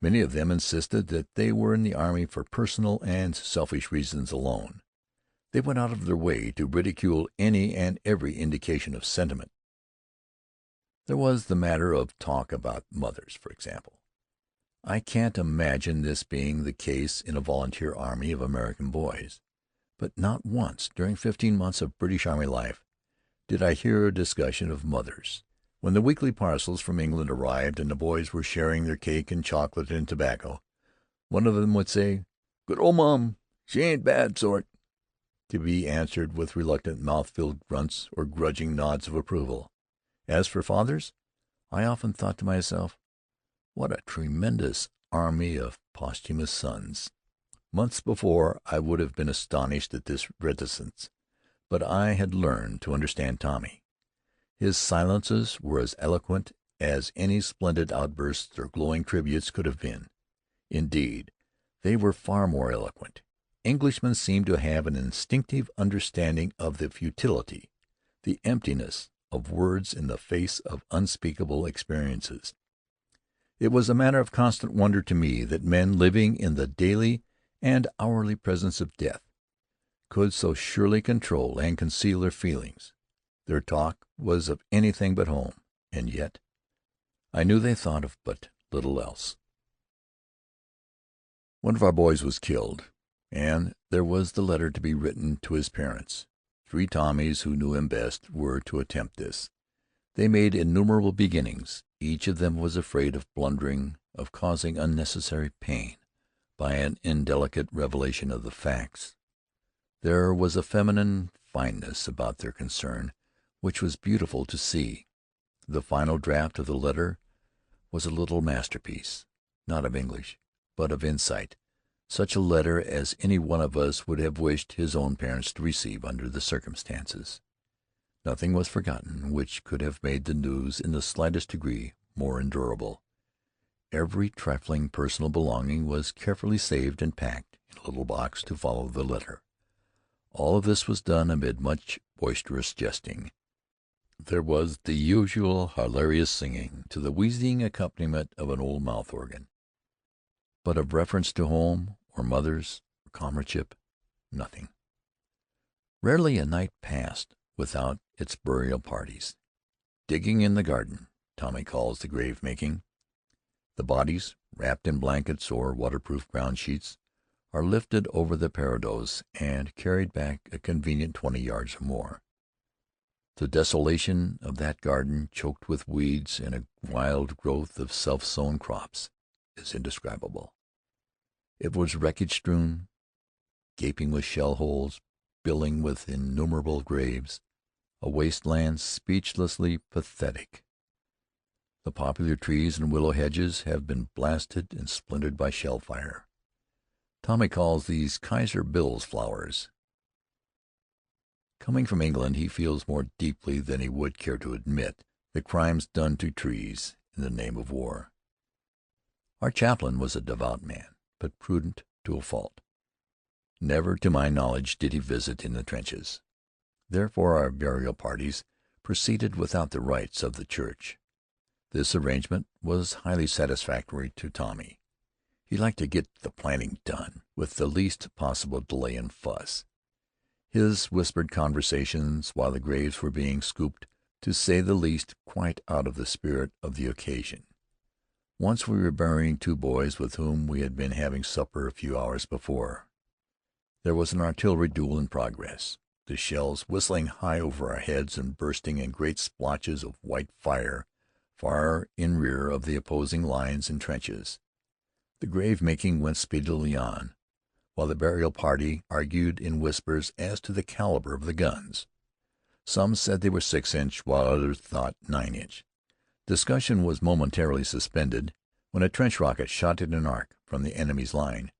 Many of them insisted that they were in the army for personal and selfish reasons alone. They went out of their way to ridicule any and every indication of sentiment. There was the matter of talk about mothers, for example. I can't imagine this being the case in a volunteer army of American boys, but not once during 15 months of British Army life did I hear a discussion of mothers. When the weekly parcels from England arrived and the boys were sharing their cake and chocolate and tobacco, one of them would say, "Good old Mom, she ain't bad sort," to be answered with reluctant mouth-filled grunts or grudging nods of approval. As for fathers, I often thought to myself, what a tremendous army of posthumous sons. Months before I would have been astonished at this reticence, but I had learned to understand Tommy. His silences were as eloquent as any splendid outbursts or glowing tributes could have been. Indeed, they were far more eloquent. Englishmen seem to have an instinctive understanding of the futility, the emptiness of words in the face of unspeakable experiences. It was a matter of constant wonder to me that men living in the daily and hourly presence of death could so surely control and conceal their feelings. Their talk was of anything but home, and yet I knew they thought of but little else. One of our boys was killed, and there was the letter to be written to his parents. 3 Tommies who knew him best were to attempt this. They made innumerable beginnings. Each of them was afraid of blundering, of causing unnecessary pain by an indelicate revelation of the facts. There was a feminine fineness about their concern which was beautiful to see. The final draft of the letter was a little masterpiece, not of English, but of insight, such a letter as any one of us would have wished his own parents to receive under the circumstances. Nothing was forgotten which could have made the news in the slightest degree more endurable. Every trifling personal belonging was carefully saved and packed in a little box to follow the letter. All of this was done amid much boisterous jesting. There was the usual hilarious singing to the wheezing accompaniment of an old mouth organ, but of reference to home or mothers or comradeship, nothing. Rarely a night passed without its burial parties. Digging in the garden, Tommy calls the grave making. The bodies, wrapped in blankets or waterproof ground sheets, are lifted over the parados and carried back a convenient 20 yards or more. The desolation of that garden, choked with weeds and a wild growth of self-sown crops, is indescribable. It was wreckage-strewn, gaping with shell holes, billing with innumerable graves, a wasteland speechlessly pathetic. The poplar trees and willow hedges have been blasted and splintered by shell fire. Tommy calls these Kaiser Bill's flowers. Coming from England, he feels more deeply than he would care to admit the crimes done to trees in the name of war. Our chaplain was a devout man, but prudent to a fault. Never, to my knowledge, did he visit in the trenches. Therefore our burial parties proceeded without the rites of the church. This arrangement was highly satisfactory to Tommy. He liked to get the planning done with the least possible delay and fuss. His whispered conversations while the graves were being scooped, to say the least, quite out of the spirit of the occasion. Once we were burying two boys with whom we had been having supper a few hours before. There was an artillery duel in progress, the shells whistling high over our heads and bursting in great splotches of white fire far in rear of the opposing lines and trenches. The grave-making went speedily on, while the burial party argued in whispers as to the caliber of the guns. Some said they were 6-inch, while others thought 9-inch. Discussion was momentarily suspended when a trench rocket shot in an arc from the enemy's line.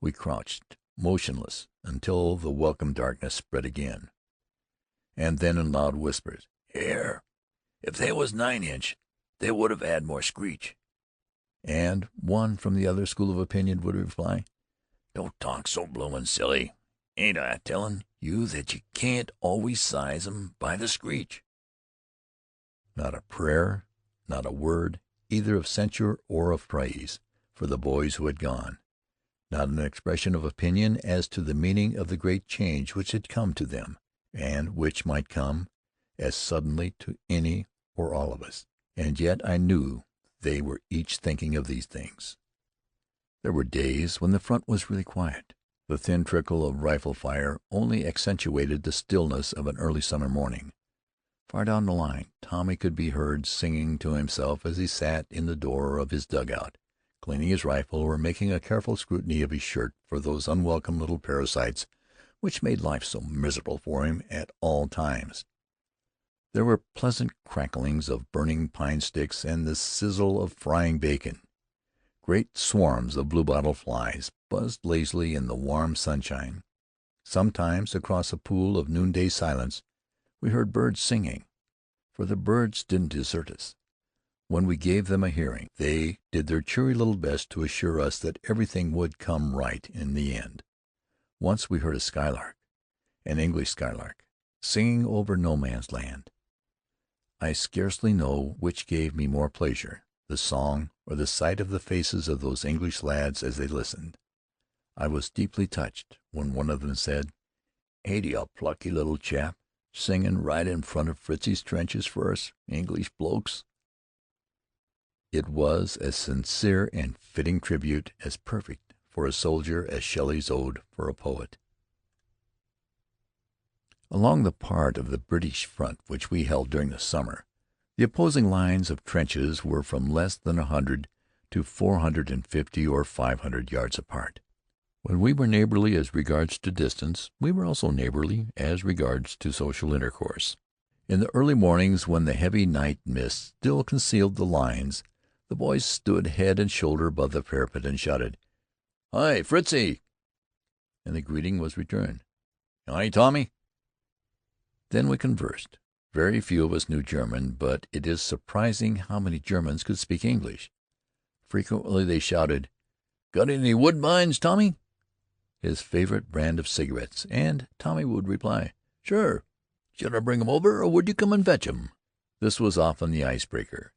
We crouched motionless until the welcome darkness spread again. And then in loud whispers, "Here, if they was 9-inch, they would have had more screech." And one from the other school of opinion would reply, "Don't talk so bloomin' silly. Ain't I tellin' you that you can't always size 'em by the screech?" Not a prayer, not a word, either of censure or of praise, for the boys who had gone. Not an expression of opinion as to the meaning of the great change which had come to them, and which might come as suddenly to any or all of us. And yet I knew they were each thinking of these things. There were days when the front was really quiet. The thin trickle of rifle fire only accentuated the stillness of an early summer morning. Far down the line, Tommy could be heard singing to himself as he sat in the door of his dugout, cleaning his rifle or making a careful scrutiny of his shirt for those unwelcome little parasites which made life so miserable for him at all times. There were pleasant cracklings of burning pine sticks and the sizzle of frying bacon. Great swarms of bluebottle flies buzzed lazily in the warm sunshine. Sometimes, across a pool of noonday silence, we heard birds singing, for the birds didn't desert us. When we gave them a hearing, they did their cheery little best to assure us that everything would come right in the end. Once we heard a skylark, an English skylark, singing over No Man's Land. I scarcely know which gave me more pleasure, the song or the sight of the faces of those English lads as they listened. I was deeply touched when one of them said, "Ain't he a plucky little chap, singin' right in front of Fritzie's trenches for us English blokes?" It was as sincere and fitting tribute, as perfect for a soldier as Shelley's ode for a poet. Along the part of the British front which we held during the summer, the opposing lines of trenches were from less than 100 to 450 or 500 yards apart. When we were neighborly as regards to distance, we were also neighborly as regards to social intercourse. In the early mornings, when the heavy night mist still concealed the lines, the boys stood head and shoulder above the parapet and shouted, "Hi, Fritzie!" And the greeting was returned, "Hi, Tommy!" Then we conversed. Very few of us knew German, but it is surprising how many Germans could speak English. Frequently they shouted, "Got any Woodbines, Tommy?" his favorite brand of cigarettes, and Tommy would reply, "Sure. Should I bring 'em over, or would you come and fetch 'em?" This was often the icebreaker,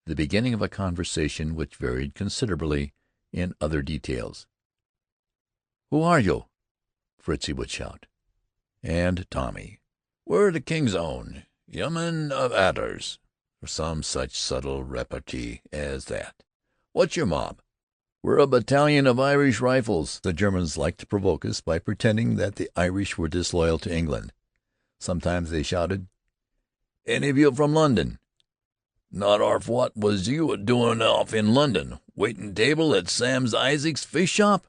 the beginning of a conversation which varied considerably in other details. "Who are you?" Fritzie would shout. and Tommy, "We're the King's Own Yeomen of Adders," or some such subtle repartee as that. "What's your mob?" "We're a battalion of Irish Rifles." The Germans liked to provoke us by pretending that the Irish were disloyal to England. Sometimes they shouted, "Any of you from London?" "Not arf what was you a doin' off in London? Waitin' table at Sam Isaac's fish shop?"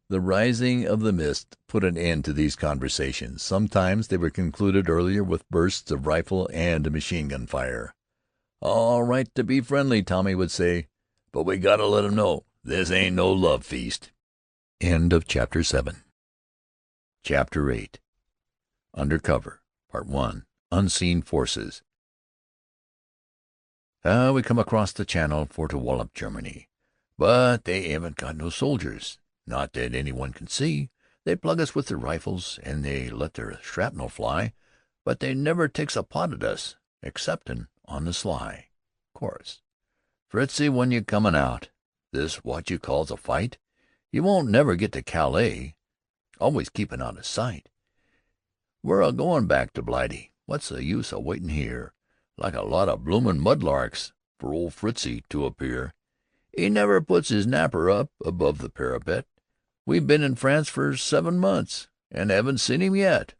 The rising of the mist put an end to these conversations. Sometimes they were concluded earlier with bursts of rifle and machine-gun fire. "All right to be friendly," Tommy would say, "but we gotta let 'em know this ain't no love feast." Chapter 8 Under Cover Part 1 Unseen Forces We come across the Channel for to wallop Germany, but they 'aven't got no soldiers. Not that any one can see. They plug us with their rifles, and they let their shrapnel fly, but they never takes a pot at us, exceptin' on the sly. Chorus. Fritzie, when you comin' out, this what you calls a fight? You won't never get to Calais, always keepin' out of sight. We're a goin' back to Blighty. What's the use of waitin' here, like a lot of bloomin' mudlarks, for old Fritzie to appear? He never puts his napper up above the parapet. We've been in France for 7 months, and haven't seen him yet.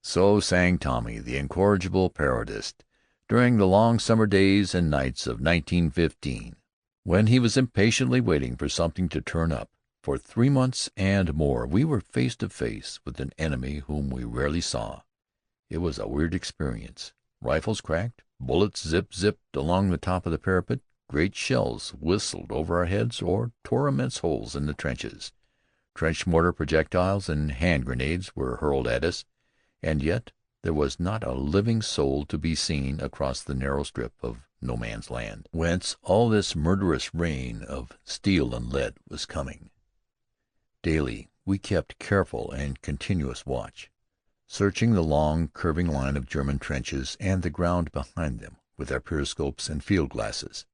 So sang Tommy, the incorrigible parodist, during the long summer days and nights of 1915, when he was impatiently waiting for something to turn up. For 3 months and more we were face to face with an enemy whom we rarely saw. It was a weird experience. Rifles cracked, bullets zip-zipped along the top of the parapet, great shells whistled over our heads or tore immense holes in the trenches. Trench mortar projectiles and hand grenades were hurled at us, and yet there was not a living soul to be seen across the narrow strip of no man's land, whence all this murderous rain of steel and lead was coming. Daily we kept careful and continuous watch, searching the long, curving line of German trenches and the ground behind them with our periscopes and field glasses,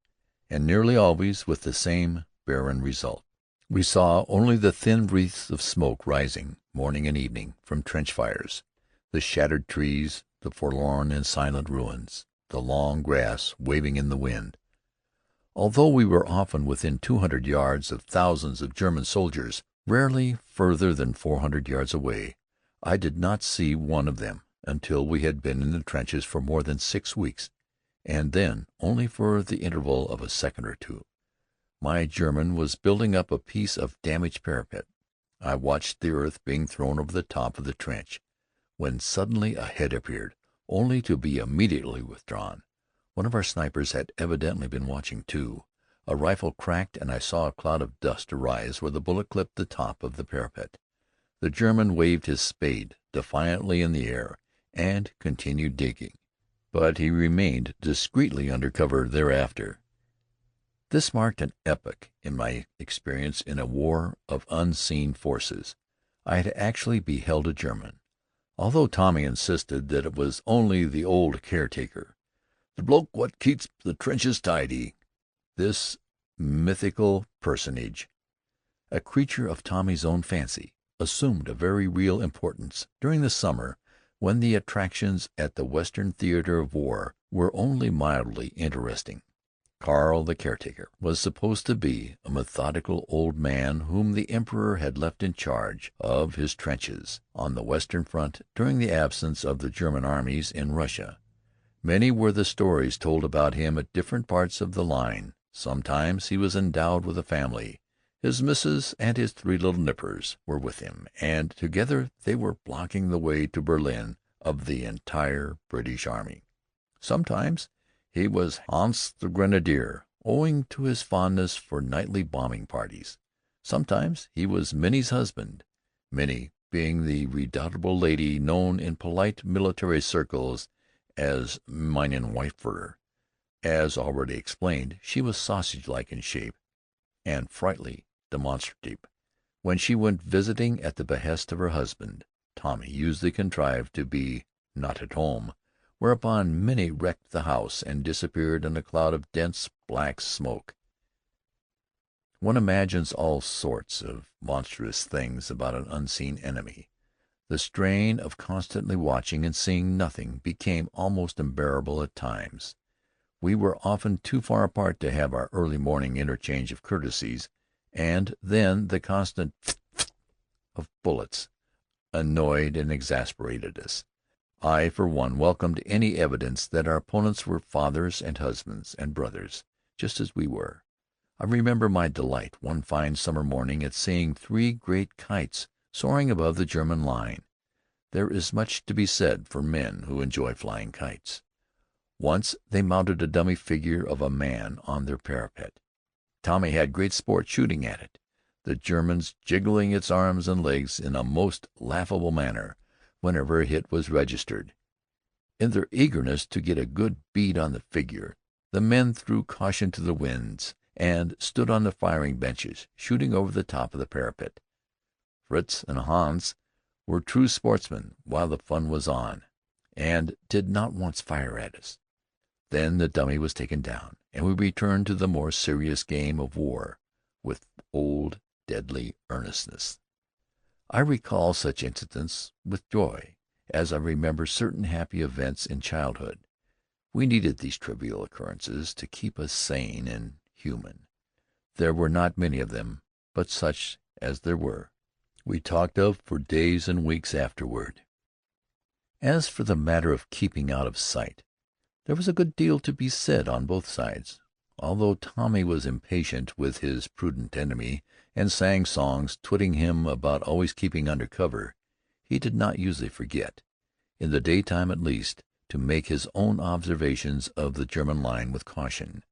and nearly always with the same barren result. We saw only the thin wreaths of smoke rising, morning and evening, from trench fires, the shattered trees, the forlorn and silent ruins, the long grass waving in the wind. Although we were often within 200 yards of thousands of German soldiers, rarely further than 400 yards away, I did not see one of them until we had been in the trenches for more than 6 weeks, and then only for the interval of a second or two. My German was building up a piece of damaged parapet. I watched the earth being thrown over the top of the trench, when suddenly a head appeared, only to be immediately withdrawn. One of our snipers had evidently been watching too. A rifle cracked, and I saw a cloud of dust arise where the bullet clipped the top of the parapet. The German waved his spade defiantly in the air, and continued digging, but he remained discreetly under cover thereafter. This marked an epoch in my experience in a war of unseen forces. I had actually beheld a German, although Tommy insisted that it was only the old caretaker, "the bloke what keeps the trenches tidy." This mythical personage, a creature of Tommy's own fancy, assumed a very real importance during the summer, when the attractions at the Western theater of war were only mildly interesting. Karl, the caretaker, was supposed to be a methodical old man whom the Emperor had left in charge of his trenches on the Western Front during the absence of the German armies in Russia. Many were the stories told about him at different parts of the line. Sometimes he was endowed with a family. His missus and his 3 little nippers were with him, and together they were blocking the way to Berlin of the entire British army. Sometimes he was Hans the Grenadier, owing to his fondness for nightly bombing parties. Sometimes he was Minnie's husband, Minnie being the redoubtable lady known in polite military circles as Minenwerfer. As already explained, she was sausage-like in shape, and frightfully demonstrative. When she went visiting at the behest of her husband, Tommy usually contrived to be not at home, whereupon Minnie wrecked the house and disappeared in a cloud of dense black smoke. One imagines all sorts of monstrous things about an unseen enemy. The strain of constantly watching and seeing nothing became almost unbearable at times. We were often too far apart to have our early morning interchange of courtesies, and then the constant of bullets annoyed and exasperated us. I, for one, welcomed any evidence that our opponents were fathers and husbands and brothers, just as we were. I remember my delight one fine summer morning at seeing 3 great kites soaring above the German line. There is much to be said for men who enjoy flying kites. Once they mounted a dummy figure of a man on their parapet. Tommy had great sport shooting at it, the Germans jiggling its arms and legs in a most laughable manner whenever a hit was registered. In their eagerness to get a good bead on the figure, the men threw caution to the winds and stood on the firing benches, shooting over the top of the parapet. Fritz and Hans were true sportsmen while the fun was on, and did not once fire at us. Then the dummy was taken down, and we returned to the more serious game of war with old deadly earnestness. I recall such incidents with joy, as I remember certain happy events in childhood. We needed these trivial occurrences to keep us sane and human. There were not many of them, but such as there were, we talked of for days and weeks afterward. As for the matter of keeping out of sight, there was a good deal to be said on both sides. Although Tommy was impatient with his prudent enemy, and sang songs twitting him about always keeping under cover, he did not usually forget, in the daytime at least, to make his own observations of the German line with caution.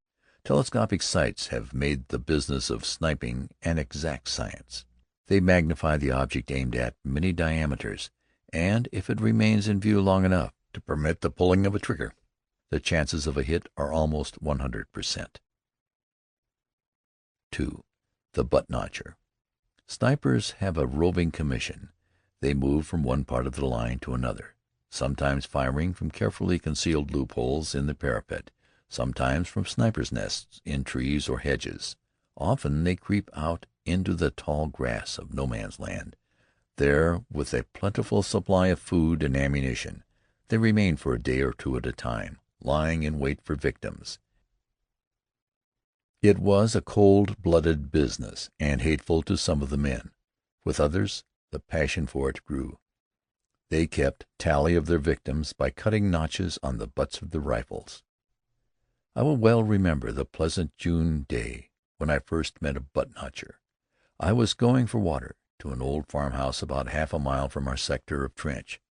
Telescopic sights have made the business of sniping an exact science. They magnify the object aimed at many diameters, and if it remains in view long enough to permit the pulling of a trigger, the chances of a hit are almost 100%. 2. The butt-notcher. Snipers have a roving commission. They move from one part of the line to another, sometimes firing from carefully concealed loopholes in the parapet, sometimes from snipers' nests in trees or hedges. Often they creep out into the tall grass of no man's land. There, with a plentiful supply of food and ammunition, they remain for a day or two at a time, lying in wait for victims. It was a cold-blooded business, and hateful to some of the men. With others, the passion for it grew. They kept tally of their victims by cutting notches on the butts of their rifles. I will well remember the pleasant June day when I first met a butt-notcher. I was going for water to an old farmhouse about half a mile from our sector of trench.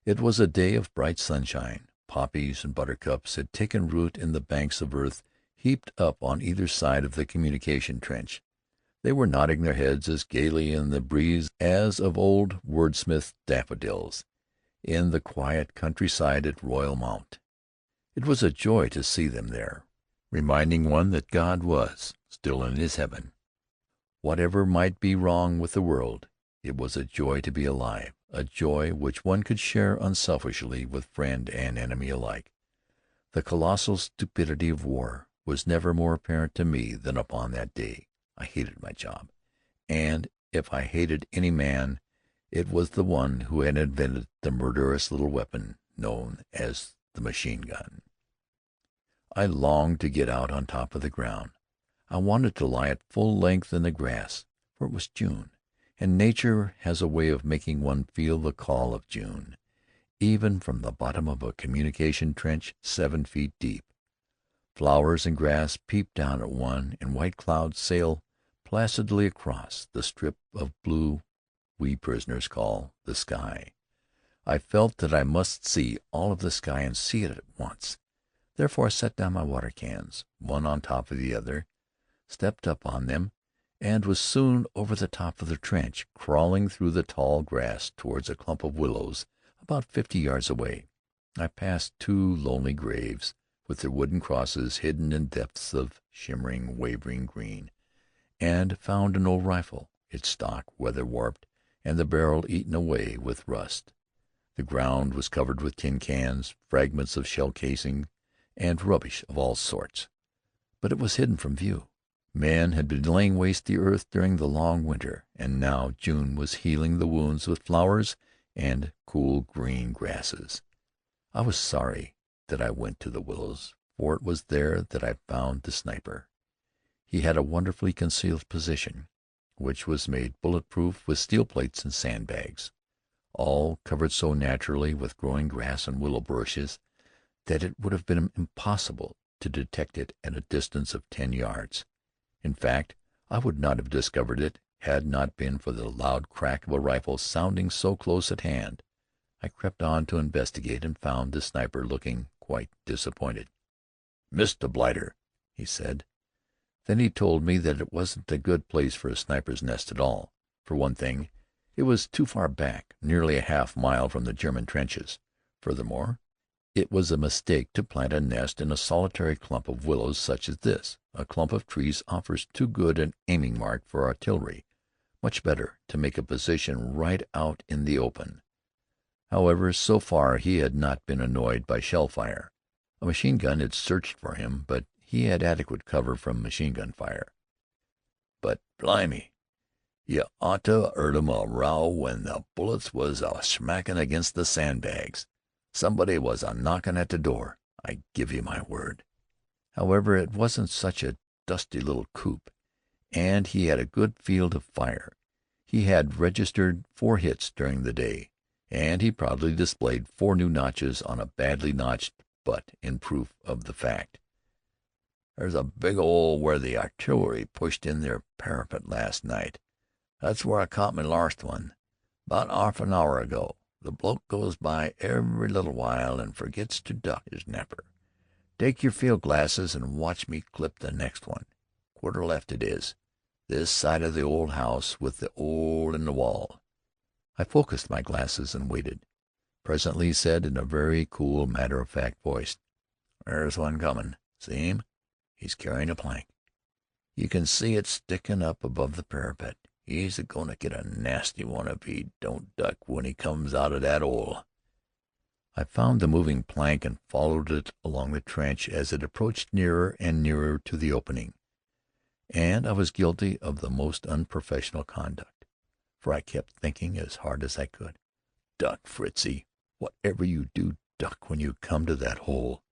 It was a day of bright sunshine. Poppies and buttercups had taken root in the banks of earth heaped up on either side of the communication trench. They were nodding their heads as gaily in the breeze as of old Wordsworth's daffodils in the quiet countryside at Royal Mount. It was a joy to see them there, reminding one that God was still in his heaven. Whatever might be wrong with the world, it was a joy to be alive, a joy which one could share unselfishly with friend and enemy alike. The colossal stupidity of war was never more apparent to me than upon that day. I hated my job, and if I hated any man, it was the one who had invented the murderous little weapon known as the machine gun. I longed to get out on top of the ground. I wanted to lie at full length in the grass, for it was June, and nature has a way of making one feel the call of June, even from the bottom of a communication trench 7 feet deep. Flowers and grass peep down at one, and white clouds sail placidly across the strip of blue we prisoners call the sky. I felt that I must see all of the sky and see it at once. Therefore I set down my water cans, one on top of the other, stepped up on them, and was soon over the top of the trench, crawling through the tall grass towards a clump of willows about 50 yards away. I passed 2 lonely graves, with their wooden crosses hidden in depths of shimmering, wavering green, and found an old rifle, its stock weather-warped and the barrel eaten away with rust. The ground was covered with tin cans, fragments of shell casing, and rubbish of all sorts, but it was hidden from view. Men had been laying waste the earth during the long winter, and now June was healing the wounds with flowers and cool green grasses. I was sorry that I went to the willows, for it was there that I found the sniper. He had a wonderfully concealed position, which was made bullet-proof with steel plates and sandbags, all covered so naturally with growing grass and willow bushes that it would have been impossible to detect it at a distance of 10 yards. In fact, I would not have discovered it had not been for the loud crack of a rifle sounding so close at hand. I crept on to investigate and found the sniper looking quite disappointed. "Missed a blighter," he said. Then he told me that it wasn't a good place for a sniper's nest at all. For one thing, it was too far back, nearly a half-mile from the German trenches. Furthermore, it was a mistake to plant a nest in a solitary clump of willows such as this. A clump of trees offers too good an aiming mark for artillery. Much better to make a position right out in the open. However, so far he had not been annoyed by shell fire. A machine gun had searched for him, but he had adequate cover from machine gun fire. "But blimey, you ought to 'a' heard 'em a row when the bullets was a smackin' against the sandbags. Somebody was a knockin' at the door, I give you my word." However, it wasn't such a dusty little coop, and he had a good field of fire. He had registered 4 hits during the day, and he proudly displayed 4 new notches on a badly notched butt in proof of the fact. "There's a big 'ole where the artillery pushed in their parapet last night. That's where I caught me larst one, 'bout 'arf an hour ago. The bloke goes by every little while and forgets to duck his napper. Take your field glasses and watch me clip the next one. Quarter left it is, this side of the old house with the 'ole in the wall." I focused my glasses and waited. Presently he said in a very cool, matter-of-fact voice, "There's one comin'. See him? He's carrying a plank. You can see it sticking up above the parapet. He's a-goin' to get a nasty one if he don't duck when he comes out of that 'ole." I found the moving plank and followed it along the trench as it approached nearer and nearer to the opening. And I was guilty of the most unprofessional conduct, for I kept thinking as hard as I could, "Duck, Fritzie! Whatever you do, duck when you come to that hole."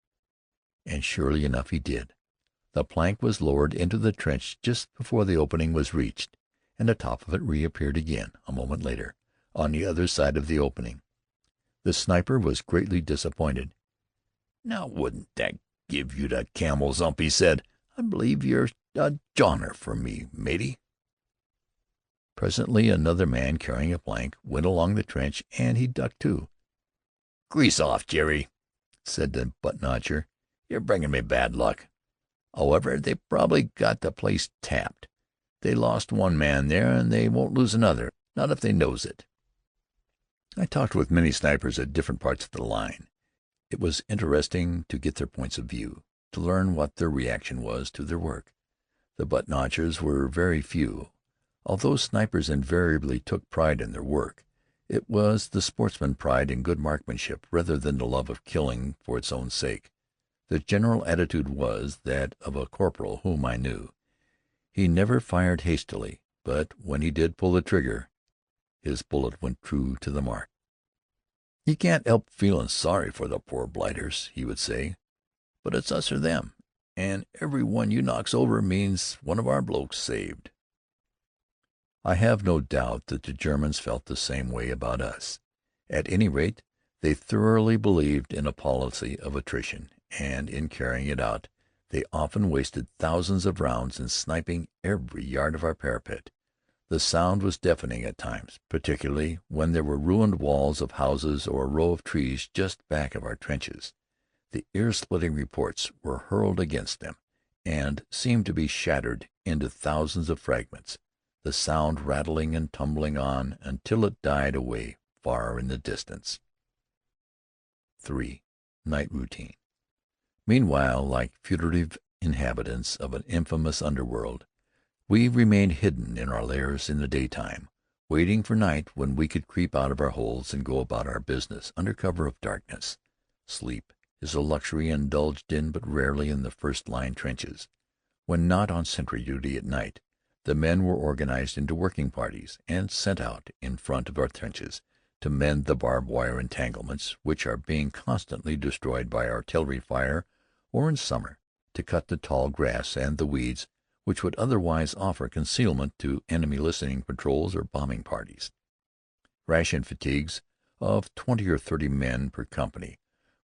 And surely enough he did. The plank was lowered into the trench just before the opening was reached, and the top of it reappeared again a moment later on the other side of the opening. The sniper was greatly disappointed. "Now wouldn't that give you the camel's hump?" he said. "I believe you're a joner for me, matey." Presently another man carrying a plank went along the trench, and he ducked too. "Grease off, Jerry," said the butt-notcher. "You're bringing me bad luck. However, they probably got the place tapped. They lost one man there, and they won't lose another, not if they knows it." I talked with many snipers at different parts of the line. It was interesting to get their points of view, to learn what their reaction was to their work. The butt-notchers were very few. Although snipers invariably took pride in their work, it was the sportsman pride in good marksmanship rather than the love of killing for its own sake. The general attitude was that of a corporal whom I knew. He never fired hastily, but when he did pull the trigger, his bullet went true to the mark. "You can't help feelin' sorry for the poor blighters," he would say, "but it's us or them, and every one you knocks over means one of our blokes saved." I have no doubt that the Germans felt the same way about us. At any rate, they thoroughly believed in a policy of attrition, and in carrying it out they often wasted thousands of rounds in sniping every yard of our parapet. The sound was deafening at times, particularly when there were ruined walls of houses or a row of trees just back of our trenches. The ear-splitting reports were hurled against them, and seemed to be shattered into thousands of fragments, the sound rattling and tumbling on until it died away far in the distance. 3. Night Routine. Meanwhile, like fugitive inhabitants of an infamous underworld, we remained hidden in our lairs in the daytime, waiting for night when we could creep out of our holes and go about our business under cover of darkness. Sleep is a luxury indulged in but rarely in the first-line trenches. When not on sentry duty at night, the men were organized into working parties and sent out in front of our trenches to mend the barbed wire entanglements which are being constantly destroyed by artillery fire, or in summer to cut the tall grass and the weeds which would otherwise offer concealment to enemy listening patrols or bombing parties. Ration fatigues of 20 or 30 men per company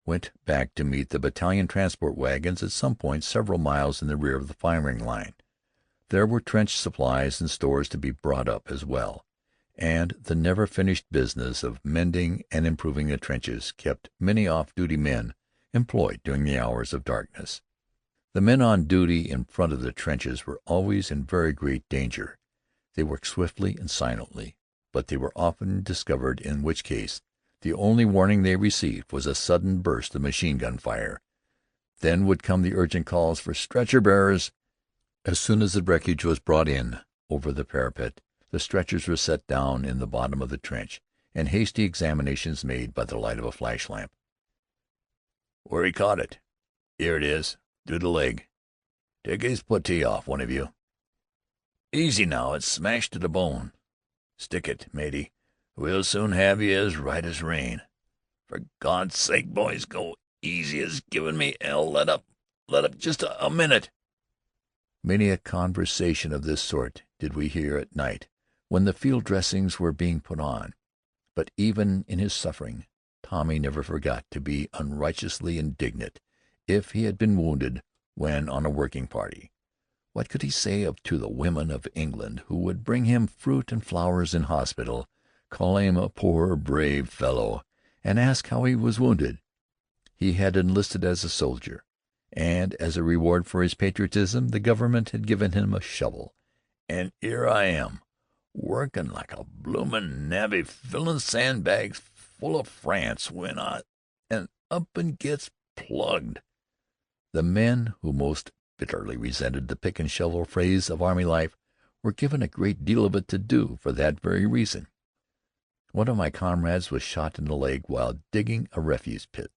went back to meet the battalion transport wagons at some point several miles in the rear of the firing line. There were trench supplies and stores to be brought up as well, and the never-finished business of mending and improving the trenches kept many off-duty men employed during the hours of darkness. The men on duty in front of the trenches were always in very great danger. They worked swiftly and silently, but they were often discovered, in which case the only warning they received was a sudden burst of machine-gun fire. Then would come the urgent calls for stretcher-bearers. As soon as the wreckage was brought in over the parapet, the stretchers were set down in the bottom of the trench, and hasty examinations made by the light of a flash-lamp. Where he caught it? Here it is, through the leg. Take his puttee off, one of you. Easy now, it's smashed to the bone. Stick it, matey. We'll soon have you as right as rain. For God's sake, boys, go easy as giving me hell. Let up just a minute. Many a conversation of this sort did we hear at night when the field dressings were being put on. But even in his suffering, Tommy never forgot to be unrighteously indignant if he had been wounded when on a working party. What could he say to the women of England who would bring him fruit and flowers in hospital, call him a poor brave fellow, and ask how he was wounded? He had enlisted as a soldier, and as a reward for his patriotism the government had given him a shovel, and here I am, working like a bloomin' navvy, filling sandbags full of France, when and up and gets plugged. The men who most bitterly resented the pick and shovel phase of army life were given a great deal of it to do for that very reason. One of my comrades was shot in the leg while digging a refuse pit.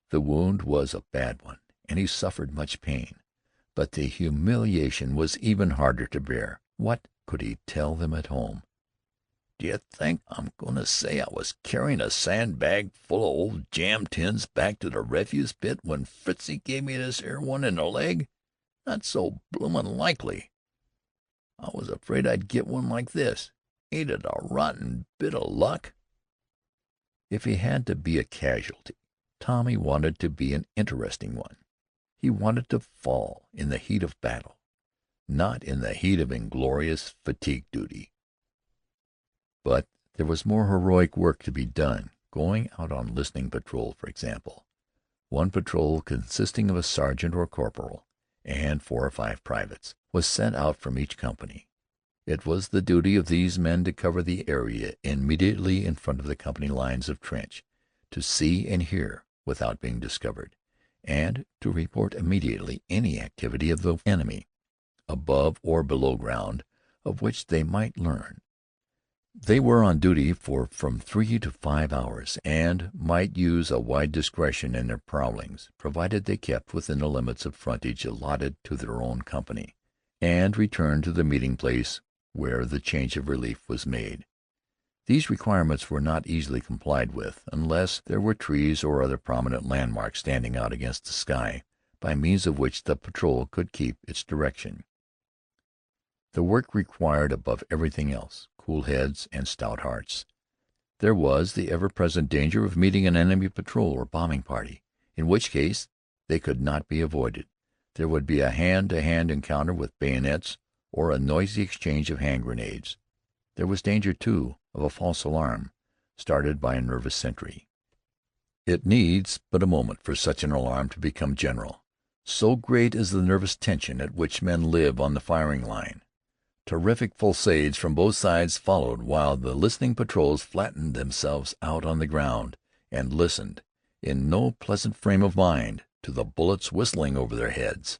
The wound was a bad one, and he suffered much pain, but the humiliation was even harder to bear. What could he tell them at home? D'you think I'm going to say I was carrying a sandbag full of old jam tins back to the refuse pit when Fritzie gave me this here one in the leg? Not so bloomin' likely. I was afraid I'd get one like this. Ain't it a rotten bit of luck? If he had to be a casualty, Tommy wanted to be an interesting one. He wanted to fall in the heat of battle, not in the heat of inglorious fatigue duty. But there was more heroic work to be done, going out on listening patrol, for example. One patrol, consisting of a sergeant or corporal and 4 or 5 privates, was sent out from each company. It was the duty of these men to cover the area immediately in front of the company lines of trench, to see and hear without being discovered, and to report immediately any activity of the enemy, above or below ground, of which they might learn. They were on duty for from 3 to 5 hours, and might use a wide discretion in their prowlings, provided they kept within the limits of frontage allotted to their own company, and returned to the meeting place where the change of relief was made. These requirements were not easily complied with, unless there were trees or other prominent landmarks standing out against the sky, by means of which the patrol could keep its direction. The work required, above everything else, cool heads and stout hearts. There was the ever-present danger of meeting an enemy patrol or bombing party, in which case they could not be avoided. There would be a hand-to-hand encounter with bayonets or a noisy exchange of hand grenades. There was danger, too, of a false alarm started by a nervous sentry. It needs but a moment for such an alarm to become general. So great is the nervous tension at which men live on the firing line. Terrific fusillades from both sides followed, while the listening patrols flattened themselves out on the ground and listened, in no pleasant frame of mind, to the bullets whistling over their heads.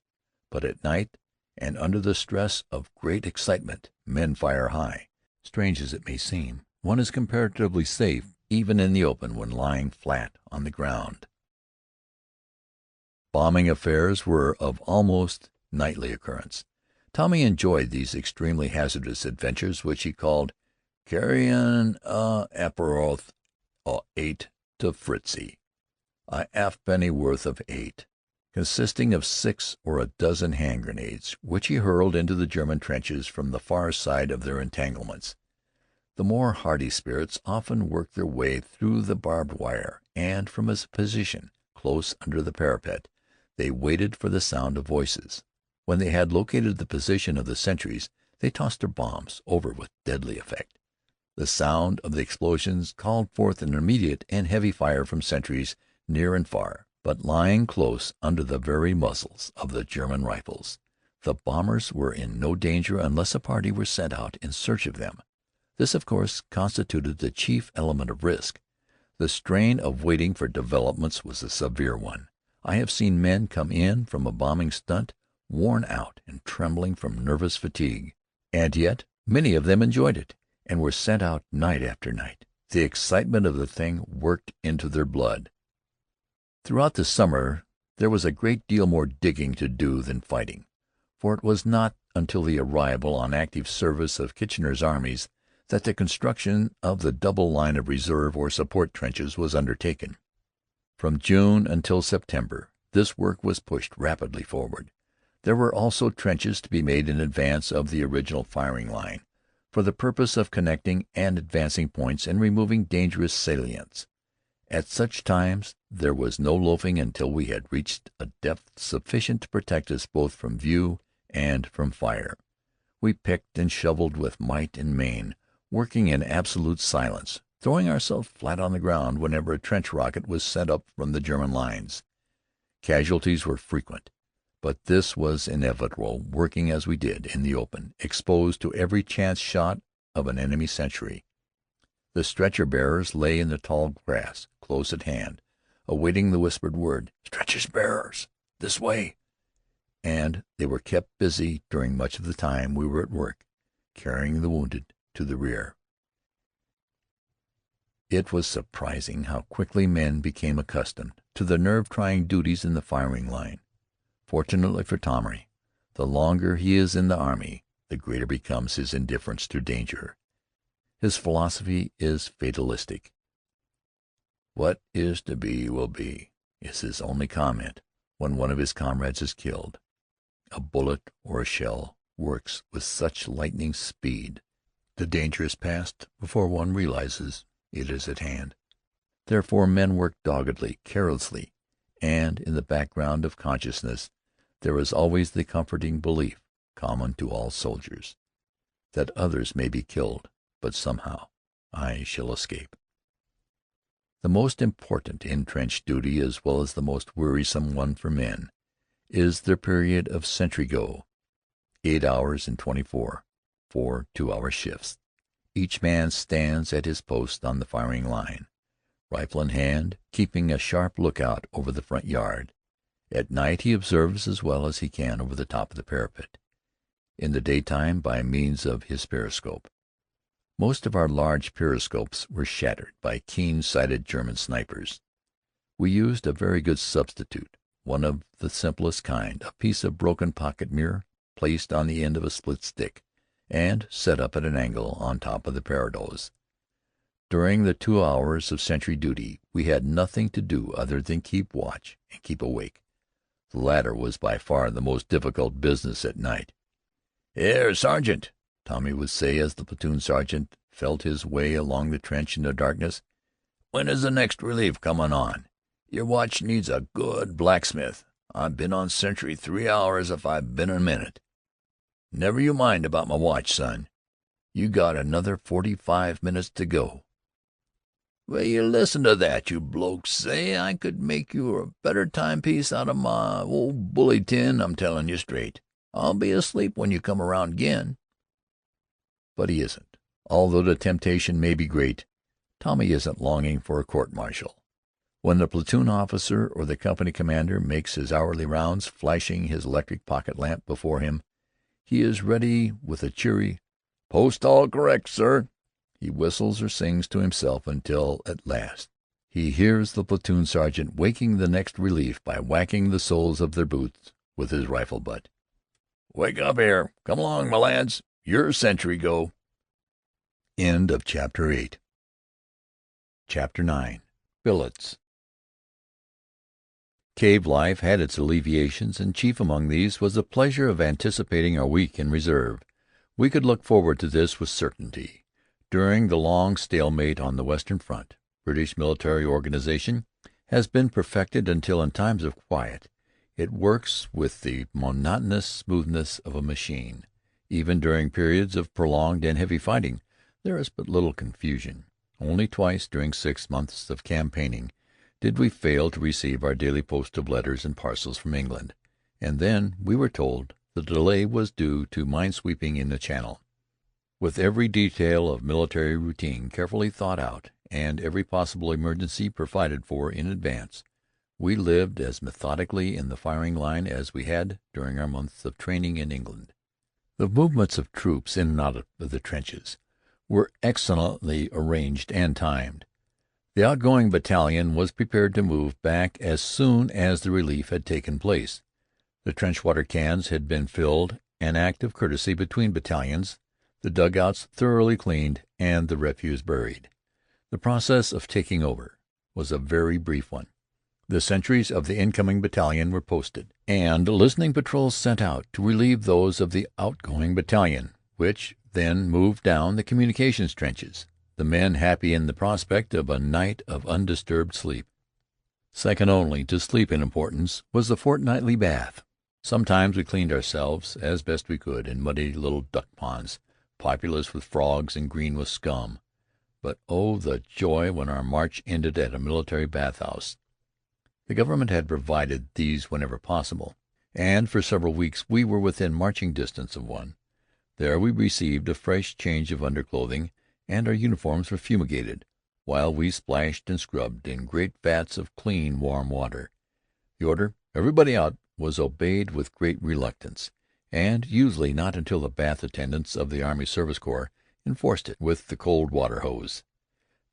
But at night, and under the stress of great excitement, men fire high. Strange as it may seem, one is comparatively safe even in the open when lying flat on the ground. Bombing affairs were of almost nightly occurrence. Tommy enjoyed these extremely hazardous adventures, which he called "carrying a apparoth 8 to Fritzie, a halfpenny worth of 8, consisting of 6 or a dozen hand grenades, which he hurled into the German trenches from the far side of their entanglements. The more hardy spirits often worked their way through the barbed wire, and from his position close under the parapet they waited for the sound of voices. When they had located the position of the sentries, they tossed their bombs over with deadly effect. The sound of the explosions called forth an immediate and heavy fire from sentries near and far, but lying close under the very muzzles of the German rifles. The bombers were in no danger unless a party were sent out in search of them. This, of course, constituted the chief element of risk. The strain of waiting for developments was a severe one. I have seen men come in from a bombing stunt worn out and trembling from nervous fatigue, and yet many of them enjoyed it, and were sent out night after night. The excitement of the thing worked into their blood. Throughout the summer there was a great deal more digging to do than fighting, for it was not until the arrival on active service of Kitchener's armies that the construction of the double line of reserve or support trenches was undertaken. From June until September this work was pushed rapidly forward. There were also trenches to be made in advance of the original firing line, for the purpose of connecting and advancing points and removing dangerous salients. At such times there was no loafing until we had reached a depth sufficient to protect us both from view and from fire. We picked and shoveled with might and main, working in absolute silence, throwing ourselves flat on the ground whenever a trench rocket was sent up from the German lines. Casualties were frequent, but this was inevitable, working as we did in the open, exposed to every chance shot of an enemy sentry. The stretcher-bearers lay in the tall grass close at hand, awaiting the whispered word, "Stretcher-bearers, this way!" And they were kept busy during much of the time we were at work, carrying the wounded to the rear. It was surprising how quickly men became accustomed to the nerve-trying duties in the firing line. Fortunately for Tommy, the longer he is in the army, the greater becomes his indifference to danger. His philosophy is fatalistic. "What is to be will be," is his only comment when one of his comrades is killed. A bullet or a shell works with such lightning speed. The danger is past before one realizes it is at hand. Therefore men work doggedly, carelessly, and in the background of consciousness there is always the comforting belief, common to all soldiers, that others may be killed, but somehow I shall escape. The most important in trench duty, as well as the most wearisome one for men, is their period of sentry go. 8 hours in 24, 4 two-hour shifts. Each man stands at his post on the firing line, rifle in hand, keeping a sharp lookout over the front yard. At night he observes as well as he can over the top of the parapet. In the daytime by means of his periscope. Most of our large periscopes were shattered by keen-sighted German snipers. We used a very good substitute, one of the simplest kind, a piece of broken pocket mirror placed on the end of a split stick and set up at an angle on top of the parados. During the 2 hours of sentry duty we had nothing to do other than keep watch and keep awake. The latter was by far the most difficult business at night. "Here, Sergeant," Tommy would say as the platoon sergeant felt his way along the trench in the darkness. "When is the next relief comin' on? Your watch needs a good blacksmith. I've been on sentry 3 hours if I've been a minute. Never you mind about my watch, son. You got another 45 minutes to go." "Will you listen to that, you blokes? Say, I could make you a better timepiece out of my old bully tin, I'm tellin' you straight. I'll be asleep when you come around again." But he isn't. Although the temptation may be great, Tommy isn't longing for a court-martial. When the platoon officer or the company commander makes his hourly rounds, flashing his electric pocket lamp before him, he is ready with a cheery, "Post all correct, sir." He whistles or sings to himself until, at last, he hears the platoon sergeant waking the next relief by whacking the soles of their boots with his rifle butt. "Wake up here. Come along, my lads. Your sentry go." End of chapter 8. Chapter 9 Billets Cave life had its alleviations, and chief among these was the pleasure of anticipating our week in reserve. We could look forward to this with certainty. During the long stalemate on the Western Front, British military organization has been perfected until in times of quiet it works with the monotonous smoothness of a machine. Even during periods of prolonged and heavy fighting there is but little confusion. Only twice during 6 months of campaigning did we fail to receive our daily post of letters and parcels from England, and then we were told the delay was due to mine-sweeping in the Channel. With every detail of military routine carefully thought out and every possible emergency provided for in advance, we lived as methodically in the firing line as we had during our months of training in England. The movements of troops in and out of the trenches were excellently arranged and timed. The outgoing battalion was prepared to move back as soon as the relief had taken place. The trench-water cans had been filled, an act of courtesy between battalions, the dugouts thoroughly cleaned, and the refuse buried. The process of taking over was a very brief one. The sentries of the incoming battalion were posted, and listening patrols sent out to relieve those of the outgoing battalion, which then moved down the communications trenches, the men happy in the prospect of a night of undisturbed sleep. Second only to sleep in importance was the fortnightly bath. Sometimes we cleaned ourselves, as best we could, in muddy little duck ponds, populous with frogs and green with scum. But oh, the joy when our march ended at a military bathhouse! The government had provided these whenever possible, and for several weeks we were within marching distance of one. There we received a fresh change of underclothing, and our uniforms were fumigated, while we splashed and scrubbed in great vats of clean, warm water. The order, "Everybody out," was obeyed with great reluctance, and usually not until the bath attendants of the Army Service Corps enforced it with the cold water hose.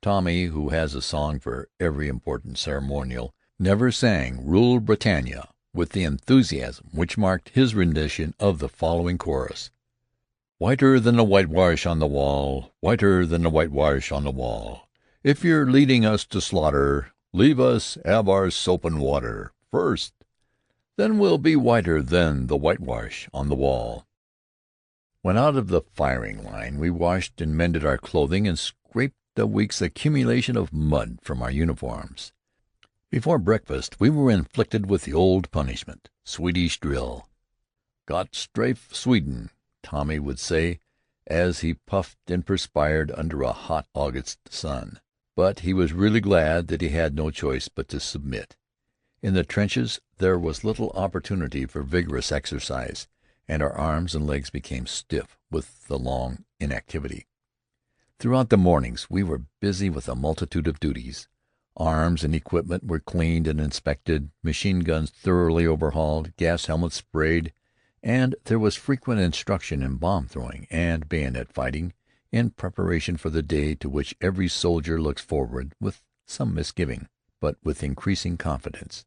Tommy, who has a song for every important ceremonial, never sang "Rule Britannia" with the enthusiasm which marked his rendition of the following chorus: "Whiter than the whitewash on the wall, whiter than the whitewash on the wall. If you're leading us to slaughter, leave us have our soap and water first. Then we'll be whiter than the whitewash on the wall." When out of the firing line, we washed and mended our clothing and scraped a week's accumulation of mud from our uniforms. Before breakfast we were inflicted with the old punishment, Swedish drill. "Gott strafe Sweden," Tommy would say, as he puffed and perspired under a hot August sun. But he was really glad that he had no choice but to submit. In the trenches there was little opportunity for vigorous exercise, and our arms and legs became stiff with the long inactivity. Throughout the mornings we were busy with a multitude of duties. Arms and equipment were cleaned and inspected, machine guns thoroughly overhauled, gas helmets sprayed, and there was frequent instruction in bomb throwing and bayonet fighting in preparation for the day to which every soldier looks forward with some misgiving, but with increasing confidence,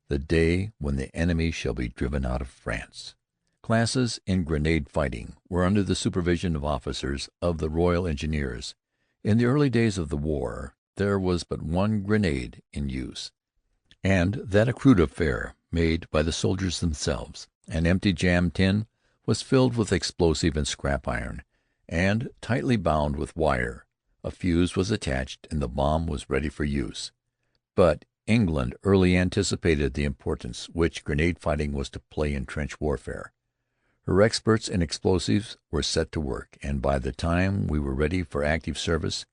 the day when the enemy shall be driven out of France. Classes in grenade fighting were under the supervision of officers of the Royal Engineers. In the early days of the war there was but one grenade in use, and that a crude affair made by the soldiers themselves. An empty jam tin was filled with explosive and scrap iron, and tightly bound with wire. A fuse was attached, and the bomb was ready for use. But England early anticipated the importance which grenade fighting was to play in trench warfare. Her experts in explosives were set to work, and by the time we were ready for active service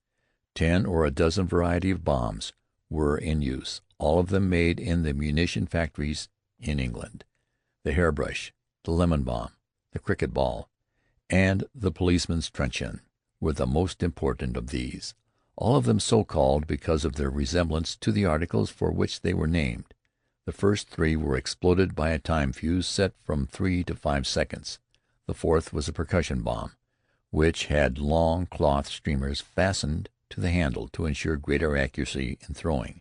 10 or a dozen varieties of bombs were in use, all of them made in the munition factories in England. The hairbrush, the lemon bomb, the cricket ball, and the policeman's truncheon were the most important of these, all of them so called because of their resemblance to the articles for which they were named. The first 3 were exploded by a time fuse set from 3 to 5 seconds. The fourth was a percussion bomb, which had long cloth streamers fastened to the handle to ensure greater accuracy in throwing.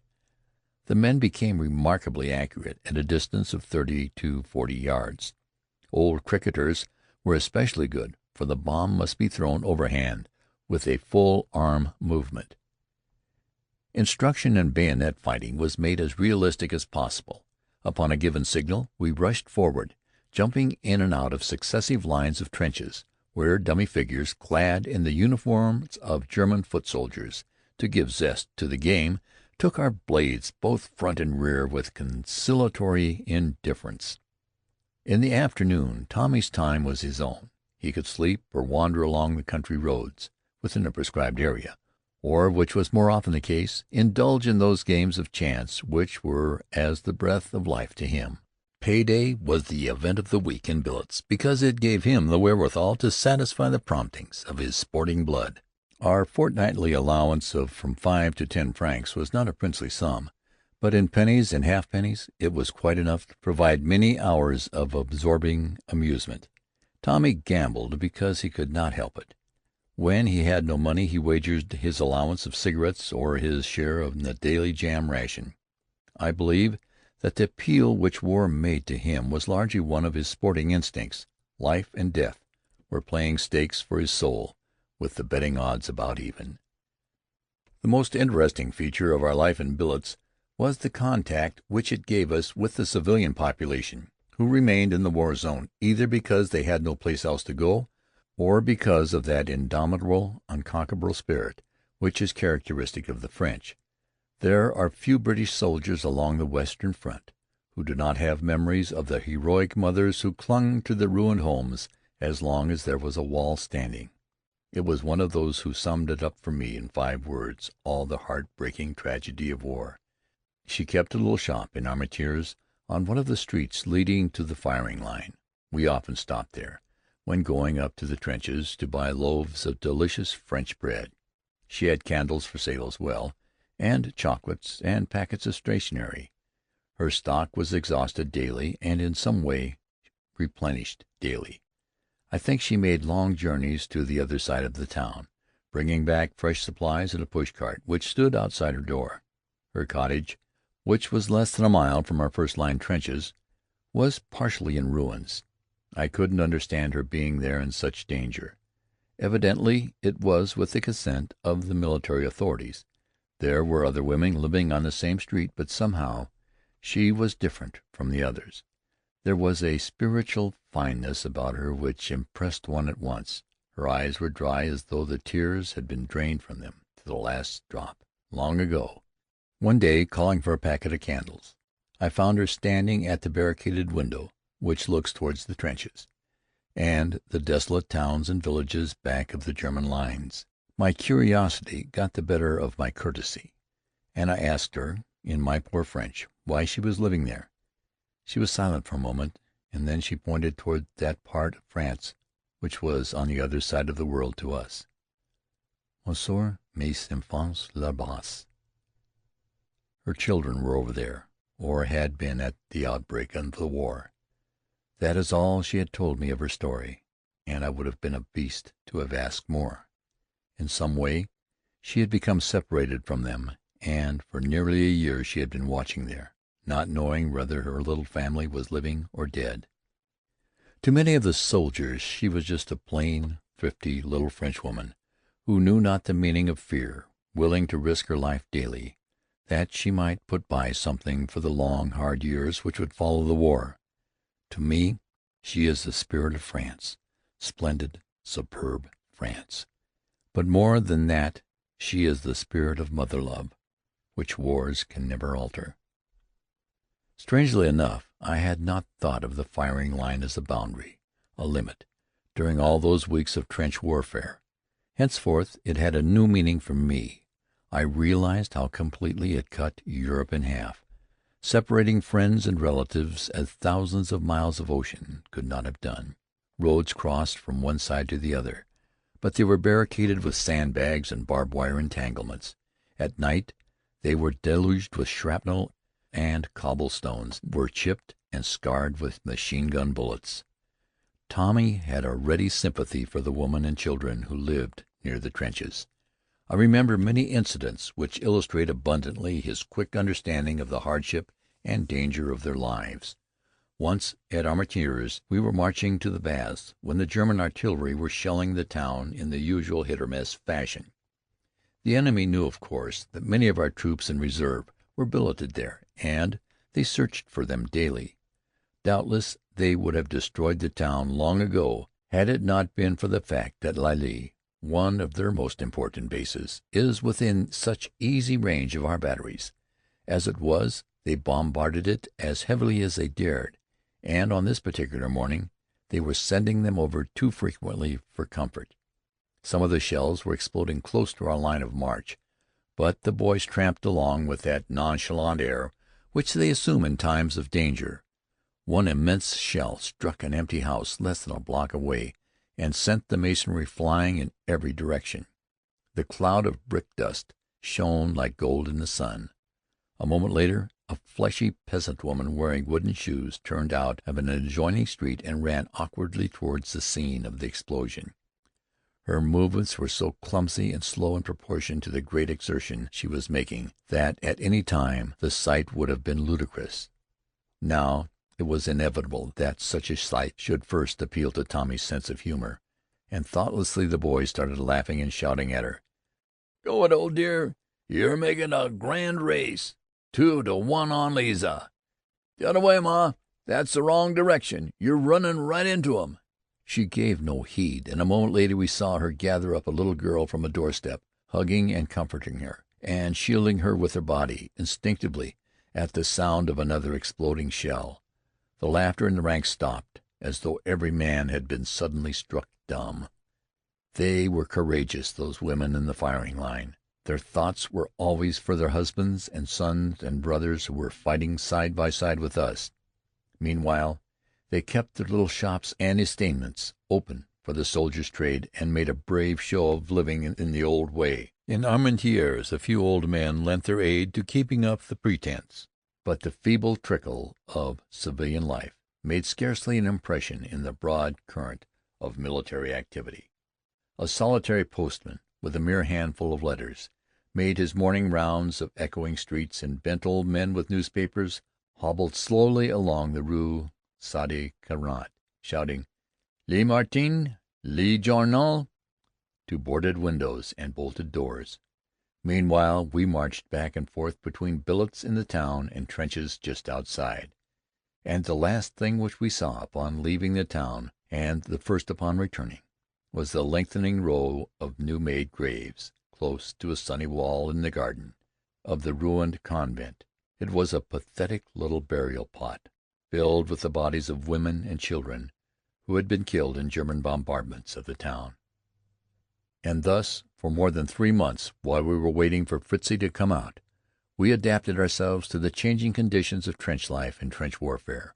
The men became remarkably accurate at a distance of 30 to 40 yards. Old cricketers were especially good, for the bomb must be thrown overhand with a full arm movement. Instruction in bayonet fighting was made as realistic as possible. Upon a given signal we rushed forward, jumping in and out of successive lines of trenches, where dummy figures, clad in the uniforms of German foot soldiers, to give zest to the game, took our blades both front and rear with conciliatory indifference. In the afternoon Tommy's time was his own. He could sleep or wander along the country roads within a prescribed area, or, which was more often the case, indulge in those games of chance which were as the breath of life to him. Pay-day was the event of the week in Billets, because it gave him the wherewithal to satisfy the promptings of his sporting blood. Our fortnightly allowance of from 5 to 10 francs was not a princely sum, but in pennies and halfpennies it was quite enough to provide many hours of absorbing amusement. Tommy gambled because he could not help it. When he had no money he wagered his allowance of cigarettes or his share of the daily jam ration. I believe that the appeal which war made to him was largely one of his sporting instincts. Life and death were playing stakes for his soul, with the betting odds about even. The most interesting feature of our life in Billets was the contact which it gave us with the civilian population, who remained in the war zone, either because they had no place else to go, or because of that indomitable, unconquerable spirit which is characteristic of the French. There are few British soldiers along the Western Front who do not have memories of the heroic mothers who clung to their ruined homes as long as there was a wall standing. It was one of those who summed it up for me in 5 words, all the heart-breaking tragedy of war. She kept a little shop in Armentières on one of the streets leading to the firing line. We often stopped there, when going up to the trenches, to buy loaves of delicious French bread. She had candles for sale as well, and chocolates and packets of stationery. Her stock was exhausted daily and in some way replenished daily. I think she made long journeys to the other side of the town, bringing back fresh supplies in a push-cart which stood outside her door. Her cottage, which was less than a mile from our first-line trenches, was partially in ruins. I couldn't understand her being there in such danger. Evidently it was with the consent of the military authorities. There were other women living on the same street, but somehow she was different from the others. There was a spiritual fineness about her which impressed one at once. Her eyes were dry, as though the tears had been drained from them to the last drop, long ago. One day, calling for a packet of candles, I found her standing at the barricaded window which looks towards the trenches, and the desolate towns and villages back of the German lines. My curiosity got the better of my courtesy, and I asked her, in my poor French, why she was living there. She was silent for a moment, and then she pointed toward that part of France which was on the other side of the world to us. "Monsieur, mes enfants là-bas." Her children were over there, or had been at the outbreak of the war. That is all she had told me of her story, and I would have been a beast to have asked more. In some way she had become separated from them, and for nearly a year she had been watching there, not knowing whether her little family was living or dead. To many of the soldiers she was just a plain, thrifty little Frenchwoman, who knew not the meaning of fear, willing to risk her life daily, that she might put by something for the long, hard years which would follow the war. To me she is the spirit of France, splendid, superb France. But more than that, she is the spirit of mother love, which wars can never alter. Strangely enough, I had not thought of the firing line as a boundary, a limit, during all those weeks of trench warfare. Henceforth it had a new meaning for me. I realized how completely it cut Europe in half, separating friends and relatives as thousands of miles of ocean could not have done. Roads crossed from one side to the other, but they were barricaded with sandbags and barbed wire entanglements. At night they were deluged with shrapnel, and cobblestones were chipped and scarred with machine-gun bullets. Tommy had a ready sympathy for the women and children who lived near the trenches. I remember many incidents which illustrate abundantly his quick understanding of the hardship and danger of their lives. Once, at Armentières, we were marching to the baths, when the German artillery were shelling the town in the usual hit-or-miss fashion. The enemy knew, of course, that many of our troops in reserve were billeted there, and they searched for them daily. Doubtless they would have destroyed the town long ago had it not been for the fact that Lille, one of their most important bases, is within such easy range of our batteries. As it was, they bombarded it as heavily as they dared, and on this particular morning they were sending them over too frequently for comfort. Some of the shells were exploding close to our line of march, but the boys tramped along with that nonchalant air which they assume in times of danger. One immense shell struck an empty house less than a block away and sent the masonry flying in every direction. The cloud of brick dust shone like gold in the sun. A moment later a fleshy peasant woman wearing wooden shoes turned out of an adjoining street and ran awkwardly towards the scene of the explosion. Her movements were so clumsy and slow in proportion to the great exertion she was making that at any time the sight would have been ludicrous. Now it was inevitable that such a sight should first appeal to Tommy's sense of humor, and thoughtlessly the boys started laughing and shouting at her. "Go it, old dear! You're making a grand race! 2-1 on Liza! The other way, Ma! That's the wrong direction! You're running right into 'em!" She gave no heed, and a moment later we saw her gather up a little girl from a doorstep, hugging and comforting her, and shielding her with her body, instinctively, at the sound of another exploding shell. The laughter in the ranks stopped, as though every man had been suddenly struck dumb. They were courageous, those women in the firing line. Their thoughts were always for their husbands and sons and brothers who were fighting side by side with us. Meanwhile they kept their little shops and estaminets open for the soldier's trade, and made a brave show of living in the old way. In Armentières a few old men lent their aid to keeping up the pretense, but the feeble trickle of civilian life made scarcely an impression in the broad current of military activity. A solitary postman, with a mere handful of letters, made his morning rounds of echoing streets, and bent old men with newspapers hobbled slowly along the Rue Sade-Carnot, shouting "Le Matin, Le Journal" to boarded windows and bolted doors. Meanwhile we marched back and forth between billets in the town and trenches just outside, and the last thing which we saw upon leaving the town, and the first upon returning, was the lengthening row of new-made graves close to a sunny wall in the garden of the ruined convent. It was a pathetic little burial plot, filled with the bodies of women and children who had been killed in German bombardments of the town. And thus, for more than 3 months, while we were waiting for Fritzie to come out, we adapted ourselves to the changing conditions of trench life and trench warfare,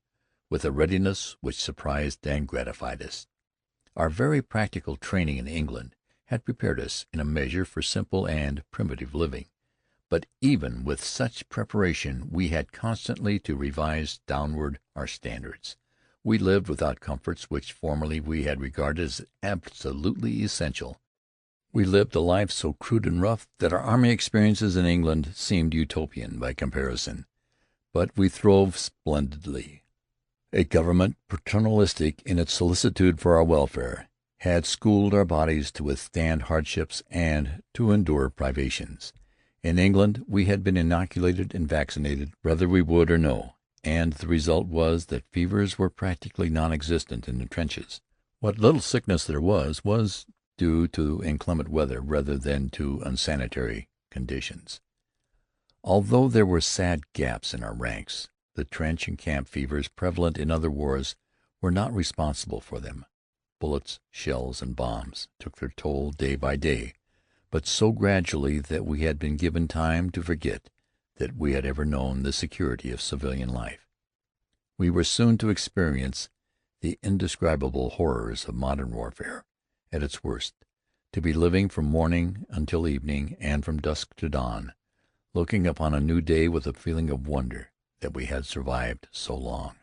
with a readiness which surprised and gratified us. Our very practical training in England had prepared us in a measure for simple and primitive living, but even with such preparation we had constantly to revise downward our standards. We lived without comforts which formerly we had regarded as absolutely essential. We lived a life so crude and rough that our army experiences in England seemed utopian by comparison, but we throve splendidly. A government, paternalistic in its solicitude for our welfare, had schooled our bodies to withstand hardships and to endure privations. In England we had been inoculated and vaccinated, whether we would or no, and the result was that fevers were practically non-existent in the trenches. What little sickness there was due to inclement weather rather than to unsanitary conditions. Although there were sad gaps in our ranks, the trench and camp fevers prevalent in other wars were not responsible for them. Bullets, shells, and bombs took their toll day by day, but so gradually that we had been given time to forget that we had ever known the security of civilian life. We were soon to experience the indescribable horrors of modern warfare at its worst, to be living from morning until evening and from dusk to dawn, looking upon a new day with a feeling of wonder that we had survived so long.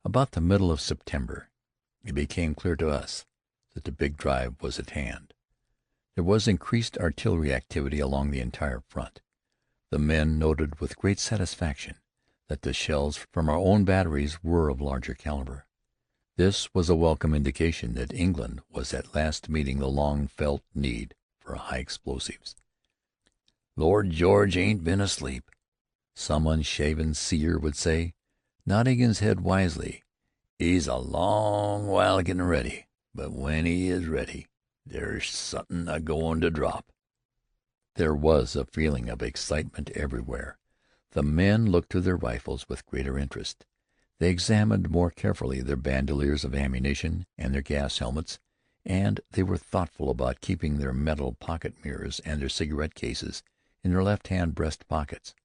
About the middle of September it became clear to us that the big drive was at hand. There was increased artillery activity along the entire front. The men noted with great satisfaction that the shells from our own batteries were of larger caliber. This was a welcome indication that England was at last meeting the long-felt need for high explosives. Lord George ain't been asleep," some unshaven seer would say, nodding his head wisely. "He's a long while gettin' ready, but when he is ready, there's somethin' a-goin' to drop." There was a feeling of excitement everywhere. The men looked to their rifles with greater interest. They examined more carefully their bandoliers of ammunition and their gas helmets, and they were thoughtful about keeping their metal pocket mirrors and their cigarette cases in their left-hand breast pockets.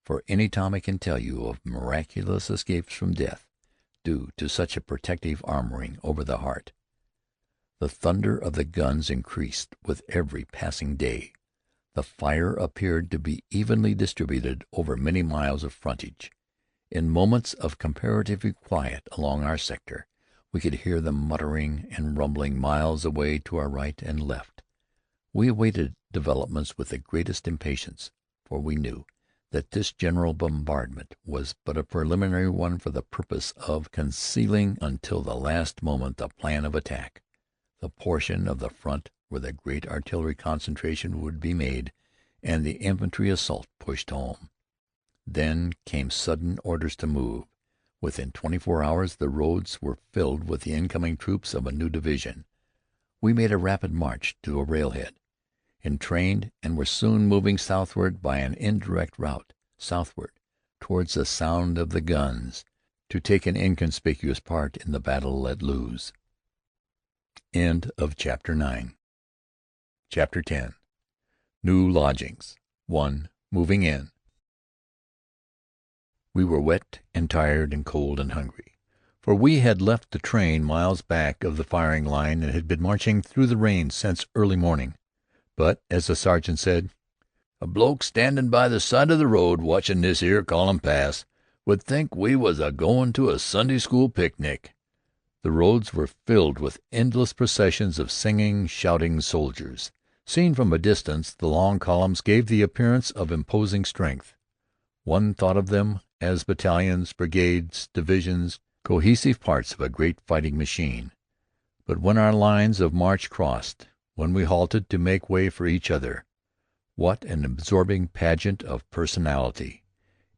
For any Tommy can tell you of miraculous escapes from death due to such a protective armoring over the heart. The thunder of the guns increased with every passing day. The fire appeared to be evenly distributed over many miles of frontage. In moments of comparative quiet along our sector, we could hear them muttering and rumbling miles away to our right and left. We awaited developments with the greatest impatience, for we knew that this general bombardment was but a preliminary one for the purpose of concealing until the last moment the plan of attack, the portion of the front where the great artillery concentration would be made and the infantry assault pushed home. Then came sudden orders to move. Within 24 hours the roads were filled with the incoming troops of a new division. We made a rapid march to a railhead, entrained, and were soon moving southward by an indirect route, southward, towards the sound of the guns, to take an inconspicuous part in the battle at Loos. Chapter 10. New Lodgings. 1. Moving in. We were wet and tired and cold and hungry, for we had left the train miles back of the firing line and had been marching through the rain since early morning. But, as the sergeant said, "A bloke standin' by the side of the road watchin' this 'ere column pass would think we was a-goin' to a Sunday school picnic." The roads were filled with endless processions of singing, shouting soldiers. Seen from a distance, the long columns gave the appearance of imposing strength. One thought of them as battalions, brigades, divisions, cohesive parts of a great fighting machine. But when our lines of march crossed, when we halted to make way for each other, what an absorbing pageant of personality!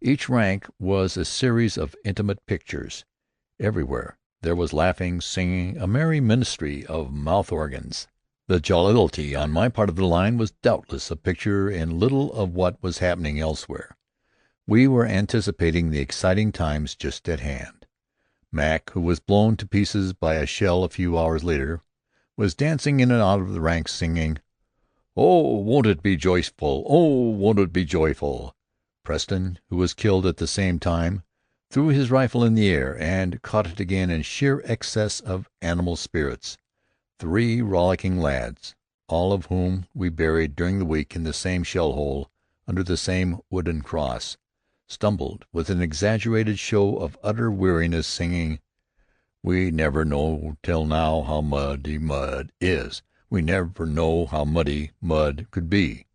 Each rank was a series of intimate pictures. Everywhere there was laughing, singing, a merry ministry of mouth organs. The jollity on my part of the line was doubtless a picture in little of what was happening elsewhere. We were anticipating the exciting times just at hand. Mac, who was blown to pieces by a shell a few hours later, was dancing in and out of the ranks singing, "Oh, won't it be joyful? Oh, won't it be joyful?" Preston, who was killed at the same time, threw his rifle in the air and caught it again in sheer excess of animal spirits. 3 rollicking lads, all of whom we buried during the week in the same shell hole under the same wooden cross, stumbled with an exaggerated show of utter weariness, singing, "We never know till now how muddy mud is. We never know how muddy mud could be."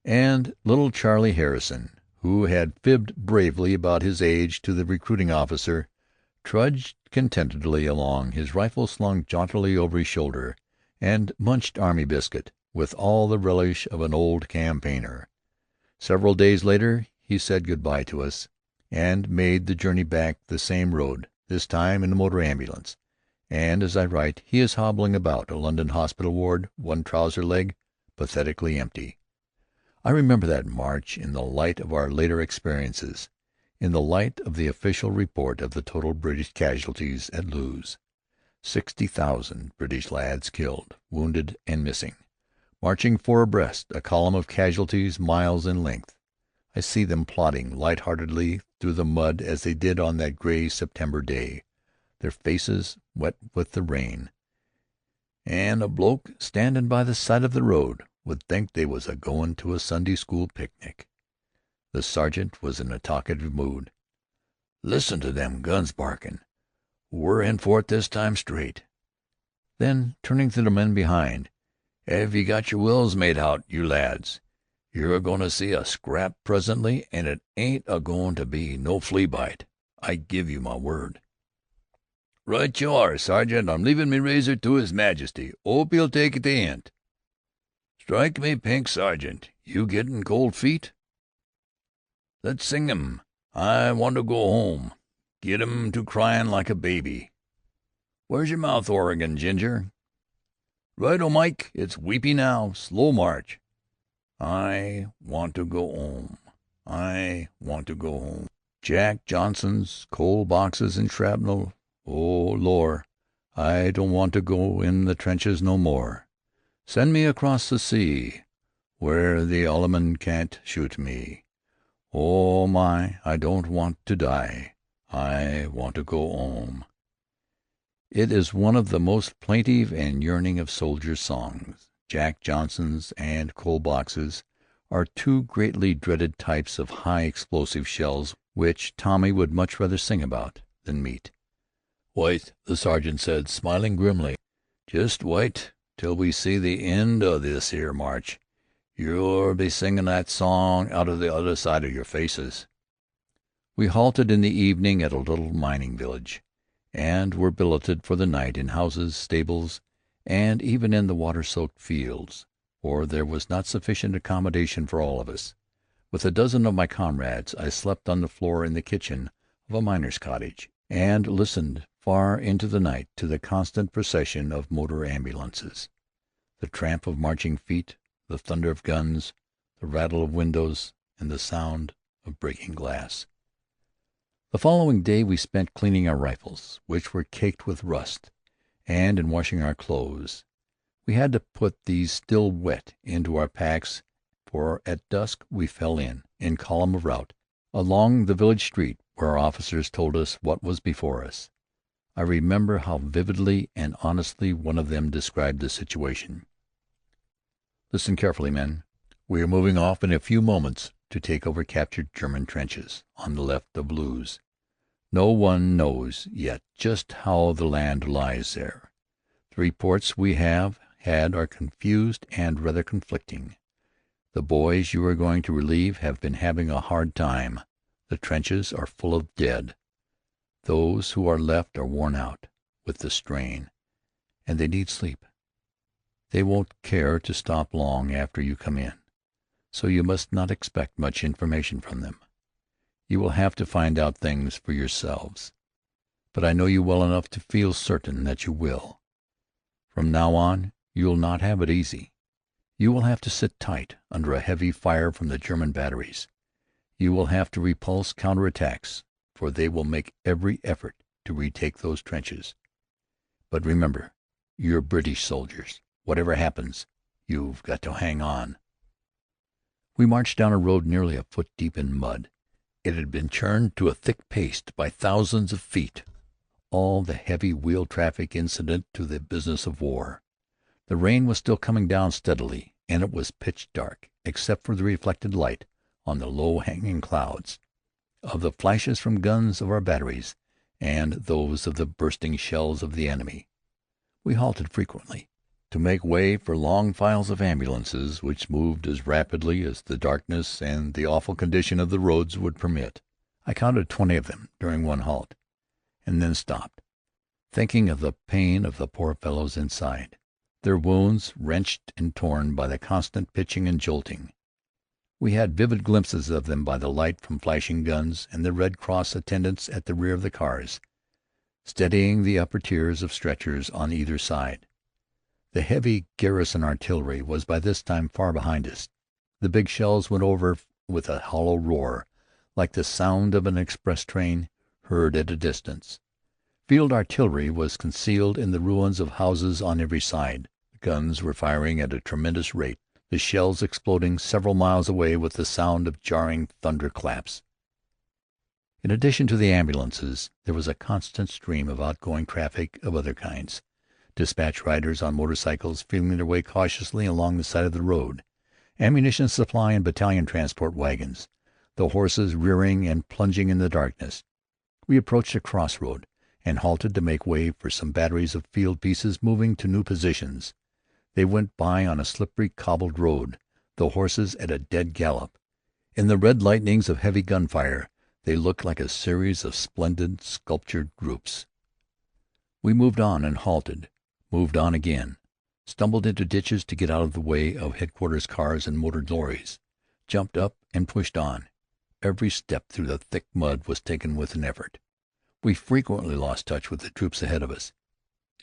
And little Charlie Harrison, who had fibbed bravely about his age to the recruiting officer, trudged contentedly along, his rifle slung jauntily over his shoulder, and munched army biscuit with all the relish of an old campaigner. Several days later he said good-bye to us, and made the journey back the same road, this time in a motor ambulance. And as I write, he is hobbling about a London hospital ward, one trouser leg pathetically empty. I remember that march in the light of our later experiences, in the light of the official report of the total British casualties at Loos. 60,000 British lads killed, wounded, and missing, marching 4 abreast, a column of casualties miles in length. I see them plodding light-heartedly through the mud as they did on that gray September day, their faces wet with the rain. And a bloke standin' by the side of the road would think they was a-goin' to a Sunday school picnic. The sergeant was in a talkative mood. "Listen to them guns barkin'. We're in for it this time straight." Then, turning to the men behind, "Have you got your wills made out, you lads? You're a-goin' to see a scrap presently, and it ain't a-goin' to be no flea bite, I give you my word." "Right you are, Sergeant. I'm leavin' me razor to 'is Majesty. 'Ope 'e'll take the 'int." Strike me pink, Sergeant. You gettin' cold feet? Let's sing 'em. I want to go home. Get 'em to cryin' like a baby. Where's your mouth organ, Ginger? Right o, Mike. It's weepy now. Slow march. I want to go home. I want to go home. Jack Johnson's coal boxes and shrapnel. Oh, Lor, I don't want to go in the trenches no more. Send me across the sea, where the Allemand can't shoot me. Oh, my, I don't want to die. I want to go home. It is one of the most plaintive and yearning of soldiers' songs. Jack Johnsons and coal boxes are two greatly dreaded types of high explosive shells which Tommy would much rather sing about than meet. "Wait," the sergeant said, smiling grimly. "Just wait till we see the end o' this 'ere march. You'll be singin' that song out of the other side of your faces." We halted in the evening at a little mining village, and were billeted for the night in houses, stables, and even in the water-soaked fields, for there was not sufficient accommodation for all of us. With a dozen of my comrades, I slept on the floor in the kitchen of a miner's cottage, and listened far into the night to the constant procession of motor ambulances, the tramp of marching feet, the thunder of guns, the rattle of windows, and the sound of breaking glass. The following day we spent cleaning our rifles, which were caked with rust, and in washing our clothes. We had to put these still wet into our packs, for at dusk we fell in column of route, along the village street where our officers told us what was before us. I remember how vividly and honestly one of them described the situation. "Listen carefully, men. We are moving off in a few moments to take over captured German trenches on the left of Loos. No one knows yet just how the land lies there. The reports we have had are confused and rather conflicting. The boys you are going to relieve have been having a hard time. The trenches are full of dead. Those who are left are worn out with the strain, and they need sleep. They won't care to stop long after you come in, so you must not expect much information from them. You will have to find out things for yourselves, but I know you well enough to feel certain that you will. From now on you'll not have it easy. You will have to sit tight under a heavy fire from the German batteries. You will have to repulse counterattacks, for they will make every effort to retake those trenches. But remember, you're British soldiers. Whatever happens, you've got to hang on." We marched down a road nearly a foot deep in mud. It had been churned to a thick paste by thousands of feet, all the heavy wheel traffic incident to the business of war. The rain was still coming down steadily, and it was pitch dark, except for the reflected light on the low-hanging clouds of the flashes from guns of our batteries and those of the bursting shells of the enemy. We halted frequently to make way for long files of ambulances which moved as rapidly as the darkness and the awful condition of the roads would permit. I counted 20 of them during one halt, and then stopped, thinking of the pain of the poor fellows inside, their wounds wrenched and torn by the constant pitching and jolting. We had vivid glimpses of them by the light from flashing guns and the Red Cross attendants at the rear of the cars, steadying the upper tiers of stretchers on either side. The heavy garrison artillery was by this time far behind us. The big shells went over with a hollow roar, like the sound of an express train heard at a distance. Field artillery was concealed in the ruins of houses on every side. The guns were firing at a tremendous rate, the shells exploding several miles away with the sound of jarring thunderclaps. In addition to the ambulances, there was a constant stream of outgoing traffic of other kinds. Dispatch riders on motorcycles feeling their way cautiously along the side of the road, ammunition supply and battalion transport wagons, the horses rearing and plunging in the darkness. We approached a crossroad and halted to make way for some batteries of field pieces moving to new positions. They went by on a slippery cobbled road, the horses at a dead gallop. In the red lightnings of heavy gunfire they looked like a series of splendid sculptured groups. We moved on and halted, moved on again. stumbled into ditches to get out of the way of headquarters cars and motor lorries, jumped up and pushed on. Every step through the thick mud was taken with an effort. We frequently lost touch with the troops ahead of us,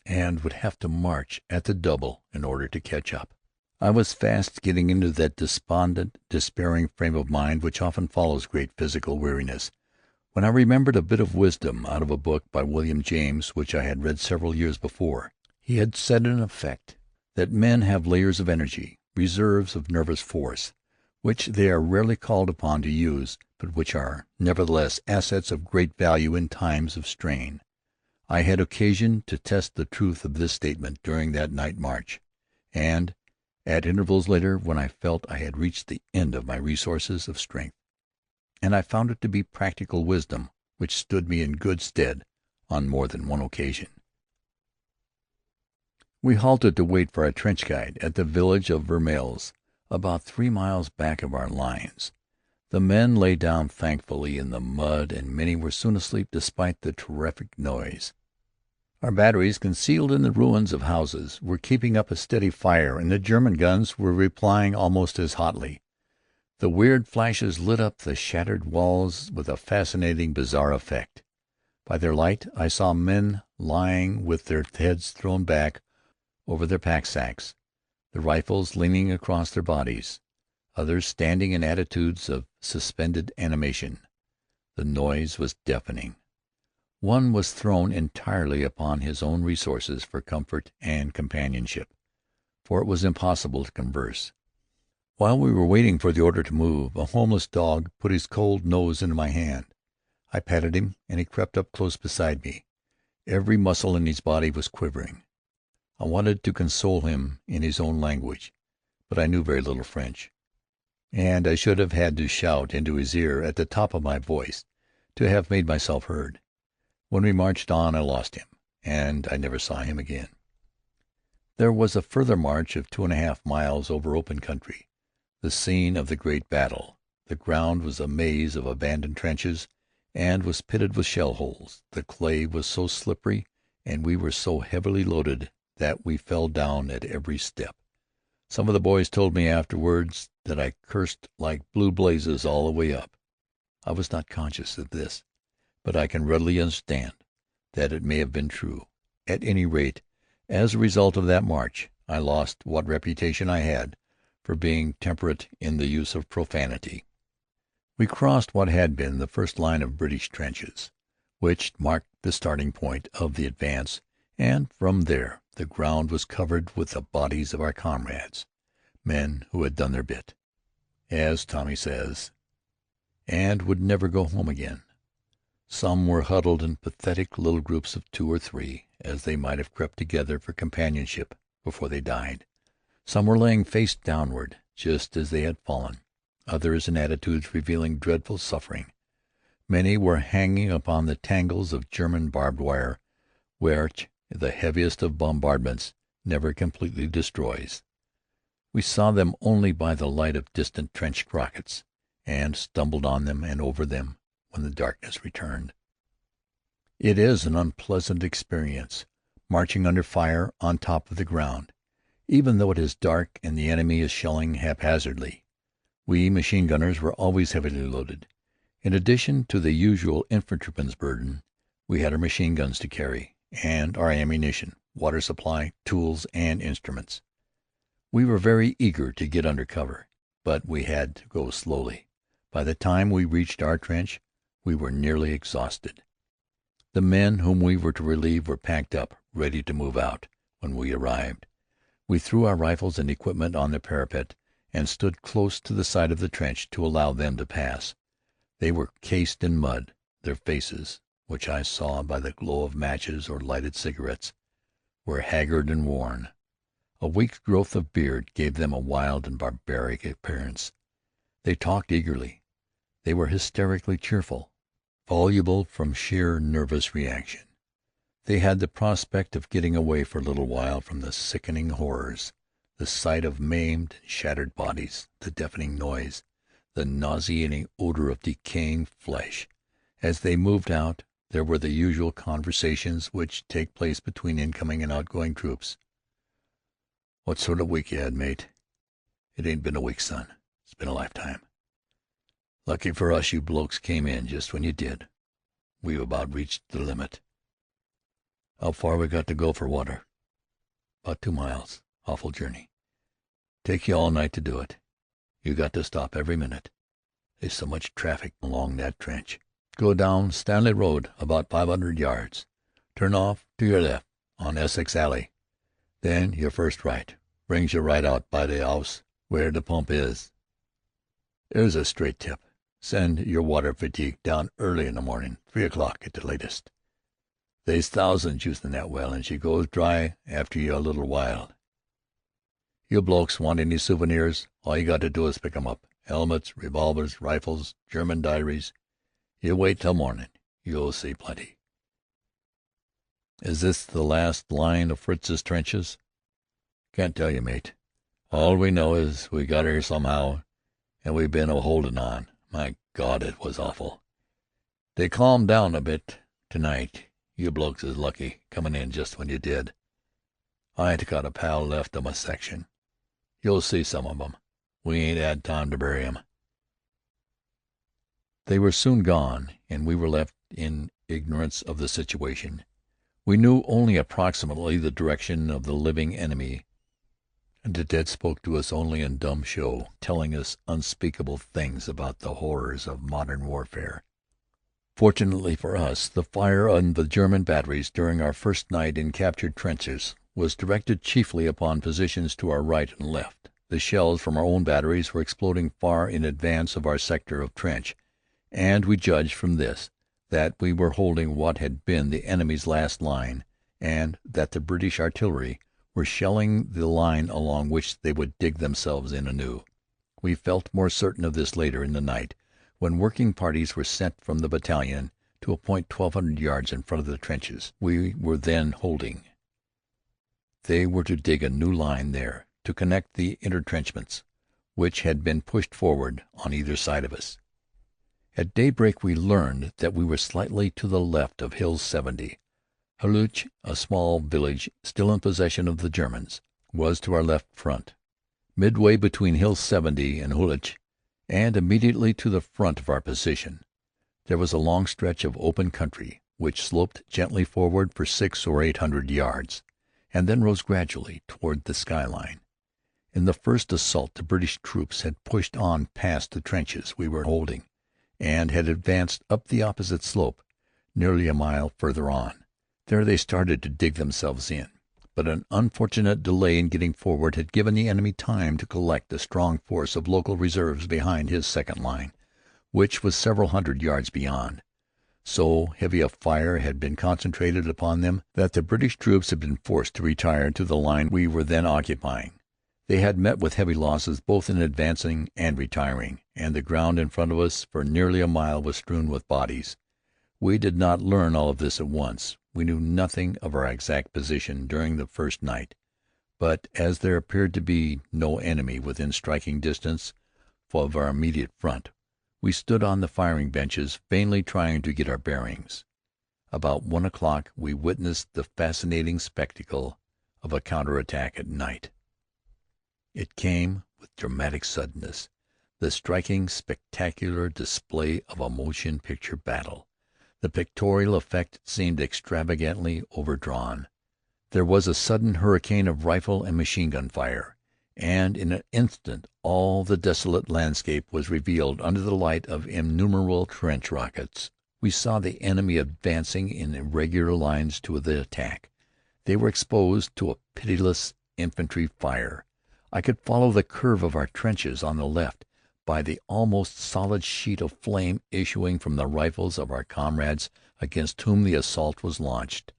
and would have to march at the double in order to catch up. I was fast getting into that despondent, despairing frame of mind which often follows great physical weariness, when I remembered a bit of wisdom out of a book by William James which I had read several years before. He had said in effect that men have layers of energy, reserves of nervous force, which they are rarely called upon to use, but which are, nevertheless, assets of great value in times of strain. I had occasion to test the truth of this statement during that night march, and at intervals later when I felt I had reached the end of my resources of strength. And I found it to be practical wisdom which stood me in good stead on more than one occasion. We halted to wait for our trench guide at the village of Vermelles, about 3 miles back of our lines. The men lay down thankfully in the mud, and many were soon asleep despite the terrific noise. Our batteries, concealed in the ruins of houses, were keeping up a steady fire, and the German guns were replying almost as hotly. The weird flashes lit up the shattered walls with a fascinating, bizarre effect. By their light I saw men lying with their heads thrown back over their pack-sacks, the rifles leaning across their bodies, others standing in attitudes of suspended animation. The noise was deafening. One was thrown entirely upon his own resources for comfort and companionship, for it was impossible to converse. While we were waiting for the order to move, a homeless dog put his cold nose into my hand. I patted him, and he crept up close beside me. Every muscle in his body was quivering. I wanted to console him in his own language, but I knew very little French, and I should have had to shout into his ear at the top of my voice to have made myself heard. When we marched on I lost him, and I never saw him again. There was a further march of 2½ miles over open country, the scene of the great battle. The ground was a maze of abandoned trenches, and was pitted with shell holes. The clay was so slippery, and we were so heavily loaded, that we fell down at every step. Some of the boys told me afterwards that I cursed like blue blazes all the way up. I was not conscious of this, but I can readily understand that it may have been true. At any rate, as a result of that march, I lost what reputation I had for being temperate in the use of profanity. We crossed what had been the first line of British trenches, which marked the starting point of the advance, and from there the ground was covered with the bodies of our comrades, men who had done their bit, as Tommy says, and would never go home again. Some were huddled in pathetic little groups of 2 or 3, as they might have crept together for companionship before they died. Some were laying face downward, just as they had fallen, others in attitudes revealing dreadful suffering. Many were hanging upon the tangles of German barbed wire, which the heaviest of bombardments never completely destroys. We saw them only by the light of distant trench rockets, and stumbled on them and over them when the darkness returned. It is an unpleasant experience, marching under fire on top of the ground, even though it is dark and the enemy is shelling haphazardly. We machine gunners were always heavily loaded. In addition to the usual infantryman's burden, we had our machine guns to carry, and our ammunition, water supply, tools, and instruments. We were very eager to get under cover, but we had to go slowly. By the time we reached our trench, we were nearly exhausted. The men whom we were to relieve were packed up, ready to move out, when we arrived. We threw our rifles and equipment on the parapet, and stood close to the side of the trench to allow them to pass. They were cased in mud. Their faces, which I saw by the glow of matches or lighted cigarettes, were haggard and worn. A week's growth of beard gave them a wild and barbaric appearance. They talked eagerly. They were hysterically cheerful, voluble from sheer nervous reaction. They had the prospect of getting away for a little while from the sickening horrors, the sight of maimed and shattered bodies, the deafening noise, the nauseating odor of decaying flesh. As they moved out, there were the usual conversations which take place between incoming and outgoing troops. "What sort of week you had, mate?" "It ain't been a week, son. It's been a lifetime. Lucky for us you blokes came in just when you did. We've about reached the limit." "How far we got to go for water?" "About 2 miles. Awful journey. Take you all night to do it. You got to stop every minute. There's so much traffic along that trench. Go down Stanley Road about 500 yards. Turn off to your left on Essex Alley. Then your first right brings you right out by the 'ouse where the pump is. There's a straight tip. Send your water fatigue down early in the morning, 3 o'clock at the latest. They's thousands using that well, and she goes dry after you a little while. You blokes want any souvenirs? All you got to do is pick 'em up. Helmets, revolvers, rifles, German diaries. You wait till morning. You'll see plenty." "Is this the last line of Fritz's trenches?" "Can't tell you, mate. All we know is we got here somehow, and we been a-holdin' on. My God, it was awful. They calmed down a bit to-night. You blokes is lucky, comin' in just when you did. I ain't got a pal left of my section. You'll see some of 'em. We ain't had time to bury 'em." They were soon gone, and we were left in ignorance of the situation. We knew only approximately the direction of the living enemy, and the dead spoke to us only in dumb show, telling us unspeakable things about the horrors of modern warfare. Fortunately for us, the fire on the German batteries during our first night in captured trenches was directed chiefly upon positions to our right and left. The shells from our own batteries were exploding far in advance of our sector of trench, and we judged from this that we were holding what had been the enemy's last line, and that the British artillery were shelling the line along which they would dig themselves in anew. We felt more certain of this later in the night, when working parties were sent from the battalion to a point 1,200 yards in front of the trenches we were then holding. They were to dig a new line there, to connect the intrenchments which had been pushed forward on either side of us. At daybreak we learned that we were slightly to the left of Hill 70. Holloway, a small village still in possession of the Germans, was to our left front. Midway between Hill 70 and Holloway, and immediately to the front of our position, there was a long stretch of open country which sloped gently forward for 600 or 800 yards, and then rose gradually toward the skyline. In the first assault the British troops had pushed on past the trenches we were holding, and had advanced up the opposite slope, nearly a mile further on. There they started to dig themselves in, but an unfortunate delay in getting forward had given the enemy time to collect a strong force of local reserves behind his second line, which was several hundred yards beyond. So heavy a fire had been concentrated upon them that the British troops had been forced to retire to the line we were then occupying. They had met with heavy losses both in advancing and retiring, and the ground in front of us for nearly a mile was strewn with bodies. We did not learn all of this at once. We knew nothing of our exact position during the first night, but as there appeared to be no enemy within striking distance of our immediate front, we stood on the firing benches, vainly trying to get our bearings. About 1 o'clock we witnessed the fascinating spectacle of a counterattack at night. It came with dramatic suddenness, the striking, spectacular display of a motion picture battle. The pictorial effect seemed extravagantly overdrawn. There was a sudden hurricane of rifle and machine gun fire, and in an instant all the desolate landscape was revealed under the light of innumerable trench rockets. We saw the enemy advancing in irregular lines to the attack. They were exposed to a pitiless infantry fire. I could follow the curve of our trenches on the left by the almost solid sheet of flame issuing from the rifles of our comrades against whom the assault was launched.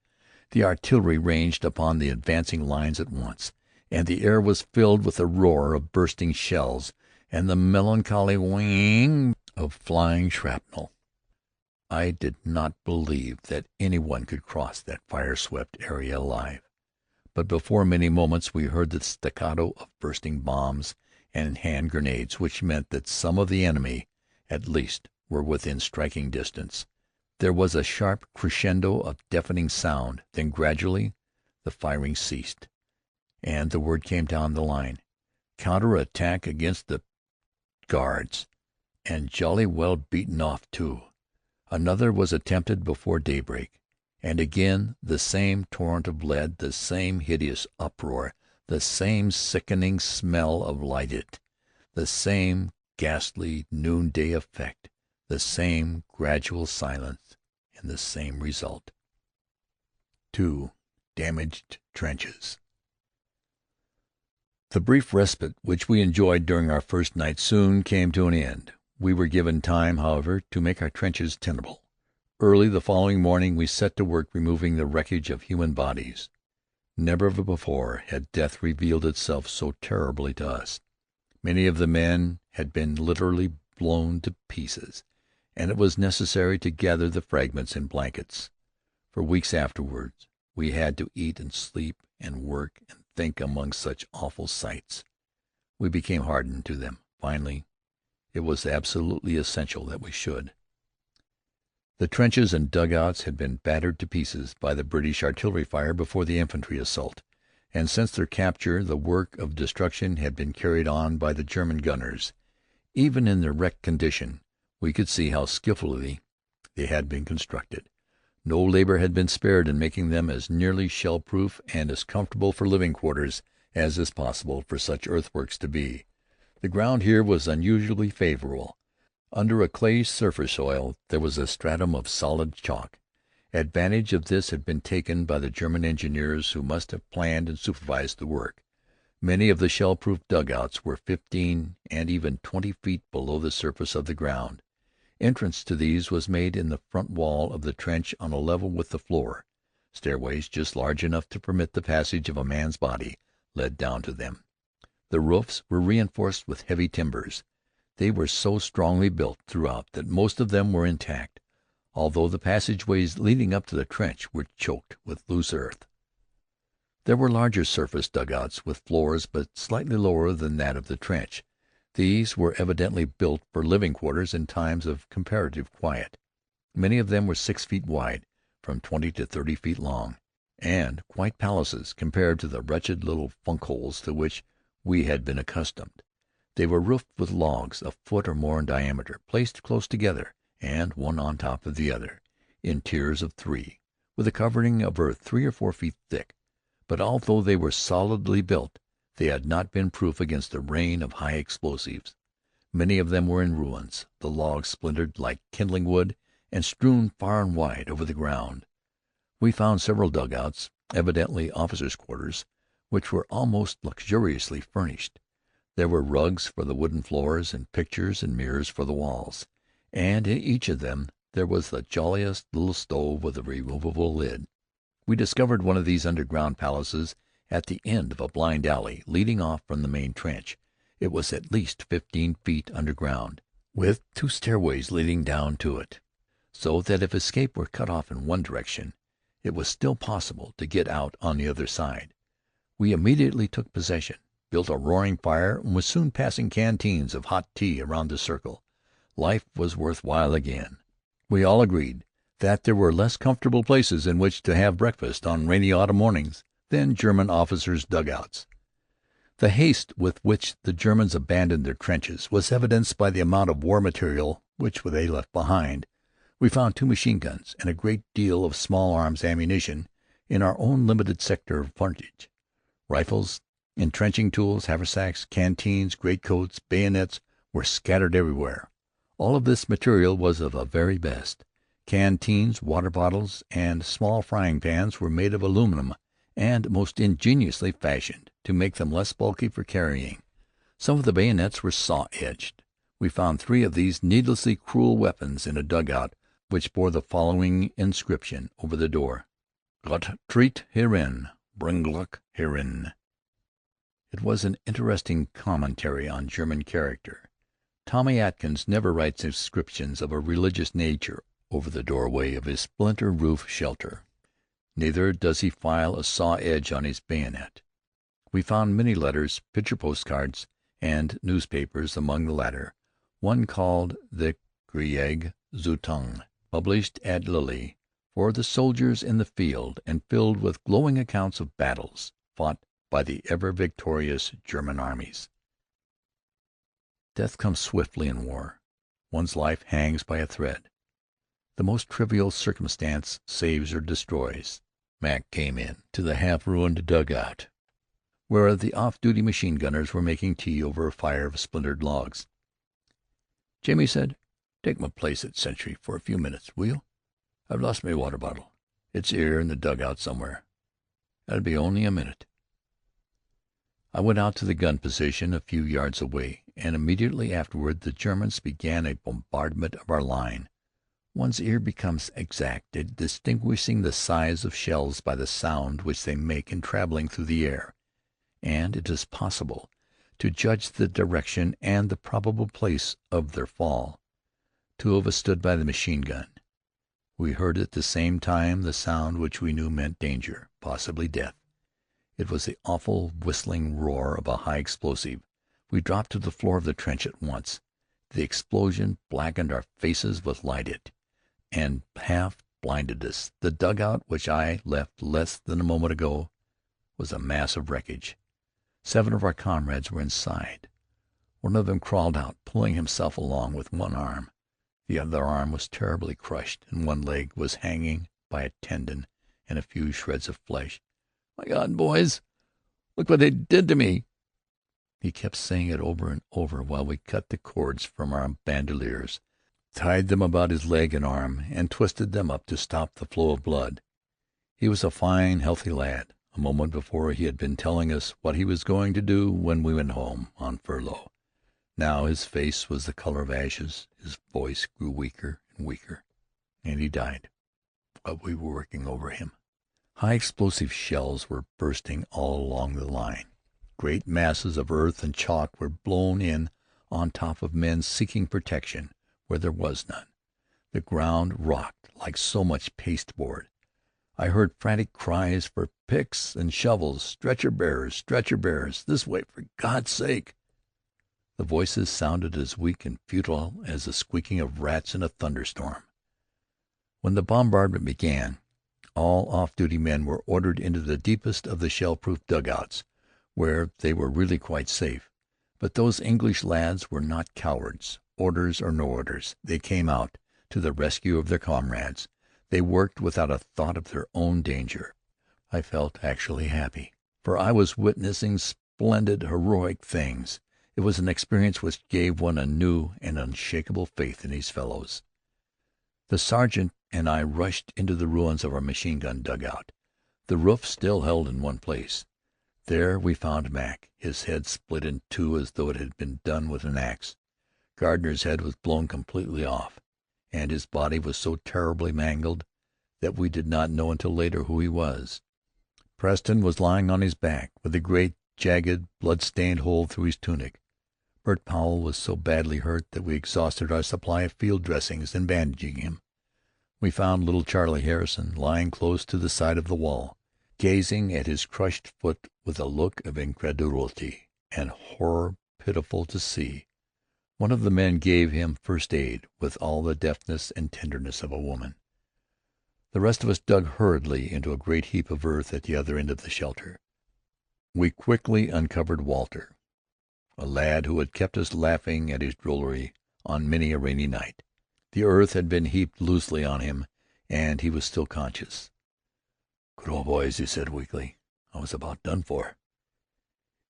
The artillery ranged upon the advancing lines at once, and the air was filled with the roar of bursting shells and the melancholy whing of flying shrapnel. I did not believe that anyone could cross that fire-swept area alive. But before many moments we heard the staccato of bursting bombs and hand grenades, which meant that some of the enemy, at least, were within striking distance. There was a sharp crescendo of deafening sound, then gradually the firing ceased, and the word came down the line, "Counter-attack against the Guards." And jolly well beaten off, too. Another was attempted before daybreak, and again the same torrent of lead, the same hideous uproar, the same sickening smell of lyddite, the same ghastly noonday effect, the same gradual silence, and the same result. 2. Damaged trenches. The brief respite which we enjoyed during our first night soon came to an end. We were given time, however, to make our trenches tenable. Early the following morning we set to work removing the wreckage of human bodies. Never before had death revealed itself so terribly to us. Many of the men had been literally blown to pieces, and it was necessary to gather the fragments in blankets. For weeks afterwards we had to eat and sleep and work and think among such awful sights. We became hardened to them. Finally, it was absolutely essential that we should. The trenches and dugouts had been battered to pieces by the British artillery fire before the infantry assault, and since their capture the work of destruction had been carried on by the German gunners. Even in their wrecked condition, we could see how skillfully they had been constructed. No labor had been spared in making them as nearly shell-proof and as comfortable for living quarters as is possible for such earthworks to be. The ground here was unusually favorable. Under a clay surface soil there was a stratum of solid chalk. Advantage of this had been taken by the German engineers who must have planned and supervised the work. Many of the shell-proof dugouts were 15 and even 20 feet below the surface of the ground. Entrance to these was made in the front wall of the trench on a level with the floor. Stairways, just large enough to permit the passage of a man's body, led down to them. The roofs were reinforced with heavy timbers. They were so strongly built throughout that most of them were intact, although the passageways leading up to the trench were choked with loose earth. There were larger surface dugouts with floors but slightly lower than that of the trench. These were evidently built for living quarters in times of comparative quiet. Many of them were 6 feet wide, from 20 to 30 feet long, and quite palaces compared to the wretched little funk-holes to which we had been accustomed. They were roofed with logs a foot or more in diameter, placed close together, and one on top of the other, in tiers of 3, with a covering of earth 3 or 4 feet thick. But although they were solidly built, they had not been proof against the rain of high explosives. Many of them were in ruins, the logs splintered like kindling wood and strewn far and wide over the ground. We found several dugouts, evidently officers' quarters, which were almost luxuriously furnished. There were rugs for the wooden floors and pictures and mirrors for the walls, and in each of them there was the jolliest little stove with a removable lid. We discovered one of these underground palaces at the end of a blind alley leading off from the main trench. It was at least 15 feet underground, with 2 stairways leading down to it, so that if escape were cut off in one direction, it was still possible to get out on the other side. We immediately took possession, built a roaring fire, and was soon passing canteens of hot tea around the circle. Life was worth while again. We all agreed that there were less comfortable places in which to have breakfast on rainy autumn mornings than German officers' dugouts. The haste with which the Germans abandoned their trenches was evidenced by the amount of war material which they left behind. We found 2 machine guns and a great deal of small arms ammunition in our own limited sector of frontage. Rifles, entrenching tools, haversacks, canteens, greatcoats, bayonets were scattered everywhere. All of this material was of the very best. Canteens, water bottles, and small frying pans were made of aluminum and most ingeniously fashioned to make them less bulky for carrying. Some of the bayonets were saw-edged. We found 3 of these needlessly cruel weapons in a dugout which bore the following inscription over the door: "Gott treat hierin, bring luck hierin." It was an interesting commentary on German character. Tommy Atkins never writes inscriptions of a religious nature over the doorway of his splinter-roof shelter. Neither does he file a saw edge on his bayonet. We found many letters, picture postcards, and newspapers among the latter, one called the Krieg Zeitung, published at Lille, for the soldiers in the field, and filled with glowing accounts of battles fought by the ever-victorious German armies. Death comes swiftly in war. One's life hangs by a thread. The most trivial circumstance saves or destroys. Mac came in to the half-ruined dugout, where the off-duty machine-gunners were making tea over a fire of splintered logs. "Jimmy," said, "take my place at sentry for a few minutes, will you? I've lost my water bottle. It's 'ere in the dugout somewhere. That'll be only a minute." I went out to the gun position a few yards away, and immediately afterward the Germans began a bombardment of our line. One's ear becomes exact at distinguishing the size of shells by the sound which they make in traveling through the air, and it is possible to judge the direction and the probable place of their fall. Two of us stood by the machine-gun. We heard at the same time the sound which we knew meant danger, possibly death. It was the awful whistling roar of a high explosive. We dropped to the floor of the trench at once. The explosion blackened our faces with light and half blinded us. The dugout, which I left less than a moment ago, was a mass of wreckage. 7 of our comrades were inside. One of them crawled out, pulling himself along with one arm. The other arm was terribly crushed, and one leg was hanging by a tendon and a few shreds of flesh. "My God, boys, look what they did to me!" He kept saying it over and over while we cut the cords from our bandoliers, tied them about his leg and arm, and twisted them up to stop the flow of blood. He was a fine, healthy lad. A moment before he had been telling us what he was going to do when we went home on furlough. Now his face was the color of ashes, his voice grew weaker and weaker, and he died while we were working over him. High explosive shells were bursting all along the line. Great masses of earth and chalk were blown in on top of men seeking protection where there was none. The ground rocked like so much pasteboard. I heard frantic cries for picks and shovels. Stretcher bearers, this way, for God's sake!" The voices sounded as weak and futile as the squeaking of rats in a thunderstorm. When the bombardment began, all off-duty men were ordered into the deepest of the shell-proof dugouts, where they were really quite safe. But those English lads were not cowards. Orders or no orders, they came out to the rescue of their comrades. They worked without a thought of their own danger. I felt actually happy, for I was witnessing splendid, heroic things. It was an experience which gave one a new and unshakable faith in his fellows. The sergeant and I rushed into the ruins of our machine-gun dugout. The roof still held in one place. There we found Mac, his head split in two as though it had been done with an axe. Gardner's head was blown completely off, and his body was so terribly mangled that we did not know until later who he was. Preston was lying on his back, with a great, jagged, blood-stained hole through his tunic. Bert Powell was so badly hurt that we exhausted our supply of field dressings in bandaging him. We found little Charlie Harrison lying close to the side of the wall, gazing at his crushed foot with a look of incredulity and horror pitiful to see. One of the men gave him first aid with all the deftness and tenderness of a woman. The rest of us dug hurriedly into a great heap of earth at the other end of the shelter. We quickly uncovered Walter, a lad who had kept us laughing at his drollery on many a rainy night. The earth had been heaped loosely on him, and he was still conscious. "Good old boys," he said weakly. "I was about done for."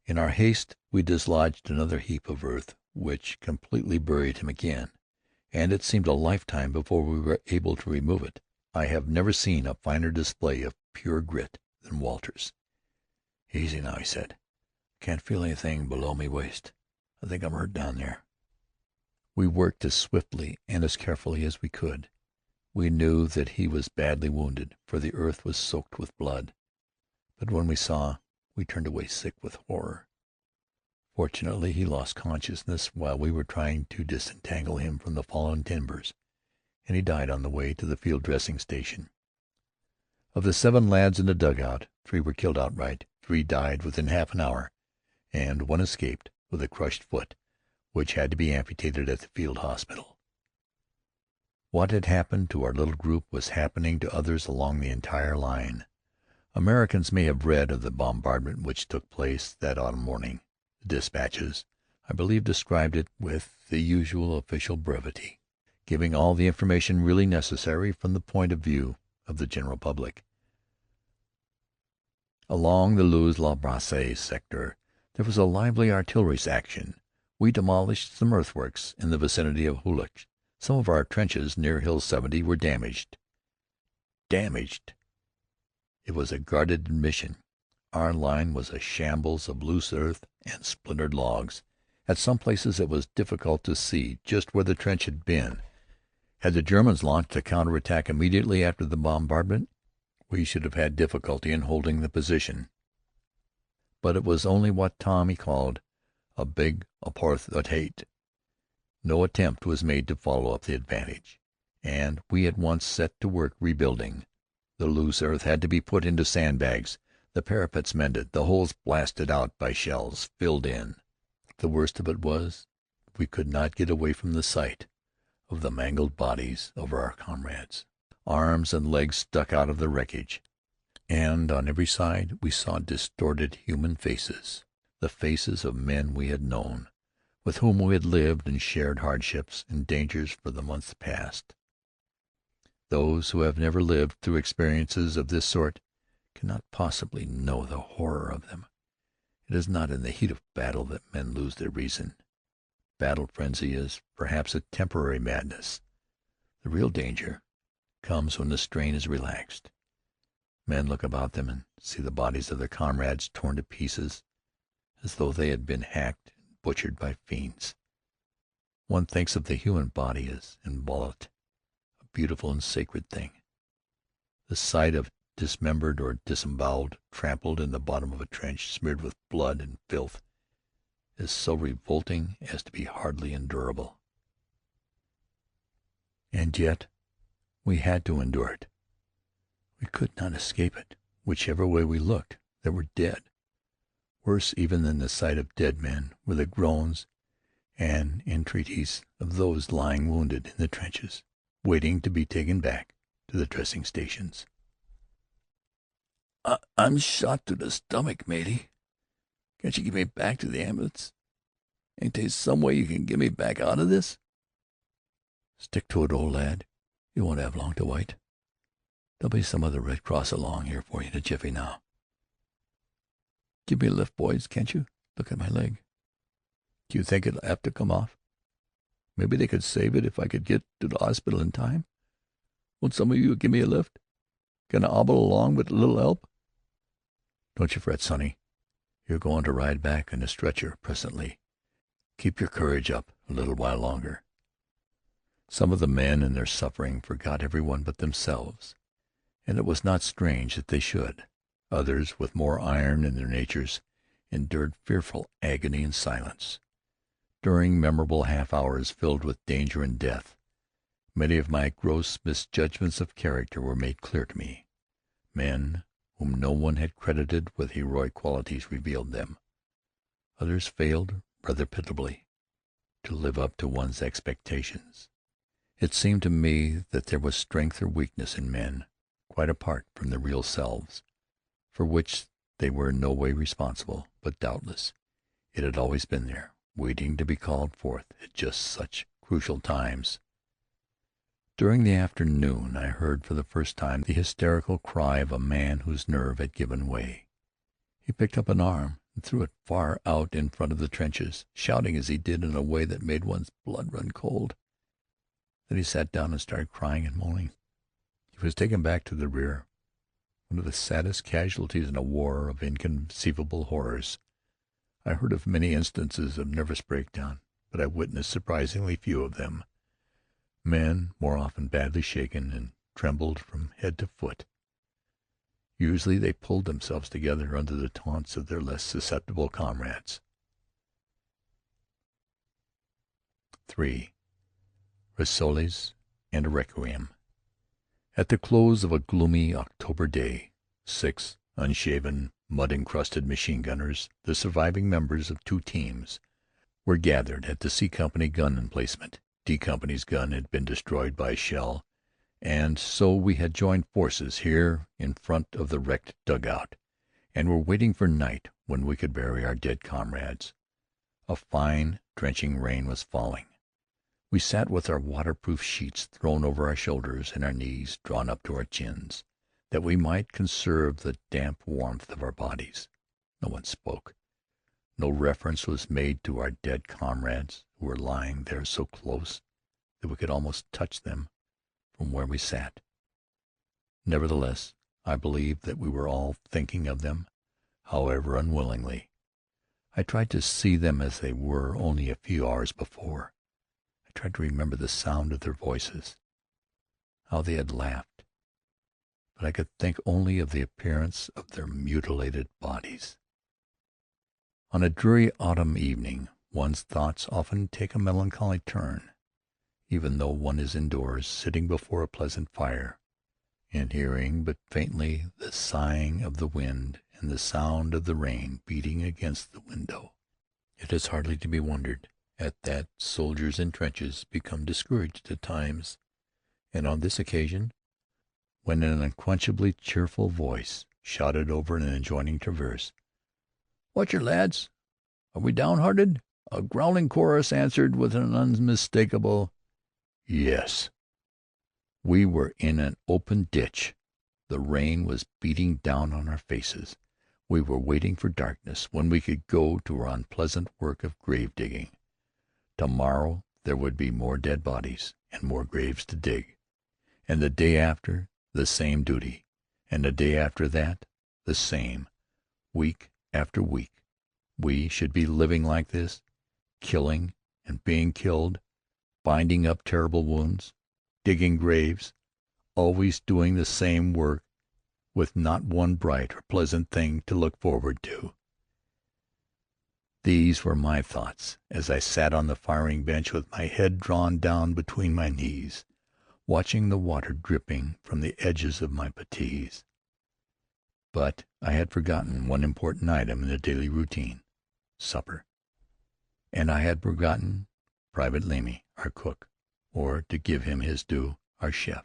In our haste we dislodged another heap of earth, which completely buried him again, and it seemed a lifetime before we were able to remove it. I have never seen a finer display of pure grit than Walter's. "Easy now," he said. "Can't feel anything below me waist. I think I'm hurt down there." We worked as swiftly and as carefully as we could. We knew that he was badly wounded, for the earth was soaked with blood. But when we saw, we turned away sick with horror. Fortunately, he lost consciousness while we were trying to disentangle him from the fallen timbers, and he died on the way to the field dressing station. Of the 7 lads in the dugout, 3 were killed outright, 3 died within half an hour, and 1 escaped with a crushed foot, which had to be amputated at the field hospital. What had happened to our little group was happening to others along the entire line. Americans may have read of the bombardment which took place that autumn morning. The dispatches, I believe, described it with the usual official brevity, giving all the information really necessary from the point of view of the general public. Along the Loos-la-Bassée sector there was a lively artillery action. We demolished some earthworks in the vicinity of Hulluch. Some of our trenches near Hill 70 were damaged. Damaged! It was a guarded admission. Our line was a shambles of loose earth and splintered logs. At some places it was difficult to see just where the trench had been. Had the Germans launched a counterattack immediately after the bombardment, we should have had difficulty in holding the position. But it was only what Tommy called a big opportunité. No attempt was made to follow up the advantage, and we at once set to work rebuilding. The loose earth had to be put into sandbags, the parapets mended, the holes blasted out by shells filled in. The worst of it was we could not get away from the sight of the mangled bodies of our comrades. Arms and legs stuck out of the wreckage, and on every side we saw distorted human faces, the faces of men we had known, with whom we had lived and shared hardships and dangers for the months past. Those who have never lived through experiences of this sort cannot possibly know the horror of them. It is not in the heat of battle that men lose their reason. Battle frenzy is perhaps a temporary madness. The real danger comes when the strain is relaxed. Men look about them and see the bodies of their comrades torn to pieces as though they had been hacked and butchered by fiends. One thinks of the human body as inviolate, a beautiful and sacred thing. The sight of dismembered or disemboweled, trampled in the bottom of a trench smeared with blood and filth, is so revolting as to be hardly endurable. And yet we had to endure it. We could not escape it. Whichever way we looked, there were dead. Worse even than the sight of dead men were the groans and entreaties of those lying wounded in the trenches, waiting to be taken back to the dressing stations. I'm shot through the stomach, matey. Can't you get me back to the ambulance? Ain't there some way you can get me back out of this? Stick to it, old lad. You won't have long to wait. There'll be some of the Red Cross along here for you in a jiffy now. Give me a lift, boys, can't you? Look at my leg. Do you think it'll have to come off? Maybe they could save it if I could get to the hospital in time. Won't some of you give me a lift? Can I hobble along with a little help? Don't you fret, sonny. You're going to ride back in a stretcher presently. Keep your courage up a little while longer. Some of the men in their suffering forgot everyone but themselves, and it was not strange that they should. Others, with more iron in their natures, endured fearful agony in silence. During memorable half-hours filled with danger and death, many of my gross misjudgments of character were made clear to me. Men whom no one had credited with heroic qualities revealed them. Others failed, rather pitiably, to live up to one's expectations. It seemed to me that there was strength or weakness in men, quite apart from their real selves, for which they were in no way responsible, but doubtless it had always been there, waiting to be called forth at just such crucial times. During the afternoon I heard for the first time the hysterical cry of a man whose nerve had given way. He picked up an arm and threw it far out in front of the trenches, shouting as he did in a way that made one's blood run cold. Then he sat down and started crying and moaning. He was taken back to the rear, one of the saddest casualties in a war of inconceivable horrors. I heard of many instances of nervous breakdown, but I witnessed surprisingly few of them. Men, more often badly shaken, and trembled from head to foot. Usually they pulled themselves together under the taunts of their less susceptible comrades. 3. Rissoles and a Requiem. At the close of a gloomy October day, 6 unshaven, mud-encrusted machine-gunners, the surviving members of 2 teams, were gathered at the C Company gun emplacement. D Company's gun had been destroyed by a shell, And so we had joined forces here in front of the wrecked dugout, and were waiting for night when we could bury our dead comrades. A fine, drenching rain was falling. We sat with our waterproof sheets thrown over our shoulders and our knees drawn up to our chins, that we might conserve the damp warmth of our bodies. No one spoke. No reference was made to our dead comrades, who were lying there so close that we could almost touch them from where we sat. Nevertheless, I believe that we were all thinking of them, however unwillingly. I tried to see them as they were only a few hours before. I tried to remember the sound of their voices, how they had laughed, but I could think only of the appearance of their mutilated bodies. On a dreary autumn evening, one's thoughts often take a melancholy turn, even though one is indoors, sitting before a pleasant fire, and hearing but faintly the sighing of the wind and the sound of the rain beating against the window. It is hardly to be wondered at that soldiers in trenches become discouraged at times, and on this occasion, when an unquenchably cheerful voice shouted over an adjoining traverse, "What's your lads? Are we downhearted?" a growling chorus answered with an unmistakable "Yes." We were in an open ditch. The rain was beating down on our faces. We were waiting for darkness, when we could go to our unpleasant work of grave digging. Tomorrow there would be more dead bodies and more graves to dig, and the day after the same duty, and the day after that the same. Week after week we should be living like this, killing and being killed, binding up terrible wounds, digging graves, always doing the same work, with not one bright or pleasant thing to look forward to. These were my thoughts as I sat on the firing bench with my head drawn down between my knees, watching the water dripping from the edges of my puttees. But I had forgotten one important item in the daily routine, supper. And I had forgotten Private Lemmy, our cook, or, to give him his due, our chef.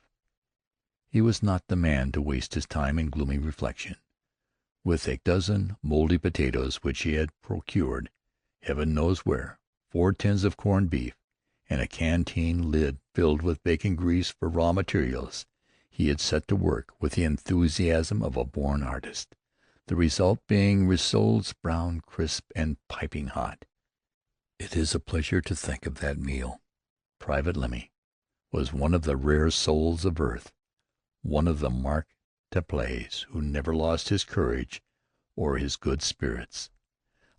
He was not the man to waste his time in gloomy reflection. With a dozen mouldy potatoes which he had procured, heaven knows where, 4 tins of corned beef, and a canteen lid filled with bacon grease for raw materials, he had set to work with the enthusiasm of a born artist, the result being rissoles brown, crisp, and piping hot. It is a pleasure to think of that meal. Private Lemmy was one of the rare souls of earth, one of the mark Taplés who never lost his courage or his good spirits.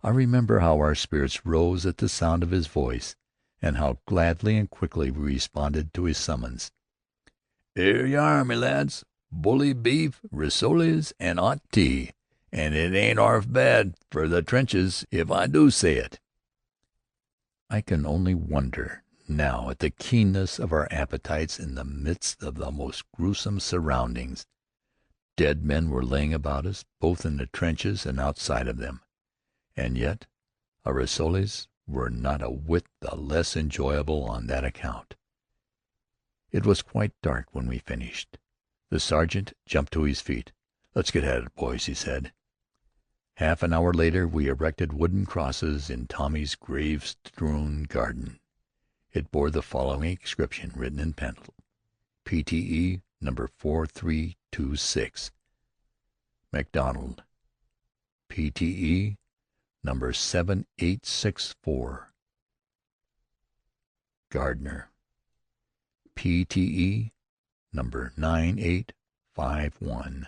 I remember how our spirits rose at the sound of his voice, and how gladly and quickly we responded to his summons. "'Ere you are, me lads. Bully beef, rissoles, and 'ot tea, and it ain't 'arf bad for the trenches, if I do say it." I can only wonder now at the keenness of our appetites in the midst of the most gruesome surroundings. Dead men were laying about us, both in the trenches and outside of them, and yet our rissoles were not a whit the less enjoyable on that account. It was quite dark when we finished. The sergeant jumped to his feet. "Let's get at it, boys," he said. Half an hour later we erected wooden crosses in Tommy's grave-strewn garden. It bore the following inscription, written in pencil: "P.T.E. No. 4326. MacDonald. P.T.E. No. 7864. Gardner. P.T.E. No. 9851.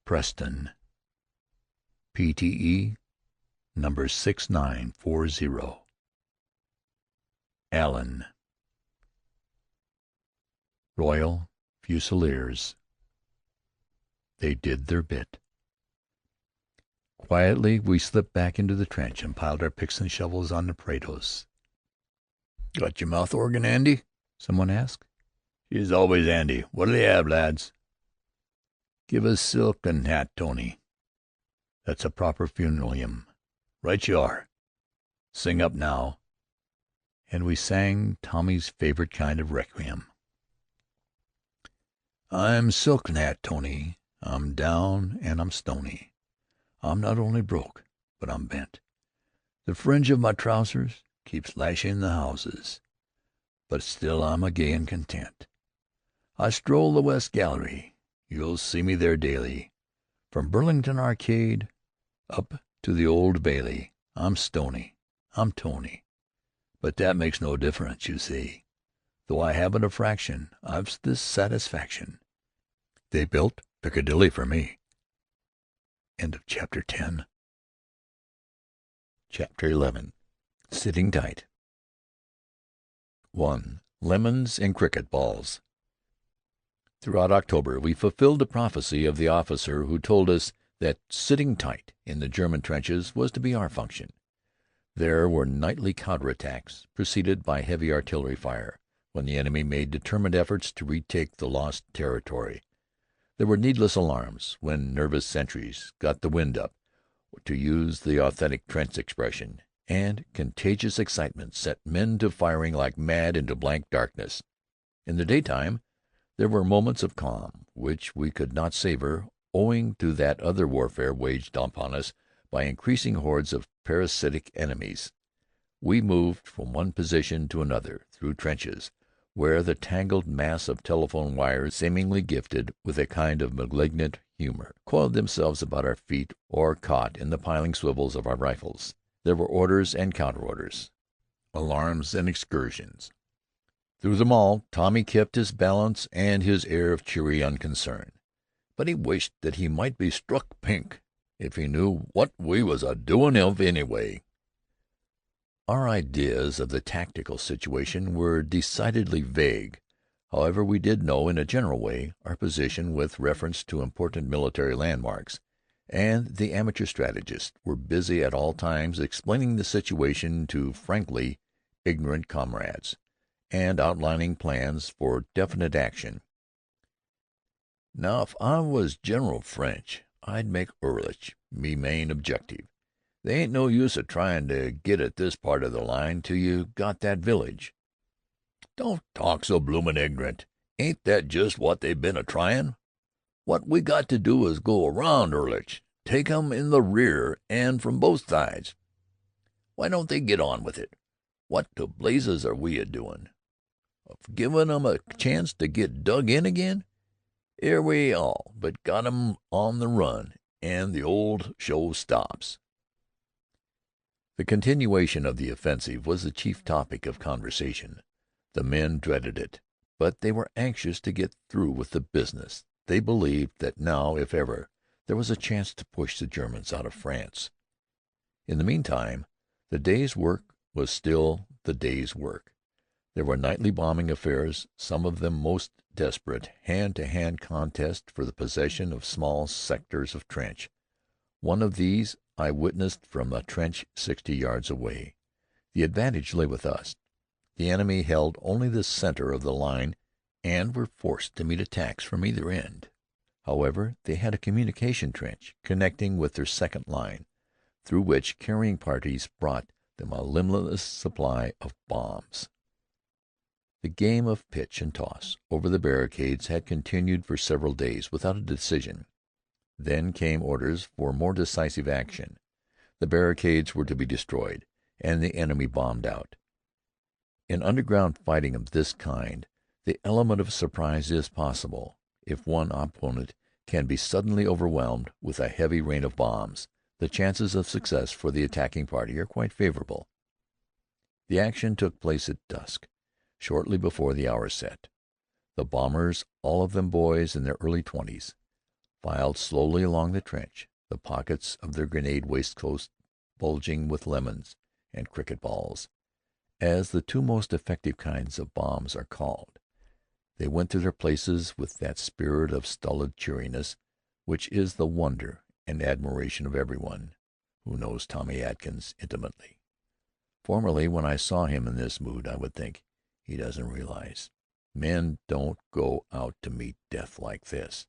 Preston. P.T.E. No. 6940. Allen. Royal Fusiliers." They did their bit. Quietly we slipped back into the trench and piled our picks and shovels on the parados. "Got your mouth organ handy?" someone asked. "She's always handy. What'll you have, lads?" "Give us silken hat, Tony. That's a proper funeral hymn." "Right you are. Sing up now." And we sang Tommy's favorite kind of requiem. I'm silk hat, Tony. I'm down and I'm stony. I'm not only broke, but I'm bent. The fringe of my trousers keeps lashing the houses, but still I'm a gay and content. I stroll the West Gallery. You'll see me there daily. From Burlington Arcade up to the Old Bailey. I'm stony. I'm Tony. But that makes no difference, you see. Though I haven't a fraction, I've this satisfaction. They built Piccadilly for me. End of Chapter 10. Chapter 11. Sitting Tight. 1. Lemons and Cricket Balls. Throughout October we fulfilled the prophecy of the officer who told us that sitting tight in the German trenches was to be our function. There were nightly counterattacks, preceded by heavy artillery fire, when the enemy made determined efforts to retake the lost territory. There were needless alarms, when nervous sentries got the wind up, to use the authentic trench expression, and contagious excitement set men to firing like mad into blank darkness. In the daytime there were moments of calm, which we could not savor owing to that other warfare waged upon us by increasing hordes of parasitic enemies. We moved from one position to another through trenches, where the tangled mass of telephone wires, seemingly gifted with a kind of malignant humor, coiled themselves about our feet or caught in the piling swivels of our rifles. There were orders and counter-orders, alarms and excursions. Through them all Tommy kept his balance and his air of cheery unconcern, but he wished that he might be struck pink if he knew what we was a-doin' of anyway. Our ideas of the tactical situation were decidedly vague. However, we did know, in a general way, our position with reference to important military landmarks, and the amateur strategists were busy at all times explaining the situation to frankly ignorant comrades, and outlining plans for definite action. Now, if I was General French, I'd make Ehrlich me main objective. They ain't no use a tryin' to get at this part of the line till you got that village. Don't talk so bloomin' ignorant. Ain't that just what they been a-tryin'? What we got to do is go around Ehrlich, take 'em in the rear and from both sides. Why don't they get on with it? What to blazes are we a-doin'? Givin' 'em a chance to get dug in again? 'Ere we all but got 'em on the run, and the old show stops. The continuation of the offensive was the chief topic of conversation. The men dreaded it, but they were anxious to get through with the business. They believed that now, if ever, there was a chance to push the Germans out of France. In the meantime, the day's work was still the day's work. There were nightly bombing affairs, some of them most desperate, hand-to-hand contest for the possession of small sectors of trench. One of these I witnessed from a trench 60 yards away. The advantage lay with us. The enemy held only the center of the line and were forced to meet attacks from either end. However, they had a communication trench connecting with their second line, through which carrying parties brought them a limitless supply of bombs. The game of pitch and toss over the barricades had continued for several days without a decision. Then came orders for more decisive action. The barricades were to be destroyed, and the enemy bombed out. In underground fighting of this kind, the element of surprise is possible. If one opponent can be suddenly overwhelmed with a heavy rain of bombs, the chances of success for the attacking party are quite favorable. The action took place at dusk, shortly before the hour set. The bombers, all of them boys in their early 20s, filed slowly along the trench, the pockets of their grenade waistcoats bulging with lemons and cricket balls, as the two most effective kinds of bombs are called. They went to their places with that spirit of stolid cheeriness which is the wonder and admiration of everyone who knows Tommy Atkins intimately. Formerly, when I saw him in this mood, I would think, he doesn't realize. Men don't go out to meet death like this.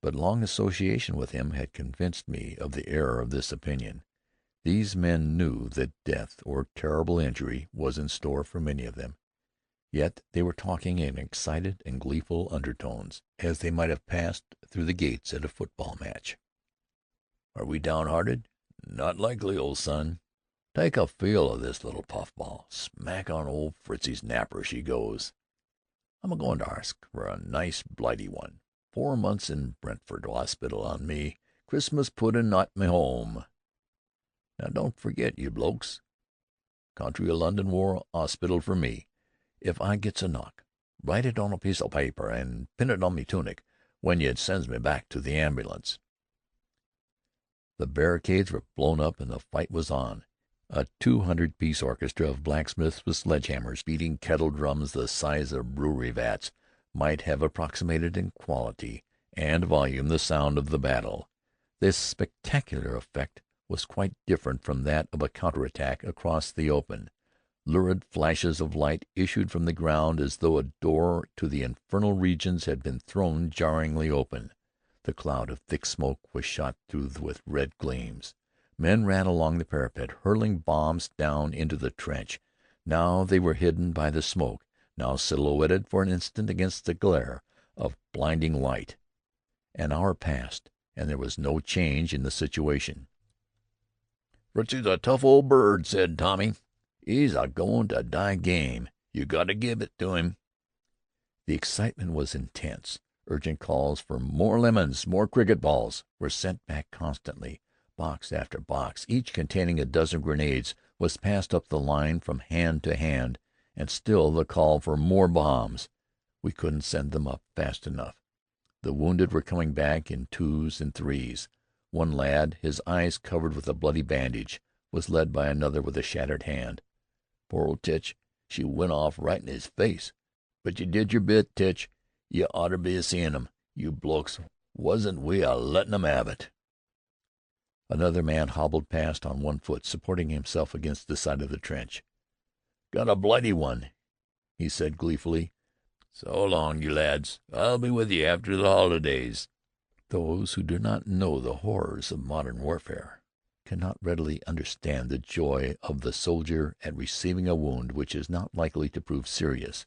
But long association with him had convinced me of the error of this opinion. These men knew that death or terrible injury was in store for many of them. Yet they were talking in excited and gleeful undertones, as they might have passed through the gates at a football match. "Are we downhearted? Not likely, old son. Take a feel of this little puffball. Smack on old Fritzy's napper she goes. I'm a-goin' to arsk for a nice blighty one. 4 months in Brentford hospital on me. Christmas puddin' at me home. Now don't forget, you blokes. Country o' London War Hospital for me. If I gets a knock, write it on a piece o' paper and pin it on me tunic when you sends me back to the ambulance." The barricades were blown up and the fight was on. A 200-piece orchestra of blacksmiths with sledge-hammers, beating kettle drums the size of brewery vats, might have approximated in quality and volume the sound of the battle. This spectacular effect was quite different from that of a counterattack across the open. Lurid flashes of light issued from the ground as though a door to the infernal regions had been thrown jarringly open. The cloud of thick smoke was shot through with red gleams. Men ran along the parapet, hurling bombs down into the trench. Now they were hidden by the smoke, now silhouetted for an instant against the glare of blinding light. An hour passed, and there was no change in the situation. "Fritzy's a tough old bird," said Tommy. "He's a-goin' to die game. You got to give it to him." The excitement was intense. Urgent calls for more lemons, more cricket balls, were sent back constantly. Box after box, each containing a dozen grenades, was passed up the line from hand to hand, and still the call for more bombs. We couldn't send them up fast enough. The wounded were coming back in twos and threes. One lad, his eyes covered with a bloody bandage, was led by another with a shattered hand. "Poor old Tich, she went off right in his face. But you did your bit, Tich. You oughter be a-seein' 'em. You blokes, wasn't we a-lettin' 'em have it?" Another man hobbled past on one foot, supporting himself against the side of the trench. "Got a blighty one," he said gleefully. "So long, you lads. I'll be with you after the holidays." Those who do not know the horrors of modern warfare cannot readily understand the joy of the soldier at receiving a wound which is not likely to prove serious.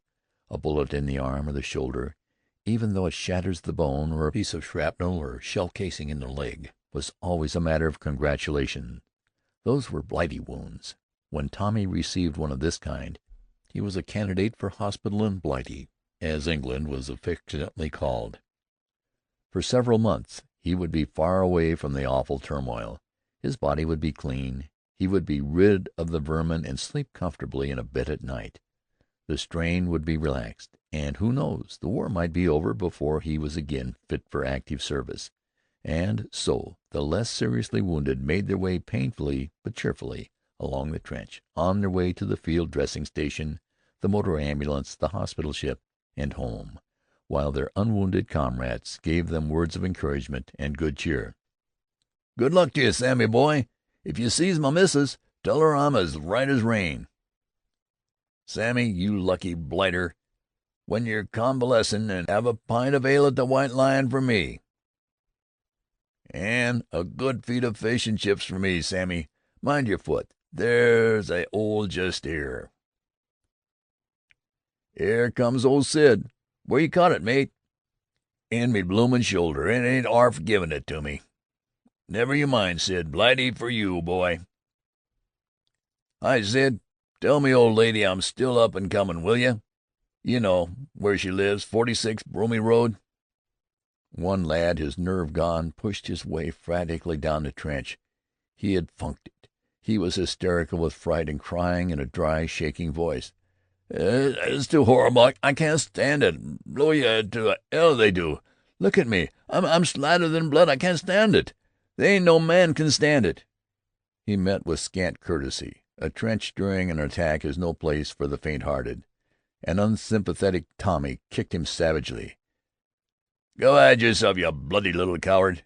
A bullet in the arm or the shoulder, even though it shatters the bone, or a piece of shrapnel or shell casing in the leg, was always a matter of congratulation. Those were blighty wounds. When Tommy received one of this kind, he was a candidate for hospital and blighty, as England was affectionately called. For several months he would be far away from the awful turmoil. His body would be clean. He would be rid of the vermin and sleep comfortably in a bed at night. The strain would be relaxed, and who knows, the war might be over before he was again fit for active service. And so the less seriously wounded made their way painfully but cheerfully along the trench, on their way to the field dressing station, the motor ambulance, the hospital ship, and home, while their unwounded comrades gave them words of encouragement and good cheer. "Good luck to you, Sammy boy. If you sees my missus, tell her I'm as right as rain. Sammy, you lucky blighter, when you're convalescin', and have a pint of ale at the White Lion for me. And a good feed of fish and chips for me, Sammy. Mind your foot. There's a old just 'ere. Here comes old Sid. Where you caught it, mate?" "In me bloomin' shoulder. It ain't 'arf giving it to me." "Never you mind, Sid. Blighty for you, boy." "Hi, Sid. Tell me old lady I'm still up and comin', will you? You know where she lives, 46 Bromley Road." One lad, his nerve gone, pushed his way frantically down the trench. He had funked it. He was hysterical with fright and crying in a dry, shaking voice, It's too horrible. I can't stand it. Blow you to hell, they do. Look at me. I'm slathered in blood. I can't stand it. They ain't no man can stand it." He met with scant courtesy. A trench during an attack is no place for the faint-hearted. An unsympathetic Tommy kicked him savagely. "Go hide yourself, you bloody little coward.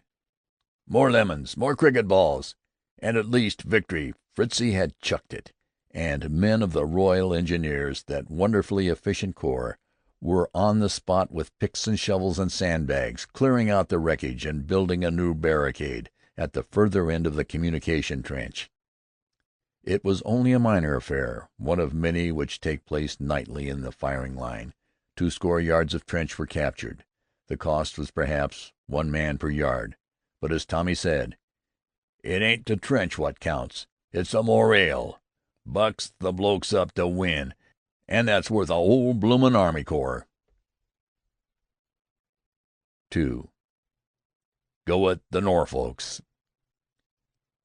More lemons, more cricket balls, and at least victory." Fritzy had chucked it, and men of the Royal Engineers, that wonderfully efficient corps, were on the spot with picks and shovels and sandbags, clearing out the wreckage and building a new barricade at the further end of the communication trench. It was only a minor affair, one of many which take place nightly in the firing line. 20 yards of trench were captured. The cost was perhaps 1 man per yard, but as Tommy said, "It ain't the trench wot counts, it's the morale. Bucks the blokes up to win, an' that's worth a 'ole bloomin' army corps." 2. Go it, the Norfolks.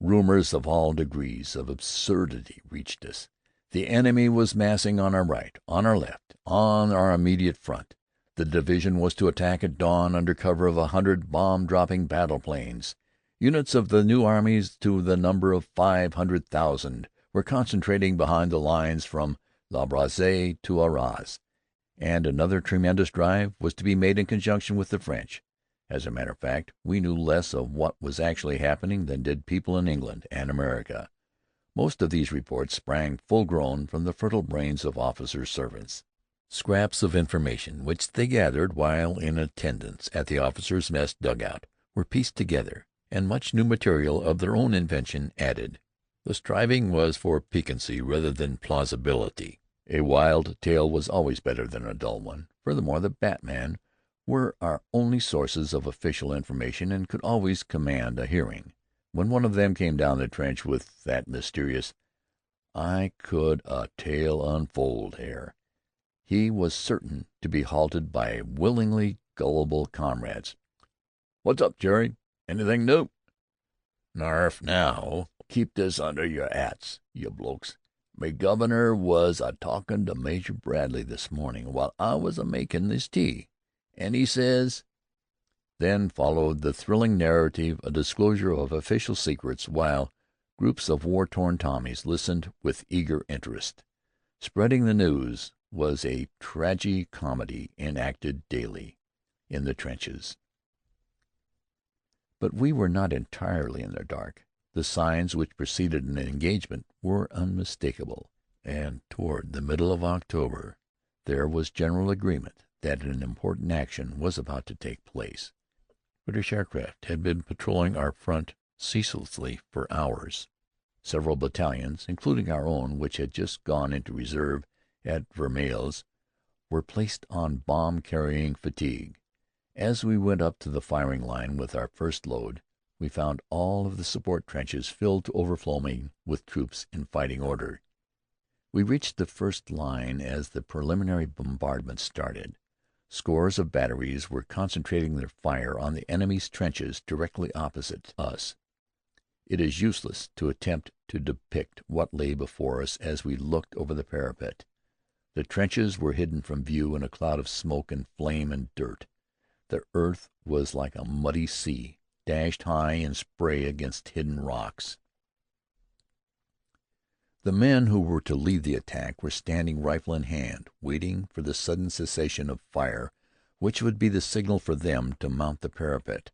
Rumors of all degrees of absurdity reached us. The enemy was massing on our right, on our left, on our immediate front. The division was to attack at dawn under cover of 100 bomb-dropping battle-planes. Units of the new armies to the number of 500,000 were concentrating behind the lines from La Bassée to Arras, and another tremendous drive was to be made in conjunction with the French. As a matter of fact, we knew less of what was actually happening than did people in England and America. Most of these reports sprang full-grown from the fertile brains of officers' servants. Scraps of information which they gathered while in attendance at the officers' mess dugout were pieced together, and much new material of their own invention added. The striving was for piquancy rather than plausibility. A wild tale was always better than a dull one. Furthermore, the batmen were our only sources of official information and could always command a hearing. When one of them came down the trench with that mysterious "I could a tale unfold" air, he was certain to be halted by willingly gullible comrades. "What's up, Jerry? Anything new?" "Narf, now, keep this under your 'ats, you blokes. Me governor was a talkin' to Major Bradley this morning while I was a makin' his tea, and he says—" Then followed the thrilling narrative, a disclosure of official secrets, while groups of war-torn Tommies listened with eager interest. Spreading the news was a tragi-comedy enacted daily in the trenches. But we were not entirely in the dark. The signs which preceded an engagement were unmistakable, and toward the middle of October there was general agreement that an important action was about to take place. British aircraft had been patrolling our front ceaselessly for hours. Several battalions, including our own, which had just gone into reserve at Vermelles, were placed on bomb-carrying fatigue. As we went up to the firing line with our first load, we found all of the support trenches filled to overflowing with troops in fighting order. We reached the first line as the preliminary bombardment started. Scores of batteries were concentrating their fire on the enemy's trenches directly opposite us. It is useless to attempt to depict what lay before us as we looked over the parapet. The trenches were hidden from view in a cloud of smoke and flame and dirt. The earth was like a muddy sea, dashed high in spray against hidden rocks. The men who were to lead the attack were standing rifle in hand, waiting for the sudden cessation of fire which would be the signal for them to mount the parapet.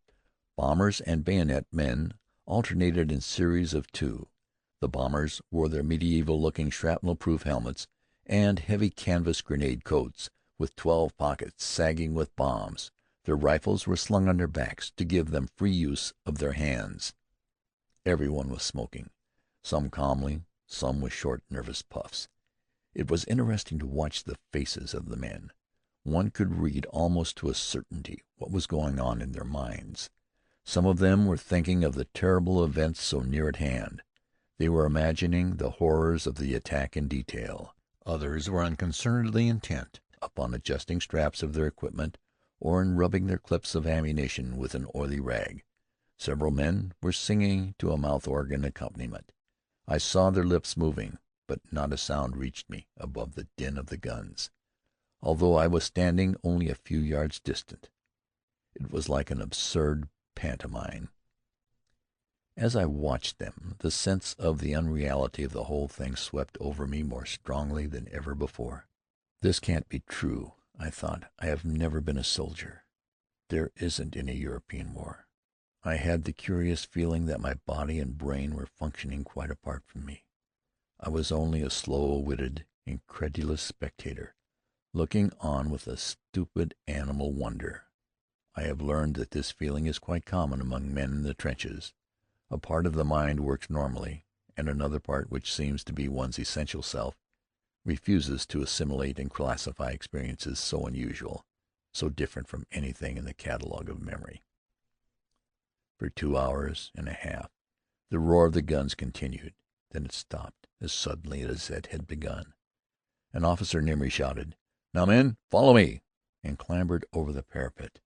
Bombers and bayonet men alternated in series of 2. The bombers wore their medieval-looking shrapnel-proof helmets and heavy canvas grenade coats with 12 pockets sagging with bombs. Their rifles were slung on their backs to give them free use of their hands. Everyone was smoking, some calmly, some with short, nervous puffs. It was interesting to watch the faces of the men. One could read almost to a certainty what was going on in their minds. Some of them were thinking of the terrible events so near at hand. They were imagining the horrors of the attack in detail. Others were unconcernedly intent upon adjusting straps of their equipment or in rubbing their clips of ammunition with an oily rag. Several men were singing to a mouth-organ accompaniment. I saw their lips moving, but not a sound reached me above the din of the guns, although I was standing only a few yards distant. It was like an absurd pantomime. As I watched them, the sense of the unreality of the whole thing swept over me more strongly than ever before. This can't be true, I thought. I have never been a soldier. There isn't any European war. I had the curious feeling that my body and brain were functioning quite apart from me. I was only a slow-witted, incredulous spectator, looking on with a stupid animal wonder. I have learned that this feeling is quite common among men in the trenches. A part of the mind works normally, and another part, which seems to be one's essential self, refuses to assimilate and classify experiences so unusual, so different from anything in the catalogue of memory. For 2 hours and a half the roar of the guns continued. Then it stopped as suddenly as it had begun. An officer near me shouted, "Now, men, follow me," and clambered over the parapet.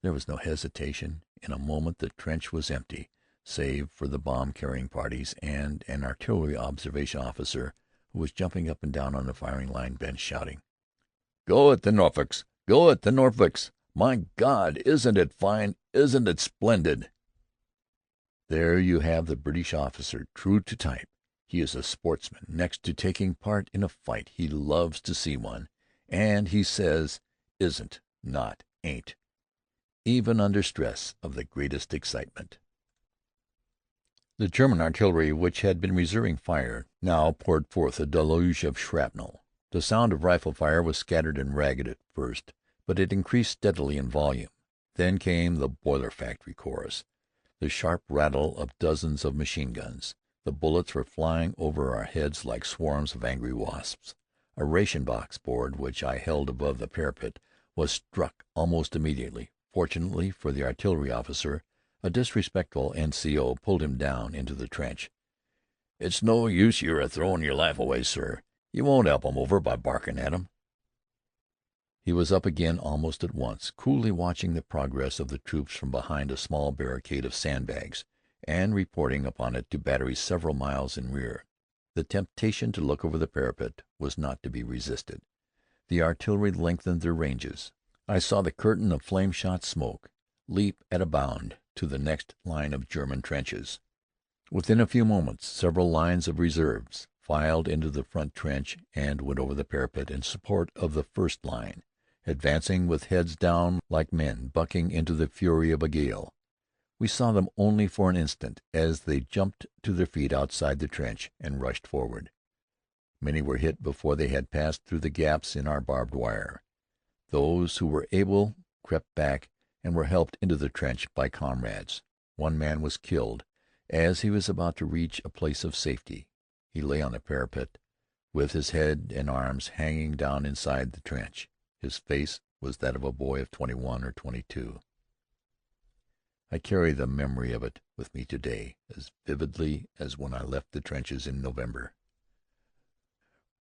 There was no hesitation. In a moment the trench was empty, save for the bomb-carrying parties and an artillery observation officer who was jumping up and down on the firing line bench, shouting, "Go it, the Norfolks! Go it, the Norfolks! My God, isn't it fine? Isn't it splendid?" There you have the British officer, true to type. He is a sportsman. Next to taking part in a fight, he loves to see one, and he says "isn't," not "ain't," even under stress of the greatest excitement. The German artillery, which had been reserving fire, now poured forth a deluge of shrapnel. The sound of rifle fire was scattered and ragged at first, but it increased steadily in volume. Then came the boiler factory chorus, the sharp rattle of dozens of machine guns. The bullets were flying over our heads like swarms of angry wasps. A ration box board, which I held above the parapet, was struck almost immediately. Fortunately for the artillery officer, a disrespectful N.C.O. pulled him down into the trench. "It's no use your throwing your life away, sir. You won't help 'em over by barking at 'em." He was up again almost at once, coolly watching the progress of the troops from behind a small barricade of sandbags, and reporting upon it to batteries several miles in rear. The temptation to look over the parapet was not to be resisted. The artillery lengthened their ranges. I saw the curtain of flame-shot smoke leap at a bound to the next line of German trenches. Within a few moments several lines of reserves filed into the front trench and went over the parapet in support of the first line, advancing with heads down like men bucking into the fury of a gale. We saw them only for an instant as they jumped to their feet outside the trench and rushed forward. Many were hit before they had passed through the gaps in our barbed wire. Those who were able crept back and were helped into the trench by comrades. One man was killed as he was about to reach a place of safety. He lay on the parapet with his head and arms hanging down inside the trench. His face was that of a boy of 21 or 22. I carry the memory of it with me today as vividly as when I left the trenches in November.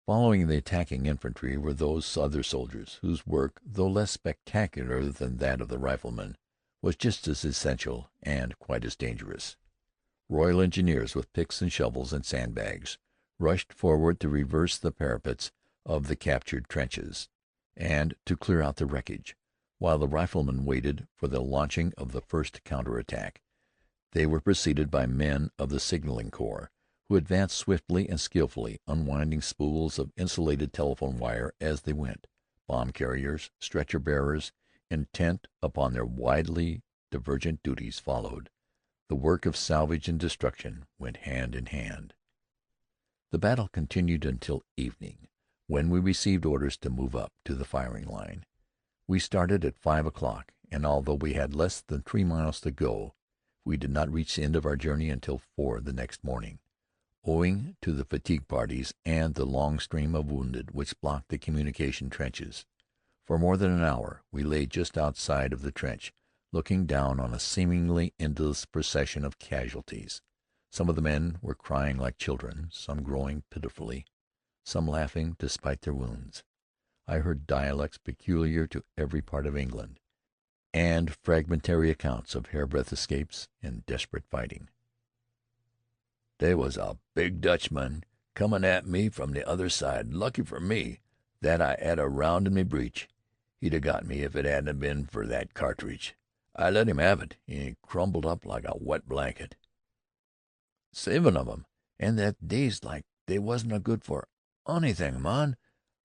Following the attacking infantry were those other soldiers whose work, though less spectacular than that of the riflemen, was just as essential and quite as dangerous. Royal Engineers with picks and shovels and sandbags rushed forward to reverse the parapets of the captured trenches and to clear out the wreckage, while the riflemen waited for the launching of the first counterattack. They were preceded by men of the signaling corps, who advanced swiftly and skillfully, unwinding spools of insulated telephone wire as they went. Bomb carriers, stretcher bearers, intent upon their widely divergent duties, followed. The work of salvage and destruction went hand in hand. The battle continued until evening, when we received orders to move up to the firing line. We started at 5 o'clock, and although we had less than 3 miles to go, we did not reach the end of our journey until 4 the next morning, owing to the fatigue parties and the long stream of wounded which blocked the communication trenches. For more than an hour we lay just outside of the trench, looking down on a seemingly endless procession of casualties. Some of the men were crying like children, some groaning pitifully, some laughing despite their wounds. I heard dialects peculiar to every part of England, and fragmentary accounts of hairbreadth escapes and desperate fighting. "They was a big Dutchman comin' at me from the other side. Lucky for me that I 'ad a round in me breech. He'd 'a got me if it 'adn't been for that cartridge. I let him 'ave it, and he crumpled up like a wet blanket. 7 of 'em, and that dazed like they wasn't a good for onything, mon.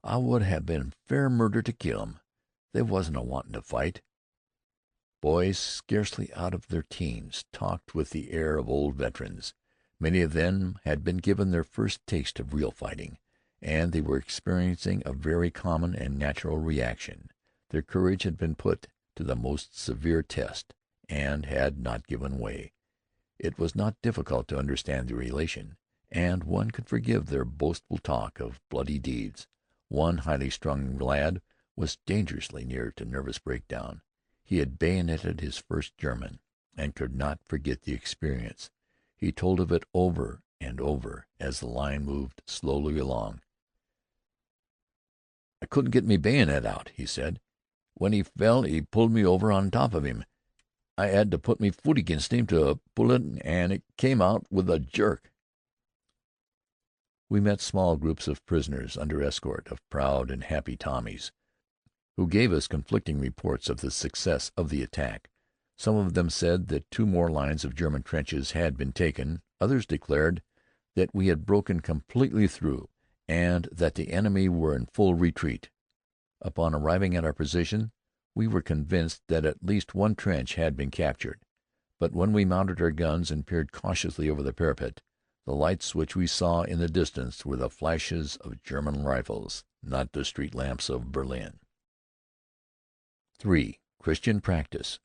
I would ha' been fair murder to kill 'em. They wasn't a wantin' to fight." Boys scarcely out of their teens talked with the air of old veterans. Many of them had been given their first taste of real fighting, and they were experiencing a very common and natural reaction. Their courage had been put to the most severe test, and had not given way. It was not difficult to understand the relation, and one could forgive their boastful talk of bloody deeds. One highly strung lad was dangerously near to nervous breakdown. He had bayoneted his first German, and could not forget the experience. He told of it over and over as the line moved slowly along. "I couldn't get me bayonet out," he said. "When he fell he pulled me over on top of him. I 'ad to put me foot against him to pull it, and it came out with a jerk." We met small groups of prisoners under escort of proud and happy Tommies, who gave us conflicting reports of the success of the attack. Some of them said that 2 more lines of German trenches had been taken. Others declared that we had broken completely through, and that the enemy were in full retreat. Upon arriving at our position, we were convinced that at least one trench had been captured. But when we mounted our guns and peered cautiously over the parapet, the lights which we saw in the distance were the flashes of German rifles, not the street lamps of Berlin. 3. Christian Practice.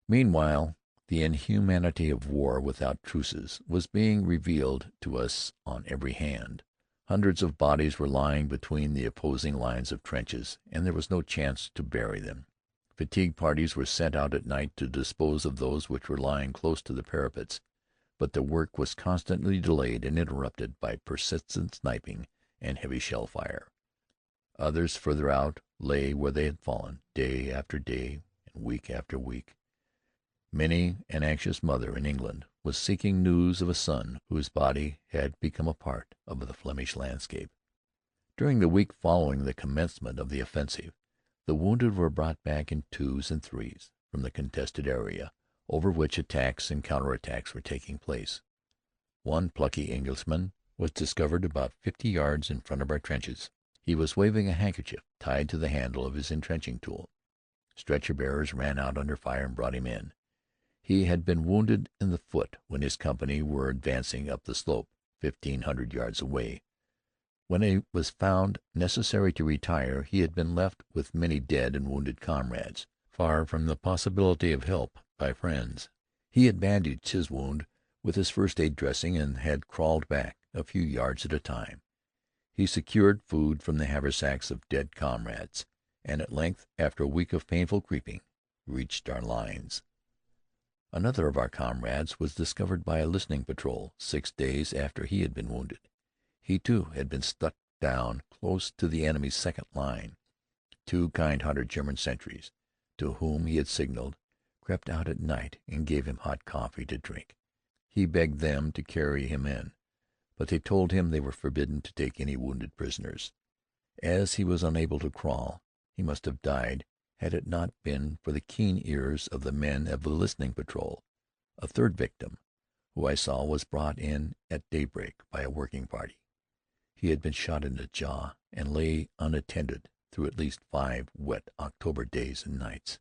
Meanwhile, the inhumanity of war without truces was being revealed to us on every hand. Hundreds of bodies were lying between the opposing lines of trenches, and there was no chance to bury them. Fatigue parties were sent out at night to dispose of those which were lying close to the parapets, but the work was constantly delayed and interrupted by persistent sniping and heavy shell fire. Others further out lay where they had fallen, day after day and week after week. Many an anxious mother in England was seeking news of a son whose body had become a part of the Flemish landscape. During the week following the commencement of the offensive, the wounded were brought back in 2s and 3s from the contested area, over which attacks and counterattacks were taking place. One plucky Englishman was discovered about 50 yards in front of our trenches. He was waving a handkerchief tied to the handle of his entrenching tool. Stretcher-bearers ran out under fire and brought him in. He had been wounded in the foot when his company were advancing up the slope 1,500 yards away. When it was found necessary to retire, he had been left with many dead and wounded comrades, far from the possibility of help by friends. He had bandaged his wound with his first aid dressing and had crawled back a few yards at a time. He secured food from the haversacks of dead comrades, and at length, after a week of painful creeping, reached our lines. Another of our comrades was discovered by a listening patrol 6 days after he had been wounded. He, too, had been stuck down close to the enemy's second line. 2 kind-hearted German sentries, to whom he had signaled, crept out at night and gave him hot coffee to drink. He begged them to carry him in, but they told him they were forbidden to take any wounded prisoners. As he was unable to crawl, he must have died had it not been for the keen ears of the men of the listening patrol. A third victim, who I saw, was brought in at daybreak by a working party. He had been shot in the jaw and lay unattended through at least 5 wet October days and nights.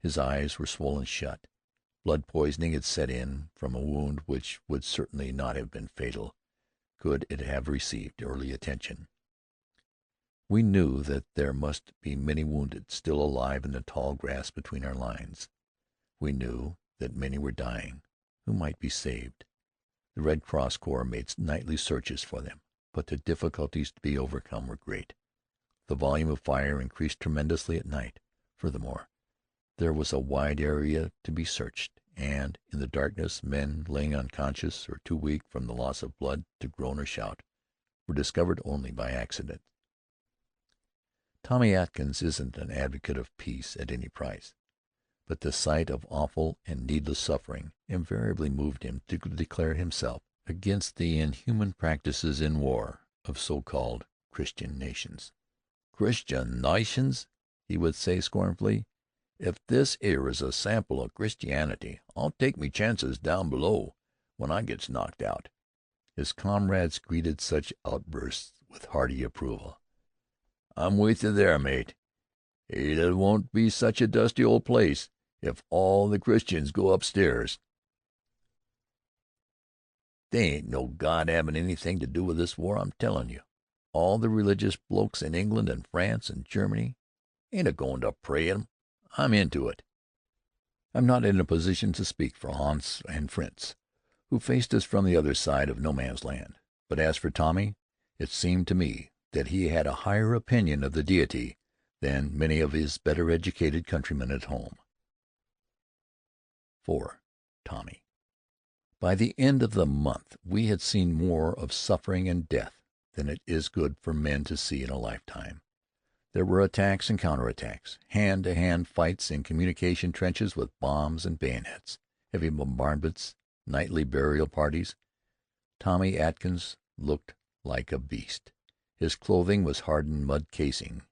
His eyes were swollen shut. Blood poisoning had set in from a wound which would certainly not have been fatal could it have received early attention. We knew that there must be many wounded still alive in the tall grass between our lines. We knew that many were dying who might be saved. The Red Cross Corps made nightly searches for them, but the difficulties to be overcome were great. The volume of fire increased tremendously at night. Furthermore, there was a wide area to be searched, and in the darkness men laying unconscious or too weak from the loss of blood to groan or shout were discovered only by accident. Tommy Atkins isn't an advocate of peace at any price, but the sight of awful and needless suffering invariably moved him to declare himself against the inhuman practices in war of so-called Christian nations. "Christian nations," he would say scornfully. "If this 'ere is a sample of Christianity, I'll take me chances down below when I gets knocked out." His comrades greeted such outbursts with hearty approval. "I'm with you there, mate. It won't be such a dusty old place if all the Christians go upstairs." "They ain't no God havin' anything to do with this war, I'm tellin' you. All the religious blokes in England and France and Germany ain't a-goin' to pray 'em. I'm into it." I'm not in a position to speak for Hans and Fritz, who faced us from the other side of No Man's Land. But as for Tommy, it seemed to me that he had a higher opinion of the Deity than many of his better educated countrymen at home. 4. Tommy. By the end of the month we had seen more of suffering and death than it is good for men to see in a lifetime. There were attacks and counterattacks, hand-to-hand fights in communication trenches with bombs and bayonets, heavy bombardments, nightly burial parties. Tommy Atkins looked like a beast. His clothing was hardened mud casing.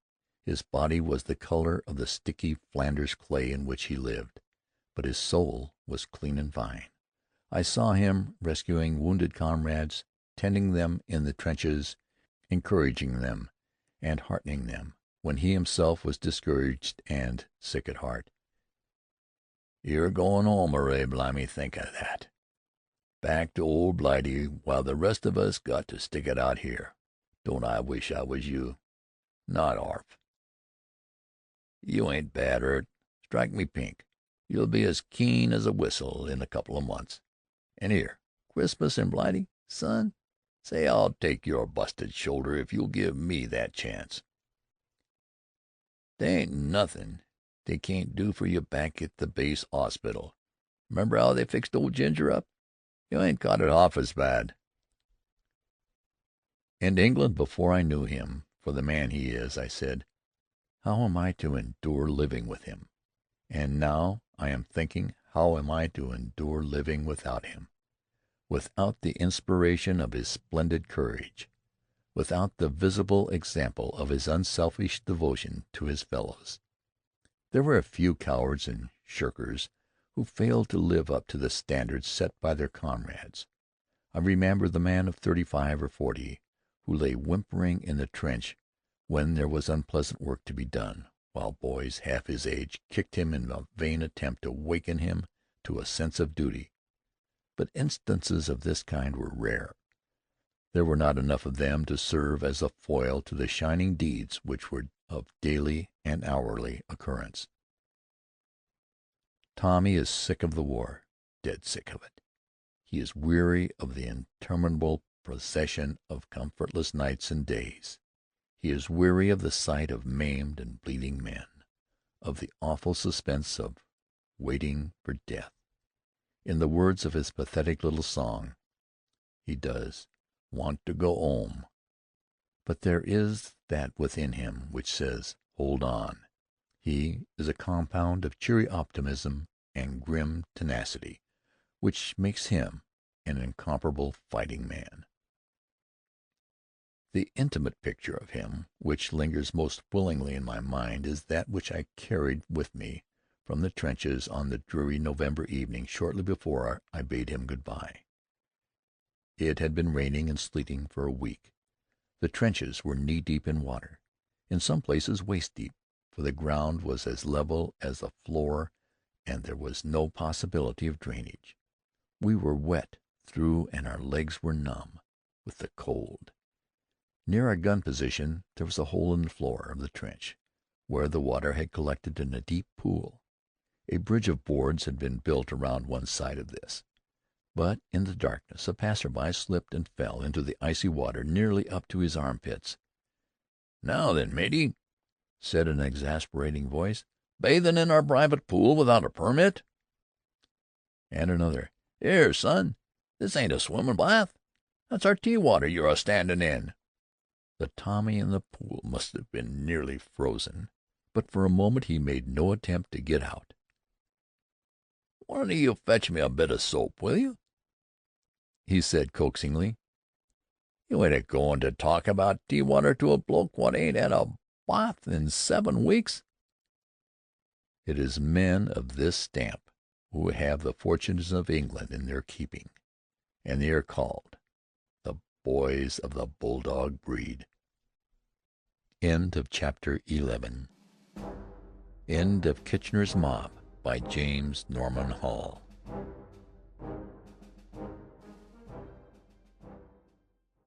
His body was the color of the sticky Flanders clay in which he lived, but his soul was clean and fine. I saw him rescuing wounded comrades, tending them in the trenches, encouraging them and heartening them when he himself was discouraged and sick at heart. "You're going home, Ray, blimey, think of that. Back to old Blighty, while the rest of us got to stick it out here. Don't I wish I was you? Not 'arf. You ain't bad hurt. Strike me pink. You'll be as keen as a whistle in a couple of months. And here, Christmas in Blighty, son, say I'll take your busted shoulder if you'll give me that chance. They ain't nothin' they can't do for you back at the base 'ospital. Remember how they fixed old Ginger up? You ain't got it half as bad." In England, before I knew him for the man he is, I said, "How am I to endure living with him?" And now I am thinking, how am I to endure living without him, without the inspiration of his splendid courage, without the visible example of his unselfish devotion to his fellows? There were a few cowards and shirkers who failed to live up to the standards set by their comrades. I remember the man of 35 or 40 who lay whimpering in the trench when there was unpleasant work to be done, while boys half his age kicked him in a vain attempt to waken him to a sense of duty. But instances of this kind were rare. There were not enough of them to serve as a foil to the shining deeds which were of daily and hourly occurrence. Tommy is sick of the war, dead sick of it. He is weary of the interminable procession of comfortless nights and days. He is weary of the sight of maimed and bleeding men, of the awful suspense of waiting for death. In the words of his pathetic little song, he does want to go 'ome. But there is that within him which says, "Hold on." He is a compound of cheery optimism and grim tenacity, which makes him an incomparable fighting man. The intimate picture of him which lingers most willingly in my mind is that which I carried with me from the trenches on the dreary November evening shortly before I bade him good-bye. It had been raining and sleeting for a week. The trenches were knee-deep in water, in some places waist-deep, for the ground was as level as the floor and there was no possibility of drainage. We were wet through and our legs were numb with the cold. Near our gun position there was a hole in the floor of the trench, where the water had collected in a deep pool. A bridge of boards had been built around one side of this, but in the darkness a passer-by slipped and fell into the icy water nearly up to his armpits. "Now then, matey," said an exasperating voice, "bathin' in our private pool without a permit?" And another, "Here, son, this ain't a swimmin' bath. That's our tea water you're a-standin' in." The Tommy in the pool must have been nearly frozen, but for a moment he made no attempt to get out. "One of you fetch me a bit of soap, will you?" he said coaxingly. "You ain't a-goin' to talk about tea water to a bloke wot ain't 'ad a bath in 7 weeks." It is men of this stamp who have the fortunes of England in their keeping, and they are called the boys of the bulldog breed. End of chapter 11. End of Kitchener's Mob by James Norman Hall.